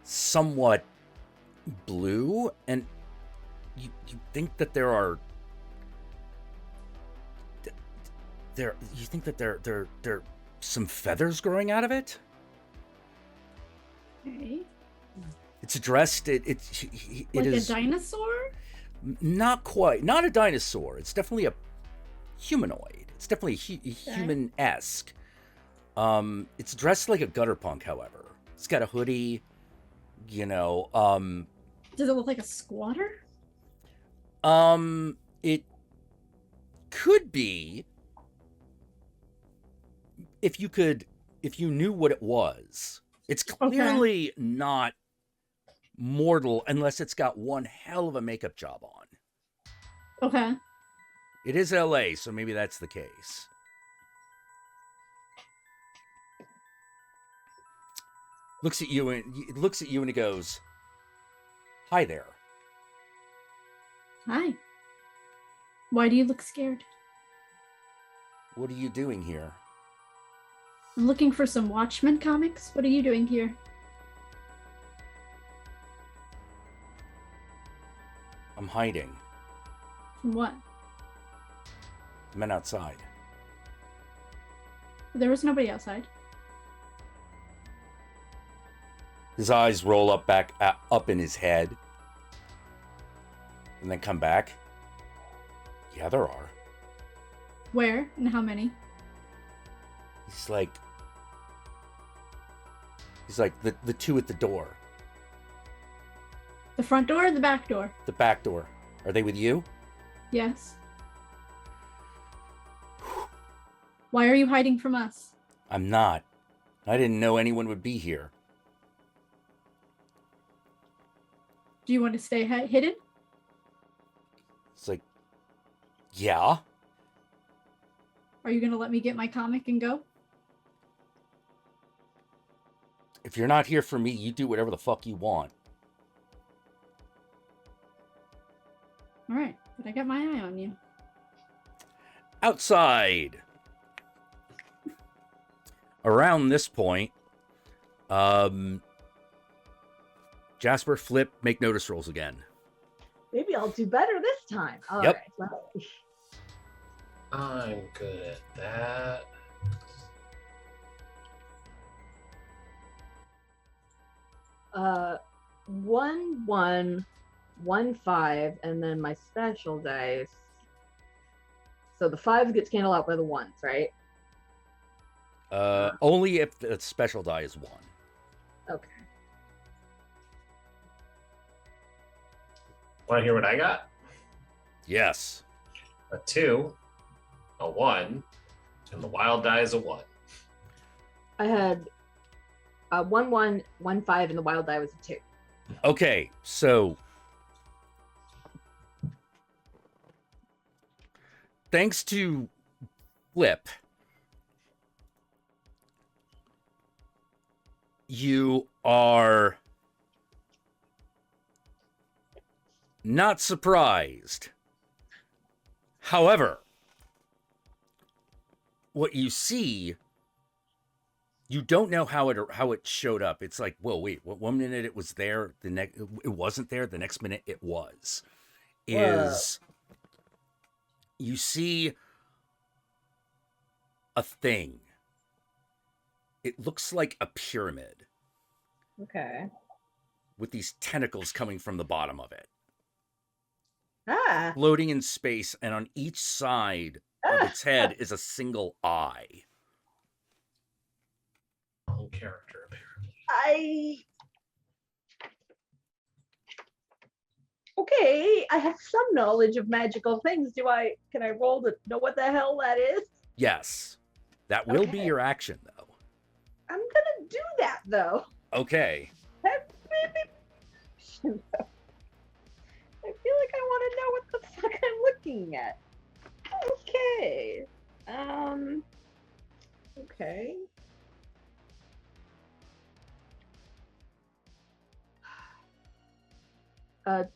somewhat blue, and you think that there are some feathers growing out of it. Okay. It's dressed Like is a dinosaur? not quite, not a dinosaur. It's definitely a humanoid. It's definitely human-esque. It's dressed like a gutter punk, however. It's got a hoodie, you know. Does it look like a squatter? It could be if you knew what it was. It's clearly not mortal unless it's got one hell of a makeup job on. Okay. It is LA, so maybe that's the case. Looks at you and it goes, "Hi there." Hi. Why do you look scared? What are you doing here? I'm looking for some Watchmen comics. What are you doing here? I'm hiding. From what? The men outside. There was nobody outside. His eyes roll up in his head. And then come back. Yeah, there are. Where and how many? He's like the two at the door. The front door or the back door? The back door. Are they with you? Yes. Why are you hiding from us? I'm not. I didn't know anyone would be here. Do you want to stay hidden? It's like, yeah. Are you going to let me get my comic and go? If you're not here for me, you do whatever the fuck you want. All right, but I got my eye on you. Outside. Around this point, Jasper, Flip, make notice rolls again. Maybe I'll do better this time. All Yep. right. Let's see. I'm good at that. One, 1, 1, 5, and then my special dice. So the 5 gets canceled out by the 1s, right? Only if the special die is 1. Okay. Want to hear what I got? Yes. A 2, a 1, and the wild die is a 1. I had 1, 1, 1, 5, and the wild die was a 2. Okay, so thanks to Flip, you are not surprised. However, what you see, you don't know how it showed up. It's like, whoa, wait, one minute it was there, the next it wasn't there, the next minute it was. Is you see a thing. It looks like a pyramid Okay. with these tentacles coming from the bottom of it, Ah. floating in space, and on each side of its head is a single eye. Whole character, apparently. Okay, I have some knowledge of magical things. Can I roll to know what the hell that is? Yes, that will be Okay. your action, though. I'm gonna do that though. Okay. I feel like I want to know what the fuck I'm looking at. Okay. Okay.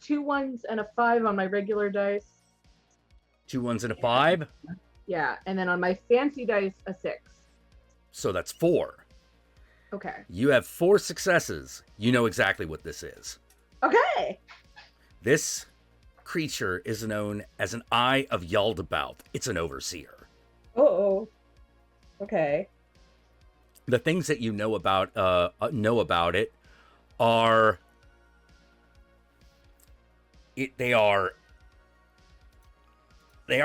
Two 1s and a 5 on my regular dice. 2 1s and a 5. Yeah, and then on my fancy dice, a 6. So that's 4. Okay. You have 4 successes. You know exactly what this is. Okay. This creature is known as an Eye of Yaldabaoth. It's an overseer. Oh. Okay. The things that you know about it are they are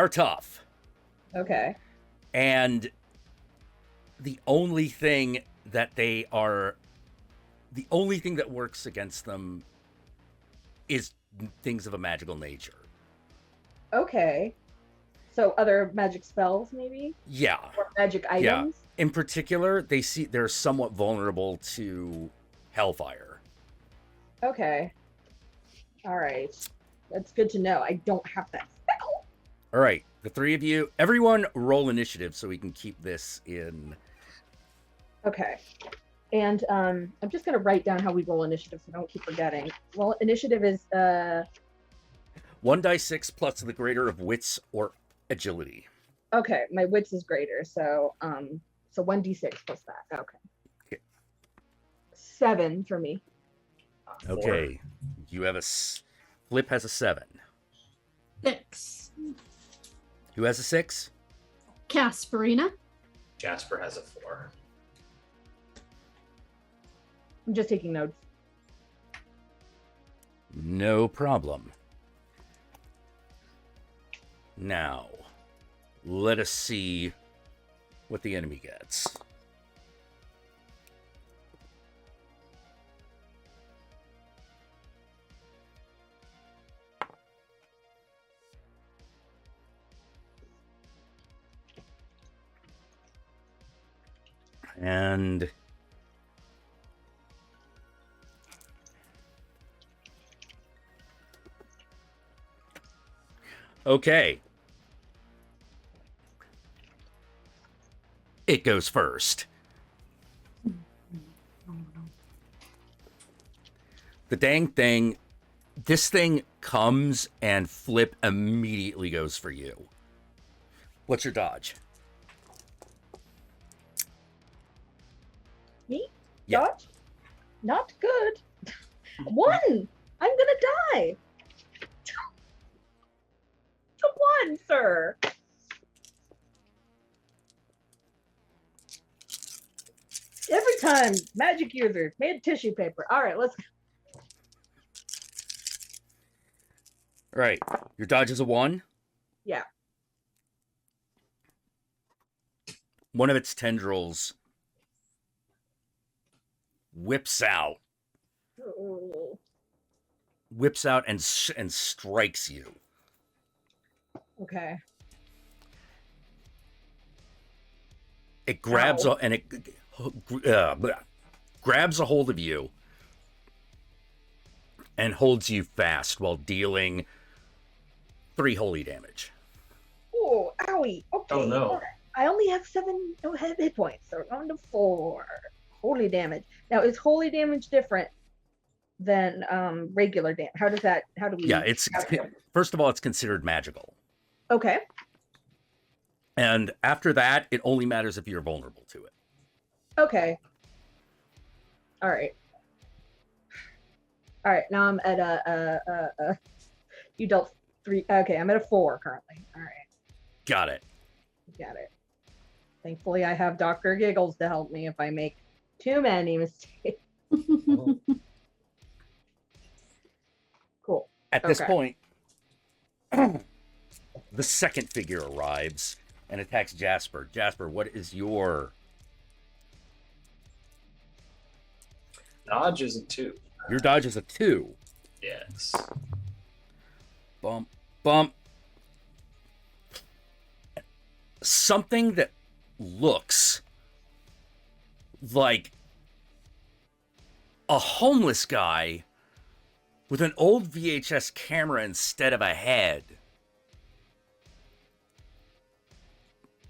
tough. Okay. And the only thing that works against them is things of a magical nature. Okay. So other magic spells, maybe? Yeah. Or magic items? In particular, they're somewhat vulnerable to hellfire. Okay. All right. That's good to know. I don't have that spell. All right. The 3 of you, everyone roll initiative so we can keep this in. Okay. And I'm just going to write down how we roll initiative so I don't keep forgetting. Well, initiative is 1 die 6 plus the greater of wits or agility. okay, my wits is greater, so 1d6 plus that. Okay. 7 for me. Okay. You have Flip has a 7. 6. Who has a 6? Casperina. Jasper has a 4. I'm just taking notes. No problem. Now, let us see what the enemy gets. And okay. It goes first. The dang thing, this thing comes and Flip immediately goes for you. What's your dodge? Me? Yeah. Dodge? Not good. 1. I'm gonna die. 1, sir. Every time, magic user made tissue paper. All right, let's. Right. Your dodge is a 1. Yeah. One of its tendrils whips out and strikes you. Okay. It grabs Ow. grabs a hold of you and holds you fast while dealing 3 holy damage. Oh, owie. Okay. Oh, no. All right. I only have 7 hit points, so we're on to 4. Holy damage. Now, is holy damage different than regular damage? How do we? Yeah, first of all, it's considered magical. Okay. And after that, it only matters if you're vulnerable to it. Okay. All right. All right. Now I'm at you dealt 3. Okay, I'm at a 4 currently. All right. Got it. Got it. Thankfully, I have Dr. Giggles to help me if I make too many mistakes. Cool. At this point, the second figure arrives and attacks Jasper. Jasper, what is your Dodge is a 2. Your dodge is a 2. Yes. Bump, bump. Something that looks like a homeless guy with an old VHS camera instead of a head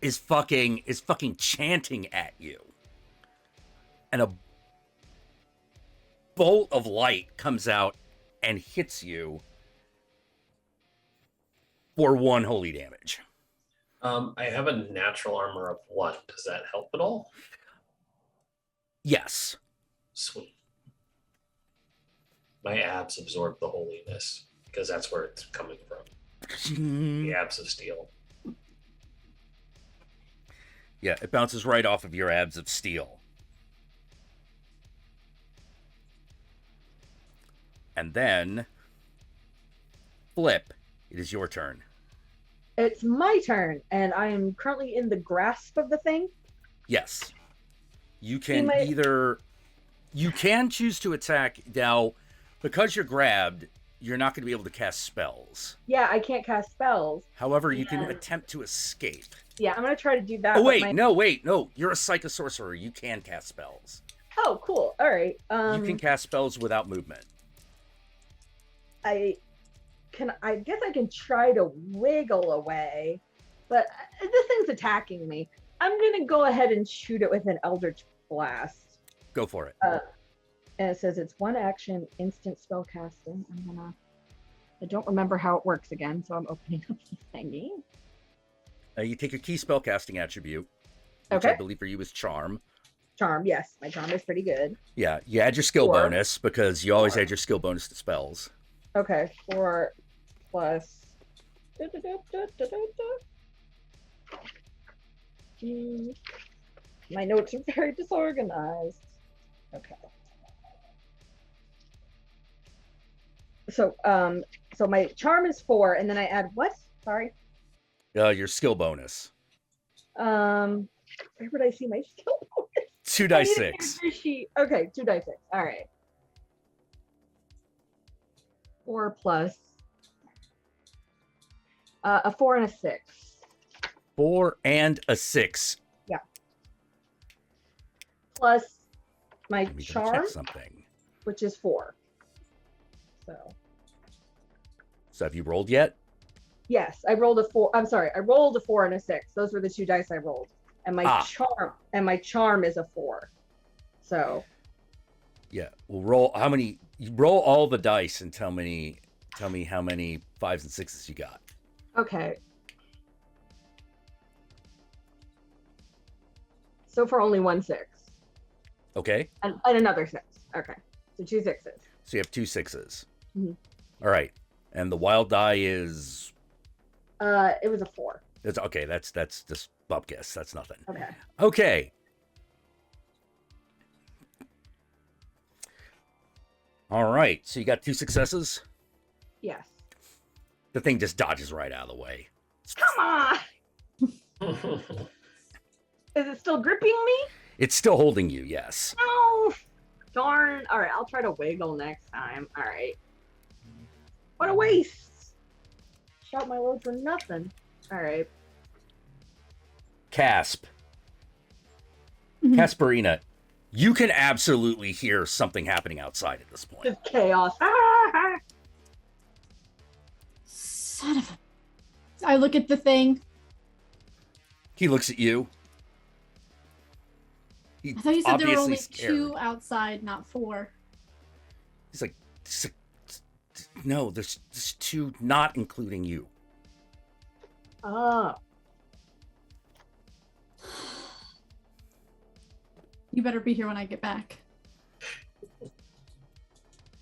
is fucking chanting at you. And a bolt of light comes out and hits you for 1 holy damage. I have a natural armor of 1. Does that help at all? Yes. Sweet. My abs absorb the holiness because that's where it's coming from. The abs of steel. Yeah, it bounces right off of your abs of steel. And then, Flip, it is your turn. It's my turn, and I am currently in the grasp of the thing. Yes. You can you can choose to attack. Now, because you're grabbed, you're not going to be able to cast spells. Yeah, I can't cast spells. However, you can attempt to escape. Yeah, I'm going to try to do that. Oh, wait, no. You're a psychosorcerer. You can cast spells. Oh, cool. All right. You can cast spells without movement. I guess I can try to wiggle away, but this thing's attacking me. I'm gonna go ahead and shoot it with an Eldritch Blast. Go for it. And it says it's 1 action, instant spell casting. I don't remember how it works again, so I'm opening up the thingy. You take your key spell casting attribute, which I believe for you is Charm. Charm, yes, my charm is pretty good. Yeah, you add your skill 4. bonus because you always add your skill bonus to spells. Okay, 4 plus. My notes are very disorganized. Okay. So my charm is 4, and then I add what? Sorry. Your skill bonus. Where would I see my skill bonus? 2 dice 6. Okay, 2 dice 6. All right. 4 plus a 4 and a 6. 4 and a 6. Yeah. Plus my Let me charm, check something. which is 4. So have you rolled yet? Yes, I rolled a 4. I'm sorry, I rolled a 4 and a 6. Those were the 2 dice I rolled, and my charm is a 4. So. Yeah. We'll roll how many. You roll all the dice and tell me how many 5s and 6s you got. Okay. So for only 1 6. Okay. And another 6. Okay. So 2 6s. So you have 2 6s. Mhm. All right. And the wild die is It was a 4. it's okay, that's just bupkis. That's nothing. Okay. Okay. All right. So you got 2 successes. Yes. The thing just dodges right out of the way. Come on. Is it still gripping me? It's still holding you, yes. Oh, darn. All right, I'll try to wiggle next time. All right. What a waste. Shot my load for nothing. All right. Casp. Mhm. Casperina, you can absolutely hear something happening outside at this point. Just chaos. Ah! Son of a. I look at the thing. He looks at you. He I thought you said there were obviously only scared. 2 outside, not 4. He's like, no, there's 2, not including you. Oh. You better be here when I get back.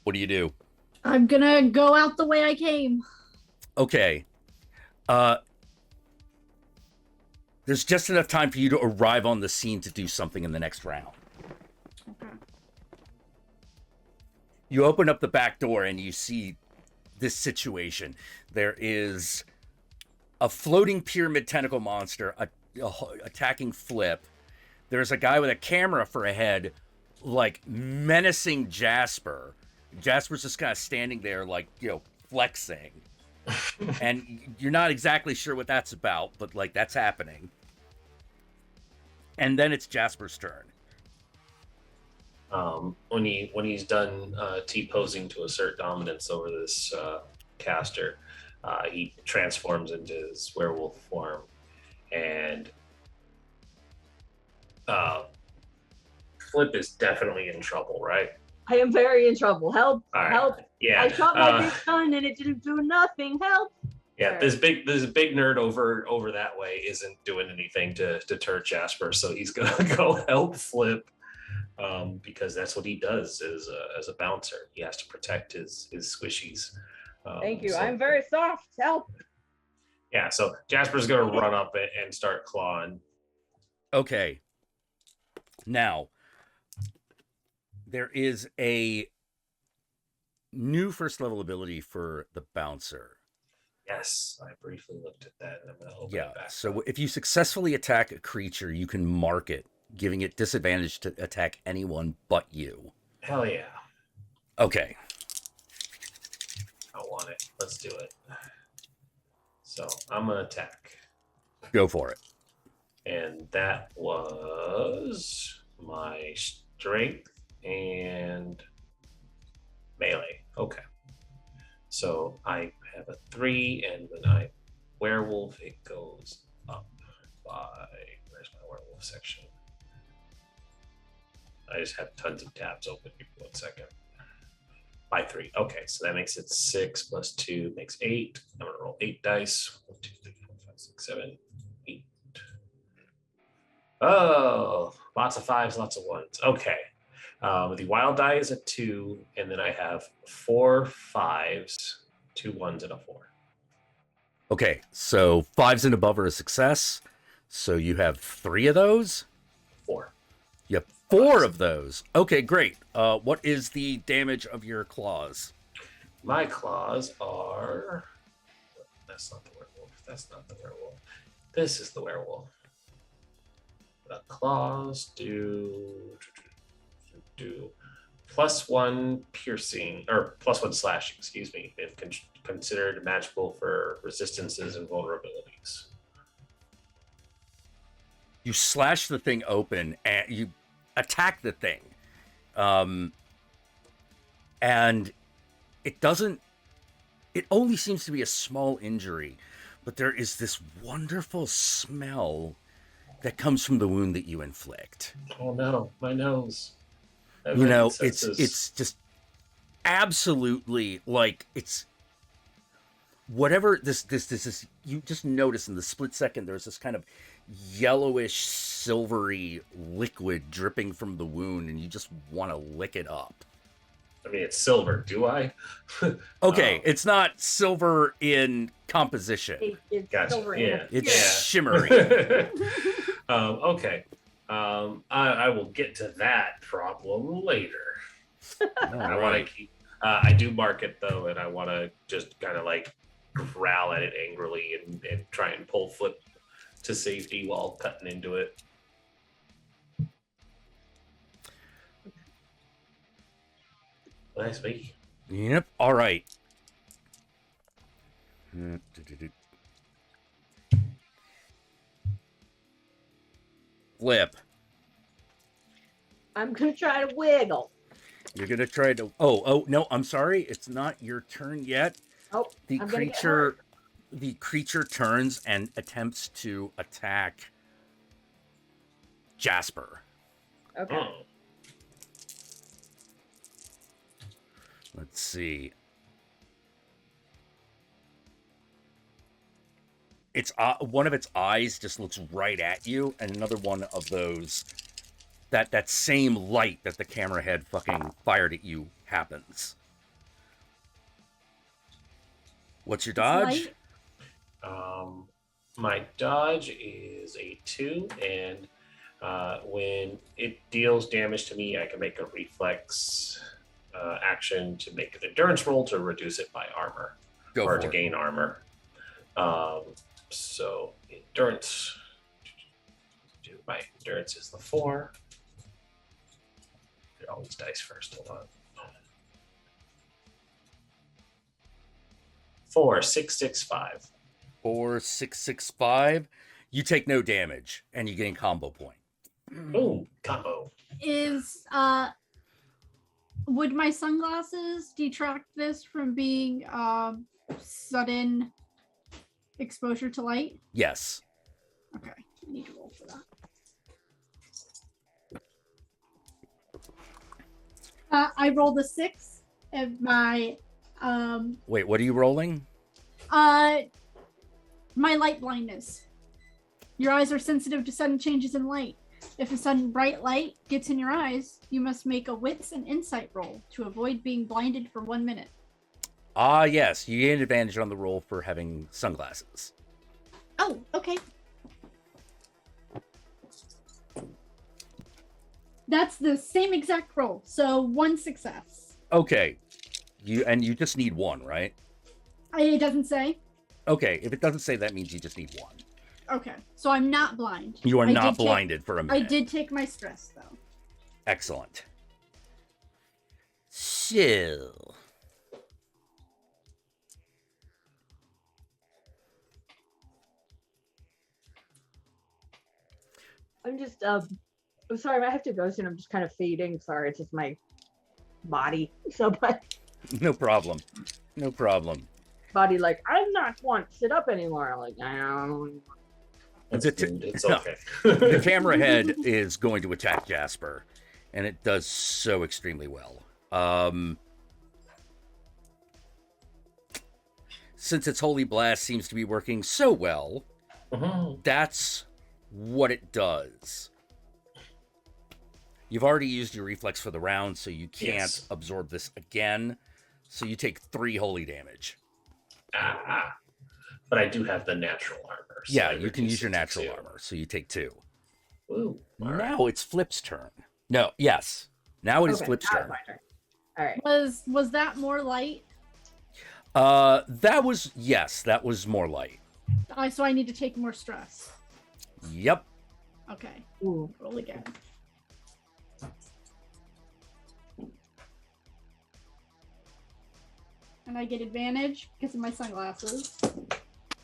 What do you do? I'm gonna go out the way I came. Okay. There's just enough time for you to arrive on the scene to do something in the next round. Okay. You open up the back door and you see this situation. There is a floating pyramid tentacle monster attacking Flip. There's a guy with a camera for a head, like menacing Jasper. Jasper's just kind of standing there, like, flexing. And you're not exactly sure what that's about, but like that's happening. And then it's Jasper's turn. When he's done T-posing to assert dominance over this caster, he transforms into his werewolf form, and Flip is definitely in trouble, right? I am very in trouble. Help. All right. Help. Yeah. I shot my big gun and it didn't do nothing. Help. Yeah, All this big nerd over that way isn't doing anything to deter Jasper, so he's gonna go help Flip, because that's what he does as a bouncer. He has to protect his squishies. Thank you. so- I'm very soft. Help. Yeah, so Jasper's gonna run up and start clawing. Okay. Now, there is a new first level ability for the bouncer. Yes, I briefly looked at that, and I'm gonna open Yeah. it back. So if you successfully attack a creature, you can mark it, giving it disadvantage to attack anyone but you. Hell yeah, Okay. I want it. Let's do it. So I'm gonna attack. Go for it. And that was my strength and melee. Okay. So I have a 3, and when I werewolf, it goes up by, where's my werewolf section? I just have tons of tabs open. Give me 1 second. By 3. Okay, so that makes it 6 plus 2 makes 8. I'm gonna roll 8 dice. 1, 2, 3, 4, 5, 6, 7, 8. Oh, lots of 5s, lots of 1s. Okay. The wild die is a 2, and then I have 4 5s, 2 1s, and a 4. Okay. So 5s and above are a success. So you have 3 of those. 4. You have 4 of those. Okay, great. What is the damage of your claws? My claws are. That's not the werewolf. That's not the werewolf. This is the werewolf. The claws do +1 piercing, or +1 slashing, excuse me, and considered magical for resistances and vulnerabilities. You slash the thing open and you attack the thing. And it only seems to be a small injury, but there is this wonderful smell that comes from the wound that you inflict. Oh no, my nose. It's just absolutely like it's whatever this you just notice in the split second there's this kind of yellowish silvery liquid dripping from the wound and you just want to lick it up. I mean, it's silver. Do I? Okay, it's not silver in composition. It's Gotcha. silver in Yeah. it. It's Yeah. shimmery. Okay. I will get to that problem later. I want to keep. I do mark it though, and I want to just kind of like growl at it angrily and try and pull Flip to safety while cutting into it. Nice week. Yep. All right. Flip. I'm gonna try to wiggle. You're gonna try to. Oh no! I'm sorry. It's not your turn yet. Oh, The I'm gonna get creature, hurt. the creature turns and attempts to attack Jasper. Okay. Oh. Let's see. It's one of its eyes just looks right at you, and another one of those that same light that the camera had fucking fired at you happens. What's your dodge? Light. My dodge is a 2, and when it deals damage to me, I can make a reflex action to make an endurance roll to reduce it by armor Go or for to it. gain armor. So endurance. My endurance is the 4. Get all these dice first. Hold on. 4, 6, 6, 5. 4, 6, 6, 5. You take no damage, and you gain combo point. Ooh, combo. Is would my sunglasses detract this from being sudden exposure to light? Yes. Okay, I need to roll for that. I rolled a 6, and my Wait, what are you rolling? my light blindness. Your eyes are sensitive to sudden changes in light. If a sudden bright light gets in your eyes, you must make a wits and insight roll to avoid being blinded for 1 minute. Ah, yes. You gain advantage on the roll for having sunglasses. Oh, okay. That's the same exact roll. So 1 success. Okay. You just need 1, right? It doesn't say. Okay. If it doesn't say, that means you just need 1. Okay, so I'm not blind. You are I not did blinded for a minute. I did take my stress though. Excellent. So, I'm just I'm sorry, I have to go soon. I'm just kind of fading. Sorry, it's just my body. So my no problem. No problem. body like, I'm not want to sit up anymore. I'm like, I don't. It's, it's no. okay. The camera head is going to attack Jasper, and it does so extremely well. Since its Holy Blast seems to be working so well, that's what it does. You've already used your reflex for the round, so you can't absorb this again. So you take 3 holy damage. But I do have the natural armor. So Yeah, I you can reduce use your it to natural 2. armor, so you take 2. Ooh, all right. Now it's Flip's turn. No, yes. Now it is Okay, Flip's now it's turn. my turn. All right. Was that more light? That was more light. So I need to take more stress. Yep. Okay, Ooh. roll again. And I get advantage because of my sunglasses.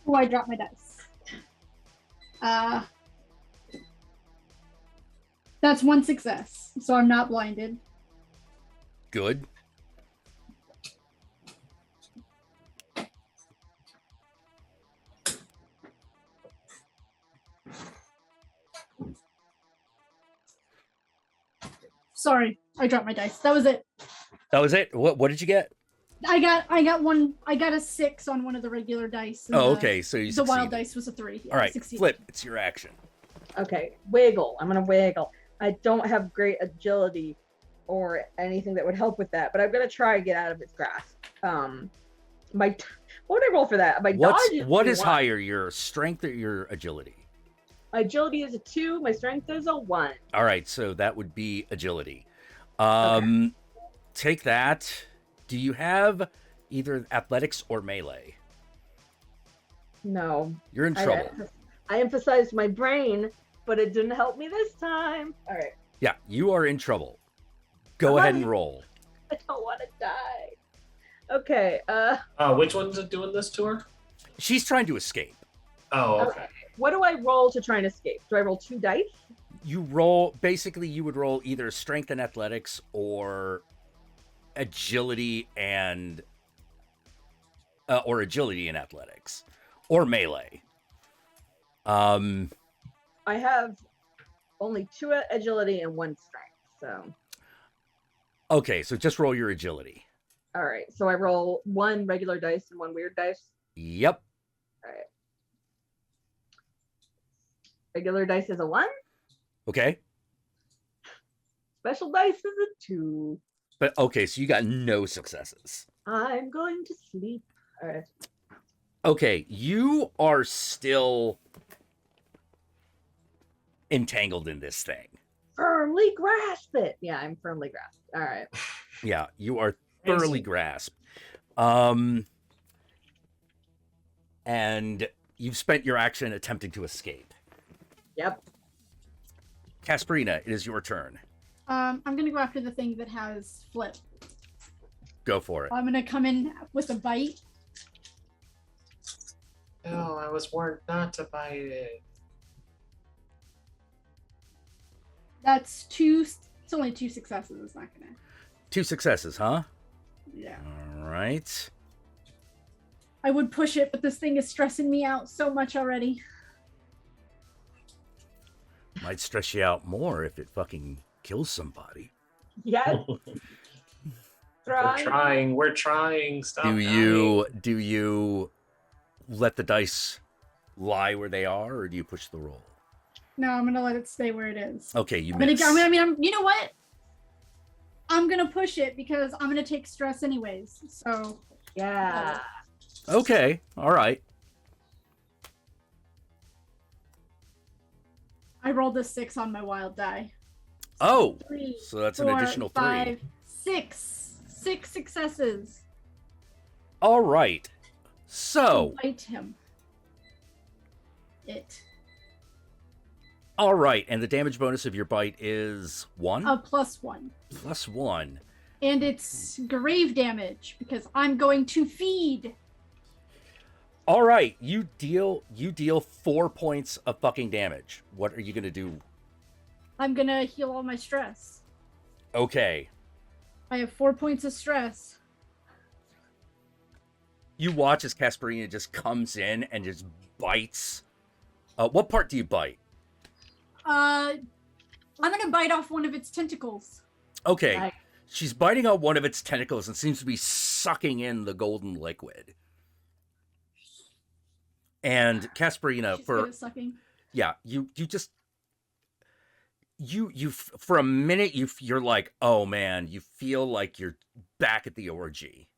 Oh, I dropped my dice. That's 1 success, so I'm not blinded. Good. Sorry, I dropped my dice. That was it. That was it. What did you get? I got one. I got a 6 on one of the regular dice. and Oh, the- okay. So you The wild succeeded. dice was a 3. Yeah, All I right, succeeded. Flip. It's your action. Okay, wiggle. I'm gonna wiggle. I don't have great agility or anything that would help with that, but I'm gonna try and get out of its grasp. What would I roll for that? My dodge What is one. higher, your strength or your agility? My agility is a 2. My strength is a 1. All right, so that would be agility. Take that. Do you have either athletics or melee? No. You're in trouble. I emphasized my brain, but it didn't help me this time. All right. Yeah, you are in trouble. Go ahead and roll. I don't want to die. Okay. Which one's doing this to her? She's trying to escape. Oh, okay. What do I roll to try and escape? Do I roll 2 dice? You roll, basically, you would roll either strength and athletics or agility and athletics or melee. I have only 2 agility and 1 strength. So. Okay, so just roll your agility. All right. So I roll 1 regular dice and 1 weird dice. Yep. All right. Regular dice is a 1. Okay. Special dice is a 2. But okay, so you got no successes. I'm going to sleep. All right. Okay, you are still entangled in this thing. Firmly grasp it. Yeah, I'm firmly grasped. All right. Yeah, you are Crazy. thoroughly grasped. And you've spent your action attempting to escape. Yep. Casperina, it is your turn. I'm gonna go after the thing that has flip. Go for it. I'm gonna come in with a bite. No, I was warned not to bite it. That's 2. It's only 2 successes. It's not gonna. 2 successes, huh? Yeah. All right. I would push it, but this thing is stressing me out so much already. Might stress you out more if it fucking kills somebody. Yes. We're trying. Stop. Do you let the dice lie where they are, or do you push the roll? No, I'm gonna let it stay where it is. Okay, you I'm gonna, miss. you know what? I'm gonna push it because I'm gonna take stress anyways. So Yeah. Okay, all right. I rolled a 6 on my wild die. Oh, 3, so that's 4, an additional 3. 5, 6. 6 successes. All right. So, Bite him. It. all right, and the damage bonus of your bite is 1? +1. Plus 1. And it's grave damage because I'm going to feed. All right, you deal 4 points of fucking damage. What are you going to do? I'm gonna heal all my stress. Okay. I have 4 points of stress. You watch as Casperina just comes in and just bites. What part do you bite? I'm gonna bite off one of its tentacles. Okay. Right. She's biting out one of its tentacles and seems to be sucking in the golden liquid. And Casperina, She's good at sucking. yeah, you for a minute you're like, oh man, you feel like you're back at the orgy,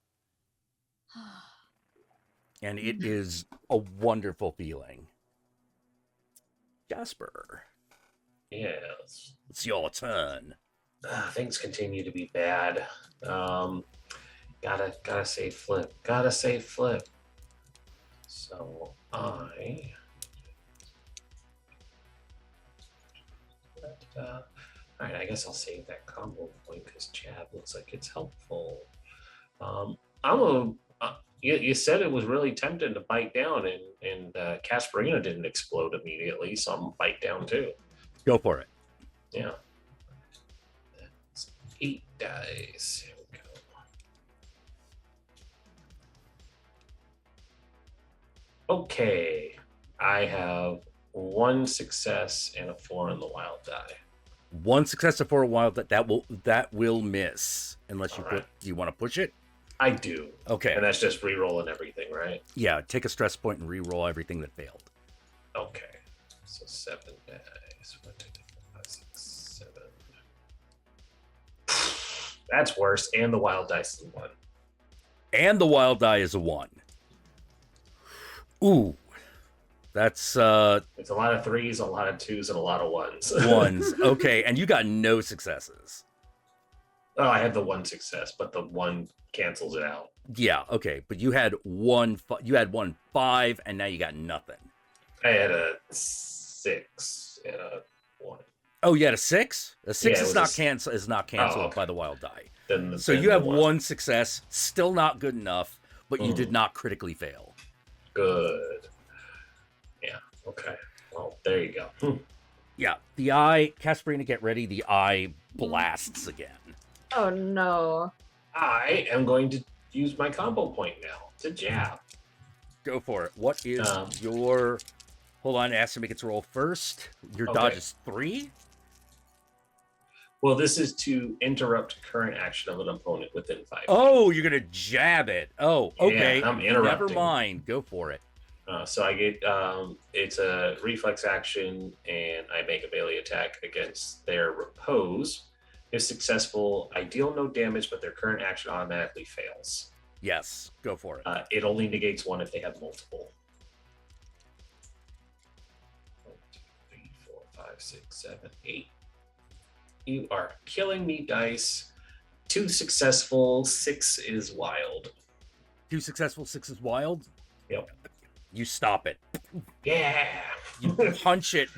and it is a wonderful feeling. Jasper, Yes. it's your turn. Things continue to be bad. Gotta save Flip. Gotta save Flip. So all right, I guess I'll save that combo point because jab looks like it's helpful. You said it was really tempting to bite down, and Casperina didn't explode immediately, so I'm gonna bite down too. Go for it. Yeah. That's 8 dice. Here we go. Okay. I have 1 success and a 4 on the wild die. 1 success for a while. That will miss unless you All put. right. Do you want to push it? I do. Okay. And that's just re-rolling everything, right? Yeah, take a stress point and re-roll everything that failed. Okay. So 7 dice. 1, 2, 3, 4, 5, 6, 7. That's worse. And the wild dice is 1. And the wild die is a 1. Ooh. That's It's a lot of 3s, a lot of 2s, and a lot of 1s. 1s. Okay, and you got no successes. Oh, I had the 1 success, but the 1 cancels it out. Yeah, okay, but you had one 5, and now you got nothing. I had a 6 and a 1. Oh, you had a 6? A 6 Yeah, is not canceled okay. by the wild die. So you have 1 success, still not good enough, but you did not critically fail. Good. Yeah. Okay. Well, there you go. Yeah, the eye, Casperina, get ready. The eye blasts again. Oh no. I am going to use my combo point now to jab. Go for it. What is your... Hold on, it has to make its roll first. Your dodge is 3? Well, this is to interrupt current action of an opponent within 5 feet. Oh, you're going to jab it. Oh, okay. Yeah, I'm interrupting. Never mind. Go for it. So I get, it's a reflex action, and I make a melee attack against their repose. If successful, I deal no damage, but their current action automatically fails. Yes, go for it. It only negates 1 if they have multiple. 1, 2, 3, 4, 5, 6, 7, 8. You are killing me, dice. 2 successful, 6 is wild. 2 successful, 6 is wild? Yep. You stop it. Yeah. You punch it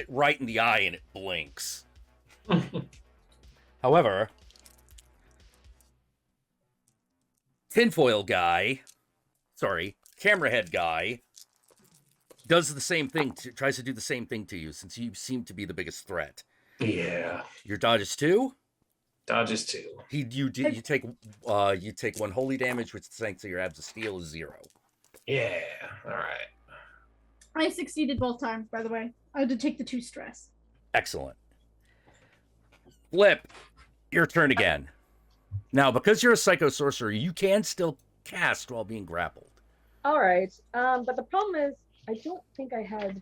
right in the eye and it blinks. However, camera head guy does the same thing, tries to do the same thing to you since you seem to be the biggest threat. Yeah. Your dodge is 2? Dodge is 2. You take 1 holy damage, which thanks to your abs of steel is 0. Yeah. All right. I succeeded both times, by the way. I had to take the 2 stress. Excellent. Flip, your turn again. Now, because you're a psycho sorcerer, you can still cast while being grappled. All right. But the problem is, I don't think I had.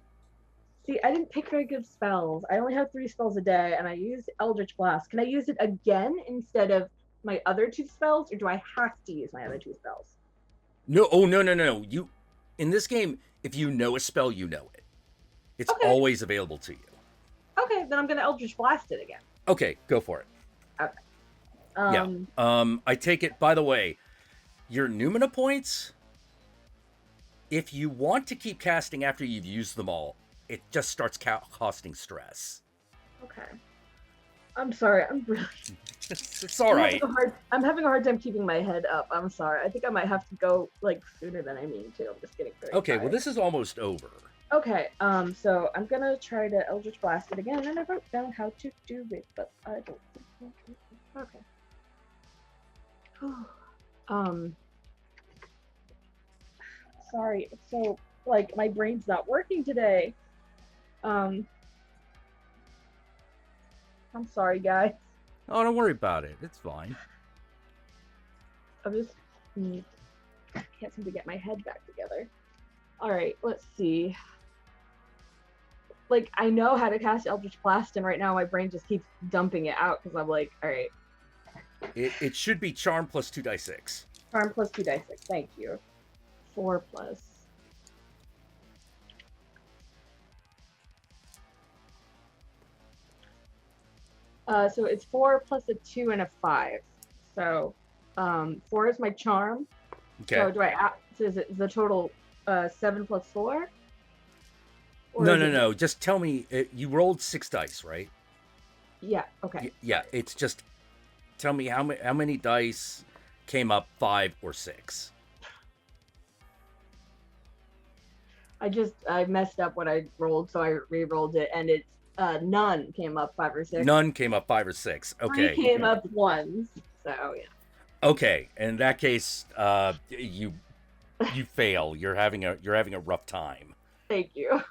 See, I didn't pick very good spells. I only have 3 spells a day, and I used Eldritch Blast. Can I use it again instead of my other 2 spells, or do I have to use my other 2 spells? No. Oh, no. You, in this game, if you know a spell, you know it. It's always available to you. Okay, then I'm gonna Eldritch Blast it again. Okay, go for it. Okay. I take it. By the way, your Numina points. If you want to keep casting after you've used them all, it just starts costing stress. Okay. I'm sorry. I'm really. It's all right. I'm having a hard time keeping my head up. I'm sorry. I think I might have to go like sooner than I mean to. I'm just getting very Okay, tired. well, this is almost over. Okay, so I'm gonna try to Eldritch Blast it again, and I wrote down how to do it, but I don't think okay. Sorry, so like my brain's not working today. I'm sorry, guys. Oh, don't worry about it. It's fine. I just can't seem to get my head back together. All right, let's see. Like, I know how to cast Eldritch Blast, and right now my brain just keeps dumping it out because I'm like, all right. It should be Charm plus 2 die 6. Charm plus 2 die 6. Thank you. 4 plus. So it's 4 plus a 2 and a 5. So 4 is my charm. Okay. So do I add, so is it the total 7 plus 4? No. Just tell me, you rolled 6 dice, right? Yeah, okay. Yeah, it's just, tell me how many dice came up 5 or 6. I messed up what I rolled, so I re-rolled it, and it's none came up 5 or 6. None came up 5 or 6. Okay. 3 came up ones. So yeah. Okay, in that case, you fail. You're having a rough time. Thank you.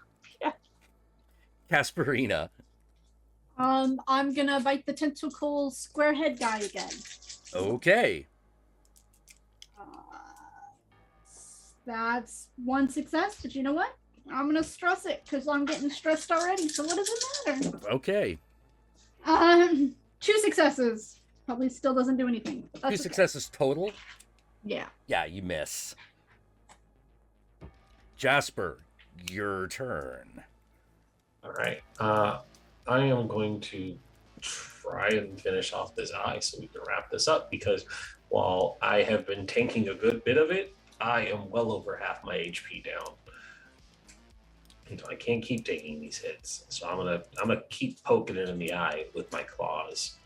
Yeah. Casperina. I'm gonna bite the tentacle square head guy again. Okay. That's one success, but you know what? I'm gonna stress it because I'm getting stressed already. So what does it matter? Okay. 2 successes. Probably still doesn't do anything. But that's 2 okay. successes total. Yeah. Yeah, you miss. Jasper, your turn. All right. I am going to try and finish off this eye so we can wrap this up, because while I have been tanking a good bit of it, I am well over half my HP down. And I can't keep taking these hits. So I'm gonna keep poking it in the eye with my claws.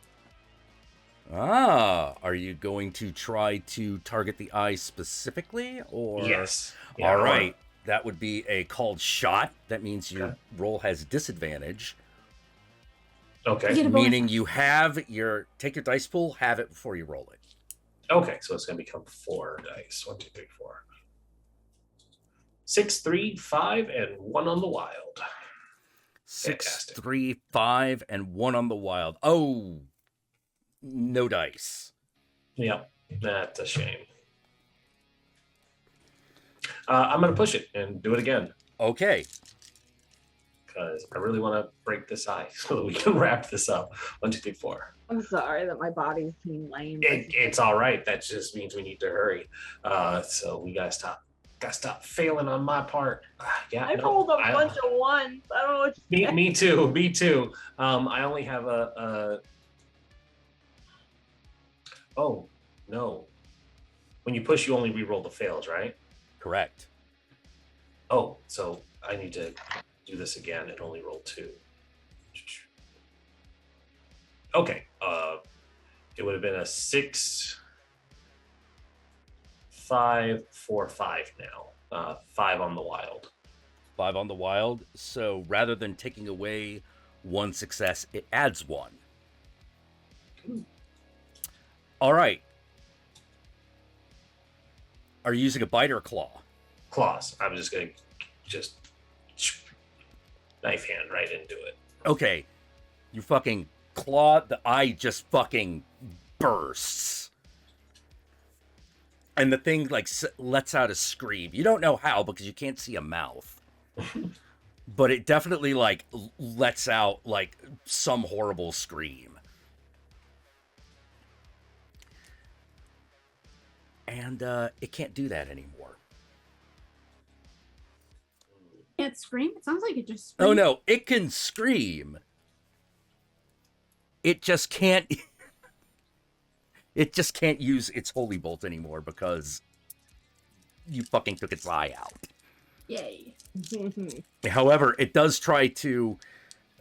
Are you going to try to target the eye specifically, or? Yes. Yeah, All I wanna- right. That would be a called shot. That means your Okay. roll has disadvantage, Okay. Get a bonus meaning action. you have your take your dice pool, have it before you roll it. Okay, so it's gonna become 4 dice. 1, 2, 3, 4. 6, 3, 5, and 1 on the wild. 6, Fantastic. 3, 5, and 1 on the wild. Oh, no dice. Yep, that's a shame. I'm gonna push it and do it again Okay. because I really want to break this eye so that we can wrap this up. 1, 2, 3, 4. I'm sorry that my body's being lame. It's all right. That just means we need to hurry. So we gotta stop. Gotta stop failing on my part. Yeah, I no, rolled a bunch of ones. I don't know what you said. Me too. Me too. I only have a. Oh no! When you push, you only re-roll the fails, right? Correct. Oh, so I need to do this again and only roll 2. Okay. It would have been a 6, 5, 4, 5 now. 5 on the wild. 5 on the wild. So rather than taking away 1 success, it adds 1. All right. Are you using a bite or a claw? Claws. I'm just gonna knife hand right into it. Okay. You fucking claw, the eye just fucking bursts. And the thing like lets out a scream. You don't know how because you can't see a mouth. But it definitely like lets out like some horrible scream. And it can't do that anymore. Can't scream. It sounds like it just. Oh Screamed. no, it can scream. It just can't. It just can't use its holy bolt anymore because you fucking took its eye out. Yay. However, it does try to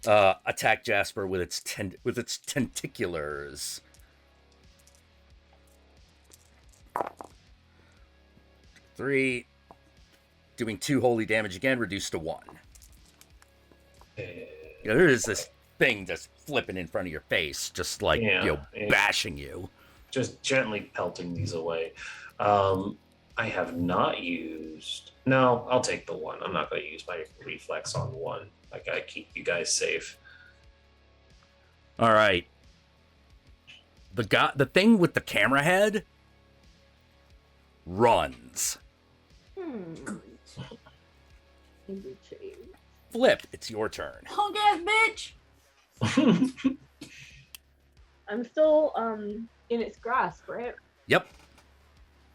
attack Jasper with its tentaculars. Three, doing 2 holy damage again, reduced to 1. There is this thing just flipping in front of your face, just like bashing you. Just gently pelting these away. I have not used. No, I'll take the 1. I'm not going to use my reflex on 1. I got to keep you guys safe. All right. The thing with the camera head runs. Flip, it's your turn. Punk ass bitch. I'm still in its grasp, right? Yep,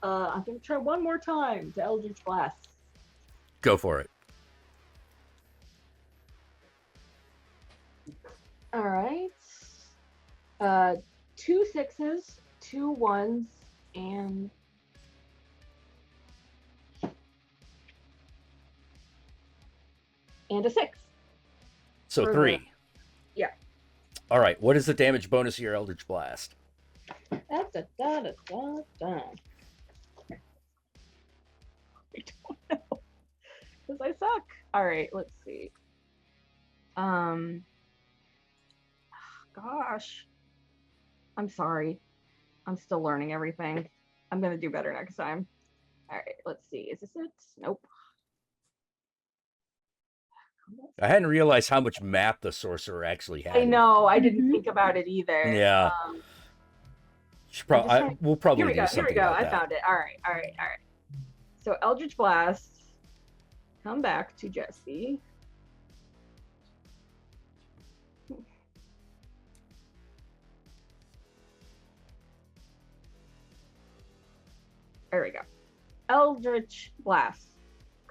I'm gonna try one more time to Eldritch Blast. go for it. All right. 2 6s, 2 1s, and a 6. So For 3. yeah. All right, what is the damage bonus of your Eldritch Blast? Da, da, da, da, da, da. I don't know. Because I suck. All right, let's see. Gosh. I'm sorry. I'm still learning everything. I'm going to do better next time. All right, let's see. Is this it? Nope. I hadn't realized how much map the sorcerer actually had. I know. I didn't Mhm. think about it either. Yeah. We'll I'm just probably here we do go. something Here we go. about I that. found it. All right. So Eldritch Blast. Come back to Jesse. There we go. Eldritch Blast.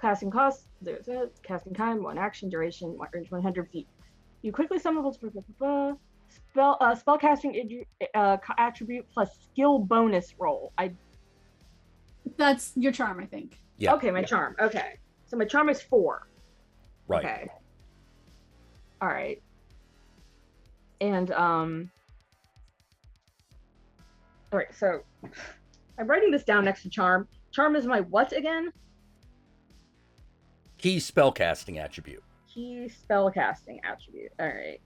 Casting cost, there's it. Casting time, 1 action, duration, range 100 feet. You quickly summon spellcasting attribute plus skill bonus roll. That's your charm, I think. Yeah. Okay, my charm. Okay. So my charm is 4. Right. Okay. All right. And all right, so I'm writing this down next to charm. Charm is my what again? Key spellcasting attribute. Key spellcasting attribute. All right.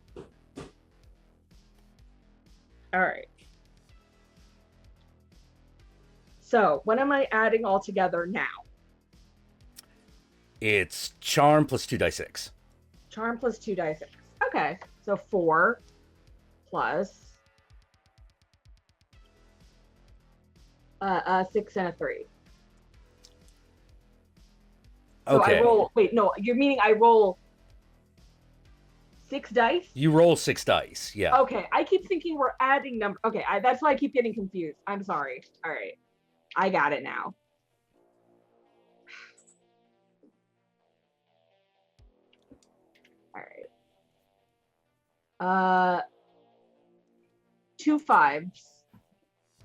All right. So what am I adding all together now? It's charm plus 2d6. Charm plus 2d6. Okay. So 4 plus 6 and a 3. So Okay. I roll. Wait, no, you're meaning I roll 6 dice? You roll 6 dice. Yeah. Okay, I keep thinking we're adding number. Okay, that's why I keep getting confused. I'm sorry. All right, I got it now. All right. 2 5s,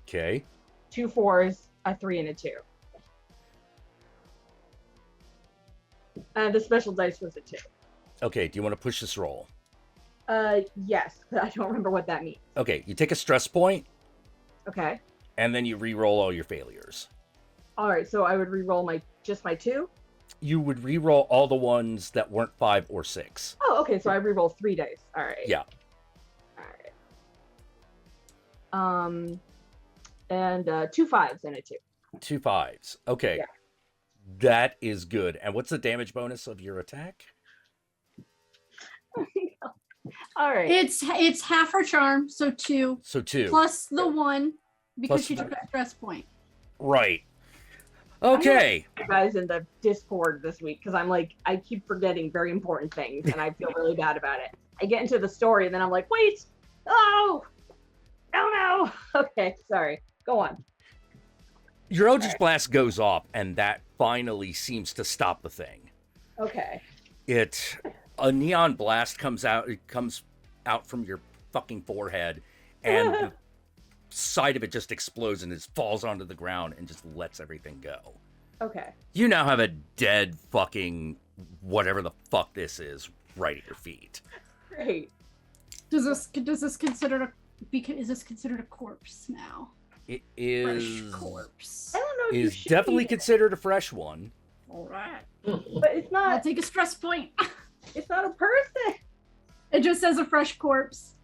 Okay. 2 4s, a 3 and a 2. The special dice was a 2. Okay. Do you want to push this roll? Yes, but I don't remember what that means. Okay. You take a stress point, Okay. and then you re-roll all your failures. All right, so I would re-roll my 2. You would re-roll all the ones that weren't 5 or 6. Oh, okay, so I re-roll 3 dice. All right. Yeah. All right. And 2 5s and a 2. 2 5s. Okay. Yeah. That is good. And what's the damage bonus of your attack? All right. It's half her charm, so 2 So 2. plus the 1 because Plus she took a stress point. Right. Okay. You guys in the Discord this week because I'm like I keep forgetting very important things and I feel really bad about it. I get into the story and then I'm like, wait, oh no. Okay, sorry. Go on. Your Eldritch Blast goes off, and that finally seems to stop the thing. Okay. A neon blast comes out. It comes out from your fucking forehead, and the side of it just explodes and it falls onto the ground and just lets everything go. Okay. You now have a dead fucking whatever the fuck this is right at your feet. Great. Is this considered a corpse now? It Fresh is corpse. I don't know if you is should definitely be- considered a fresh one. All right. but it's I'll not take a stress point. it's not a person. It just says a fresh corpse.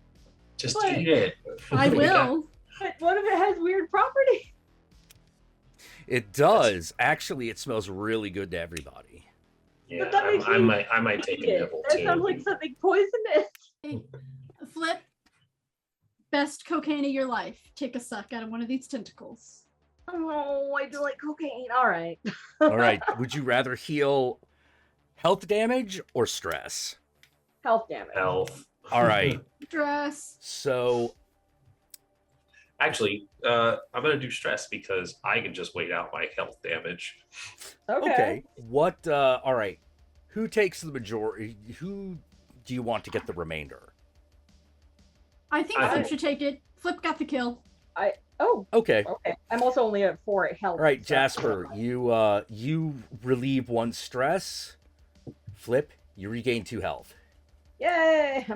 Just But- eat it. I will. But what if it has weird properties? It does. Actually, it smells really good to everybody. Yeah, But that makes I me might take a nibble That too. sounds like something poisonous. Hey, Flip. Best cocaine of your life. Take a suck out of one of these tentacles. Oh, I do like cocaine. All right. All right. Would you rather heal health damage or stress? Health damage. Health. All right. Dress. So Actually, I'm gonna do stress because I can just wait out my health damage. okay. What all right. Who takes the majority? Who do you want to get the remainder? I think I Flip think- should take it. Flip got the kill. Oh, Okay. okay. I'm also only at 4 at health. All right, so- Jasper, you relieve 1 stress. Flip, you regain 2 health. Yay!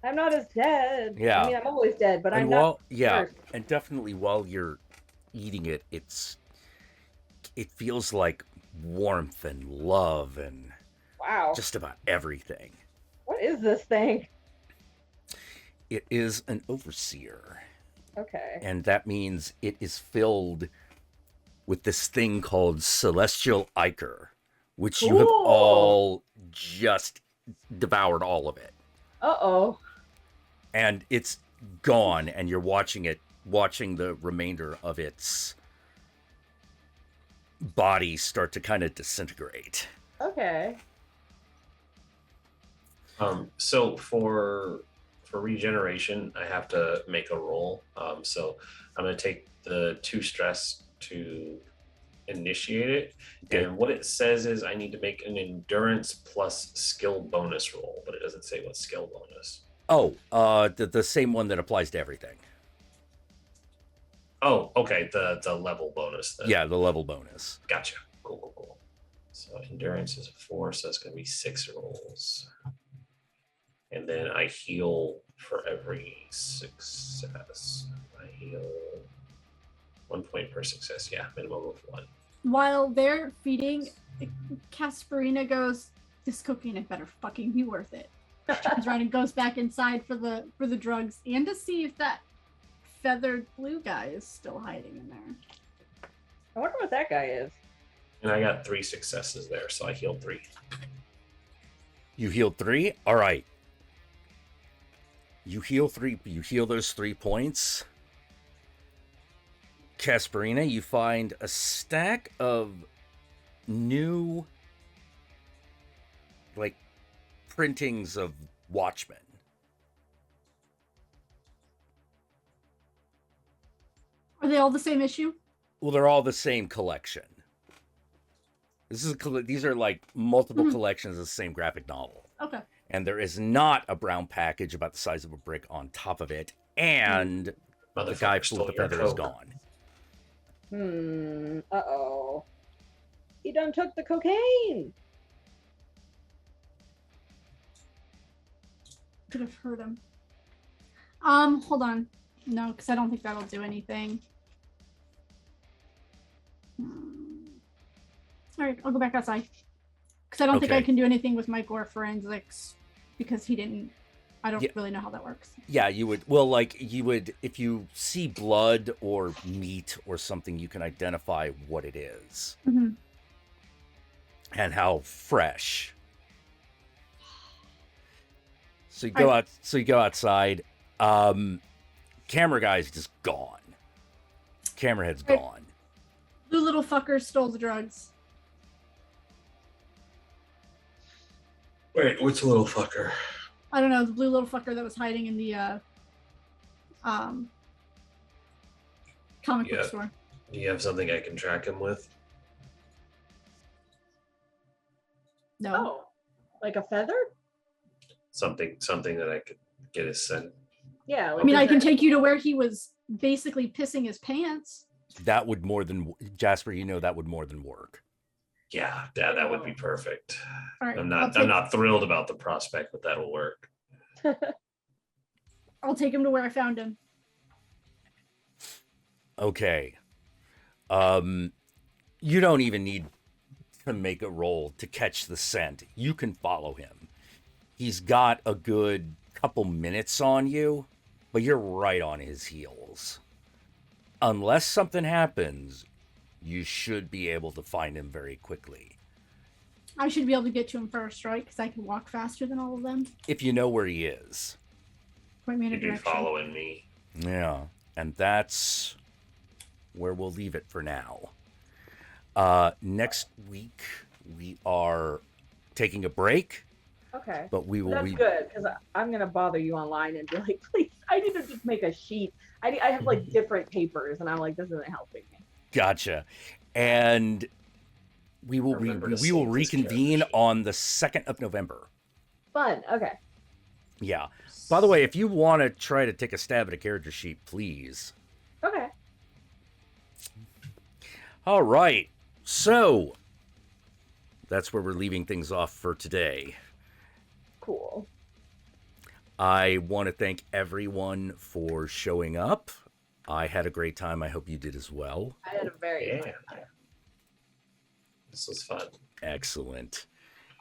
I'm not as dead. Yeah. I mean, I'm always dead, but I'm And not. yeah, first. and definitely while you're eating it, it feels like warmth and love and Wow. just about everything. What is this thing? It is an overseer, Okay. and that means it is filled with this thing called celestial ichor, which you have Cool. all just devoured all of it. Uh-oh. And it's gone, and you're watching the remainder of its bodies start to kind of disintegrate. Okay. So for regeneration, I have to make a roll. So I'm going to take the 2 stress to initiate it. Okay. And what it says is I need to make an endurance plus skill bonus roll, but it doesn't say what skill bonus. Oh, the same one that applies to everything. Oh, okay. The level bonus then. Yeah, the level bonus. Gotcha. Cool. So endurance is 4, so it's going to be 6 rolls. And then I heal for every success. I heal 1 point per success. Yeah, minimum of 1. While they're feeding, Casperina goes, "This cocaine had better fucking be worth it." She turns around and goes back inside for the drugs and to see if that feathered blue guy is still hiding in there. I wonder what that guy is. And I got 3 successes there, so I healed 3. You healed 3? All right. You heal 3. You heal those 3 points. Casperina, you find a stack of new, like, printings of Watchmen. Are they all the same issue? Well, they're all the same collection. These are like multiple collections of the same graphic novel. Okay. And there is not a brown package about the size of a brick on top of it. And the guy with the feather is gone. Uh-oh. He done took the cocaine. Could have heard him. Hold on. No, because I don't think that'll do anything. All right, I'll go back outside. Because I don't think I can do anything with my gore forensics because he didn't. I don't really know how that works. Yeah, you would. Well, like you would, if you see blood or meat or something, you can identify what it is and how fresh. So you go out. So you go outside. Camera guy's just gone. Camerahead's gone. Blue little fucker stole the drugs. Wait, which little fucker? I don't know, the blue little fucker that was hiding in the comic book store. Do you have something I can track him with? No. Oh, like a feather? Something that I could get his scent. Yeah. Like I mean, I can take you to where he was basically pissing his pants. That would more than Jasper. You know that would more than work. Yeah, that would be perfect. All right, I'm not thrilled about the prospect, but that'll work. I'll take him to where I found him. Okay. You don't even need to make a roll to catch the scent. You can follow him. He's got a good couple minutes on you, but you're right on his heels. Unless something happens, you should be able to find him very quickly. I should be able to get to him first, right? Because I can walk faster than all of them. If you know where he is. Point me in a You'd be direction. following me. Yeah, and that's where we'll leave it for now. Next week, we are taking a break. Okay. But we will. That's good because I'm gonna bother you online and be like, please, I need to just make a sheet. I have like different papers, and I'm like, this isn't helping me. Gotcha. And we will we will reconvene on the 2nd of November. Fun. Okay. Yeah. By the way, if you want to try to take a stab at a character sheet, please. Okay. All right. So that's where we're leaving things off for today. Cool. I want to thank everyone for showing up. I had a great time. I hope you did as well. I had a very fun time. This was fun. Excellent.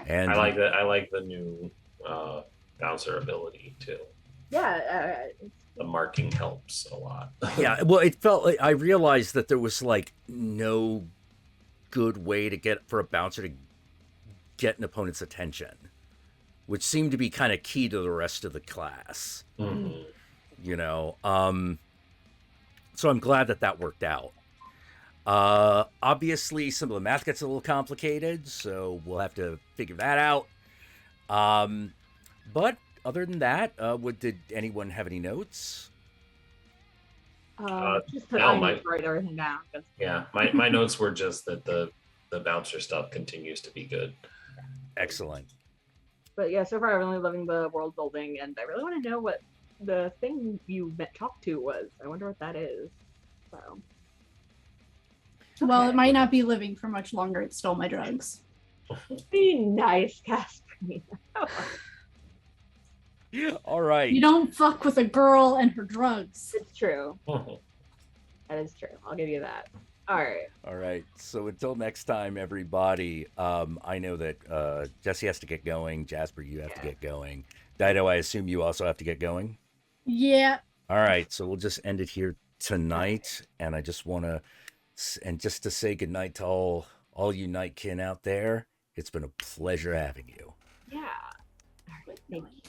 And I like that. I like the new bouncer ability too. Yeah. The marking helps a lot. yeah, well, it felt like I realized that there was like no good way to get for a bouncer to get an opponent's attention, which seemed to be kind of key to the rest of the class. You know, so I'm glad that worked out. Obviously, some of the math gets a little complicated, so we'll have to figure that out. But other than that, did anyone have any notes? Just that no, I my- need to write everything down. 'Cause Yeah, my notes were just that the bouncer stuff continues to be good. Excellent. But yeah, so far I'm really loving the world building, and I really want to know what the thing you talked to was. I wonder what that is. So. Well, Okay. it might not be living for much longer. It stole my drugs. Be nice, Casperina. All right. You don't fuck with a girl and her drugs. It's true. That is true. I'll give you that. All right. All right. So until next time, everybody, I know that Jesse has to get going. Jasper, you have to get going. Dido, I assume you also have to get going. Yeah. All right. So we'll just end it here tonight. And I just want to, and just to say goodnight to all you Nightkin out there. It's been a pleasure having you. Yeah. All right. Thank you.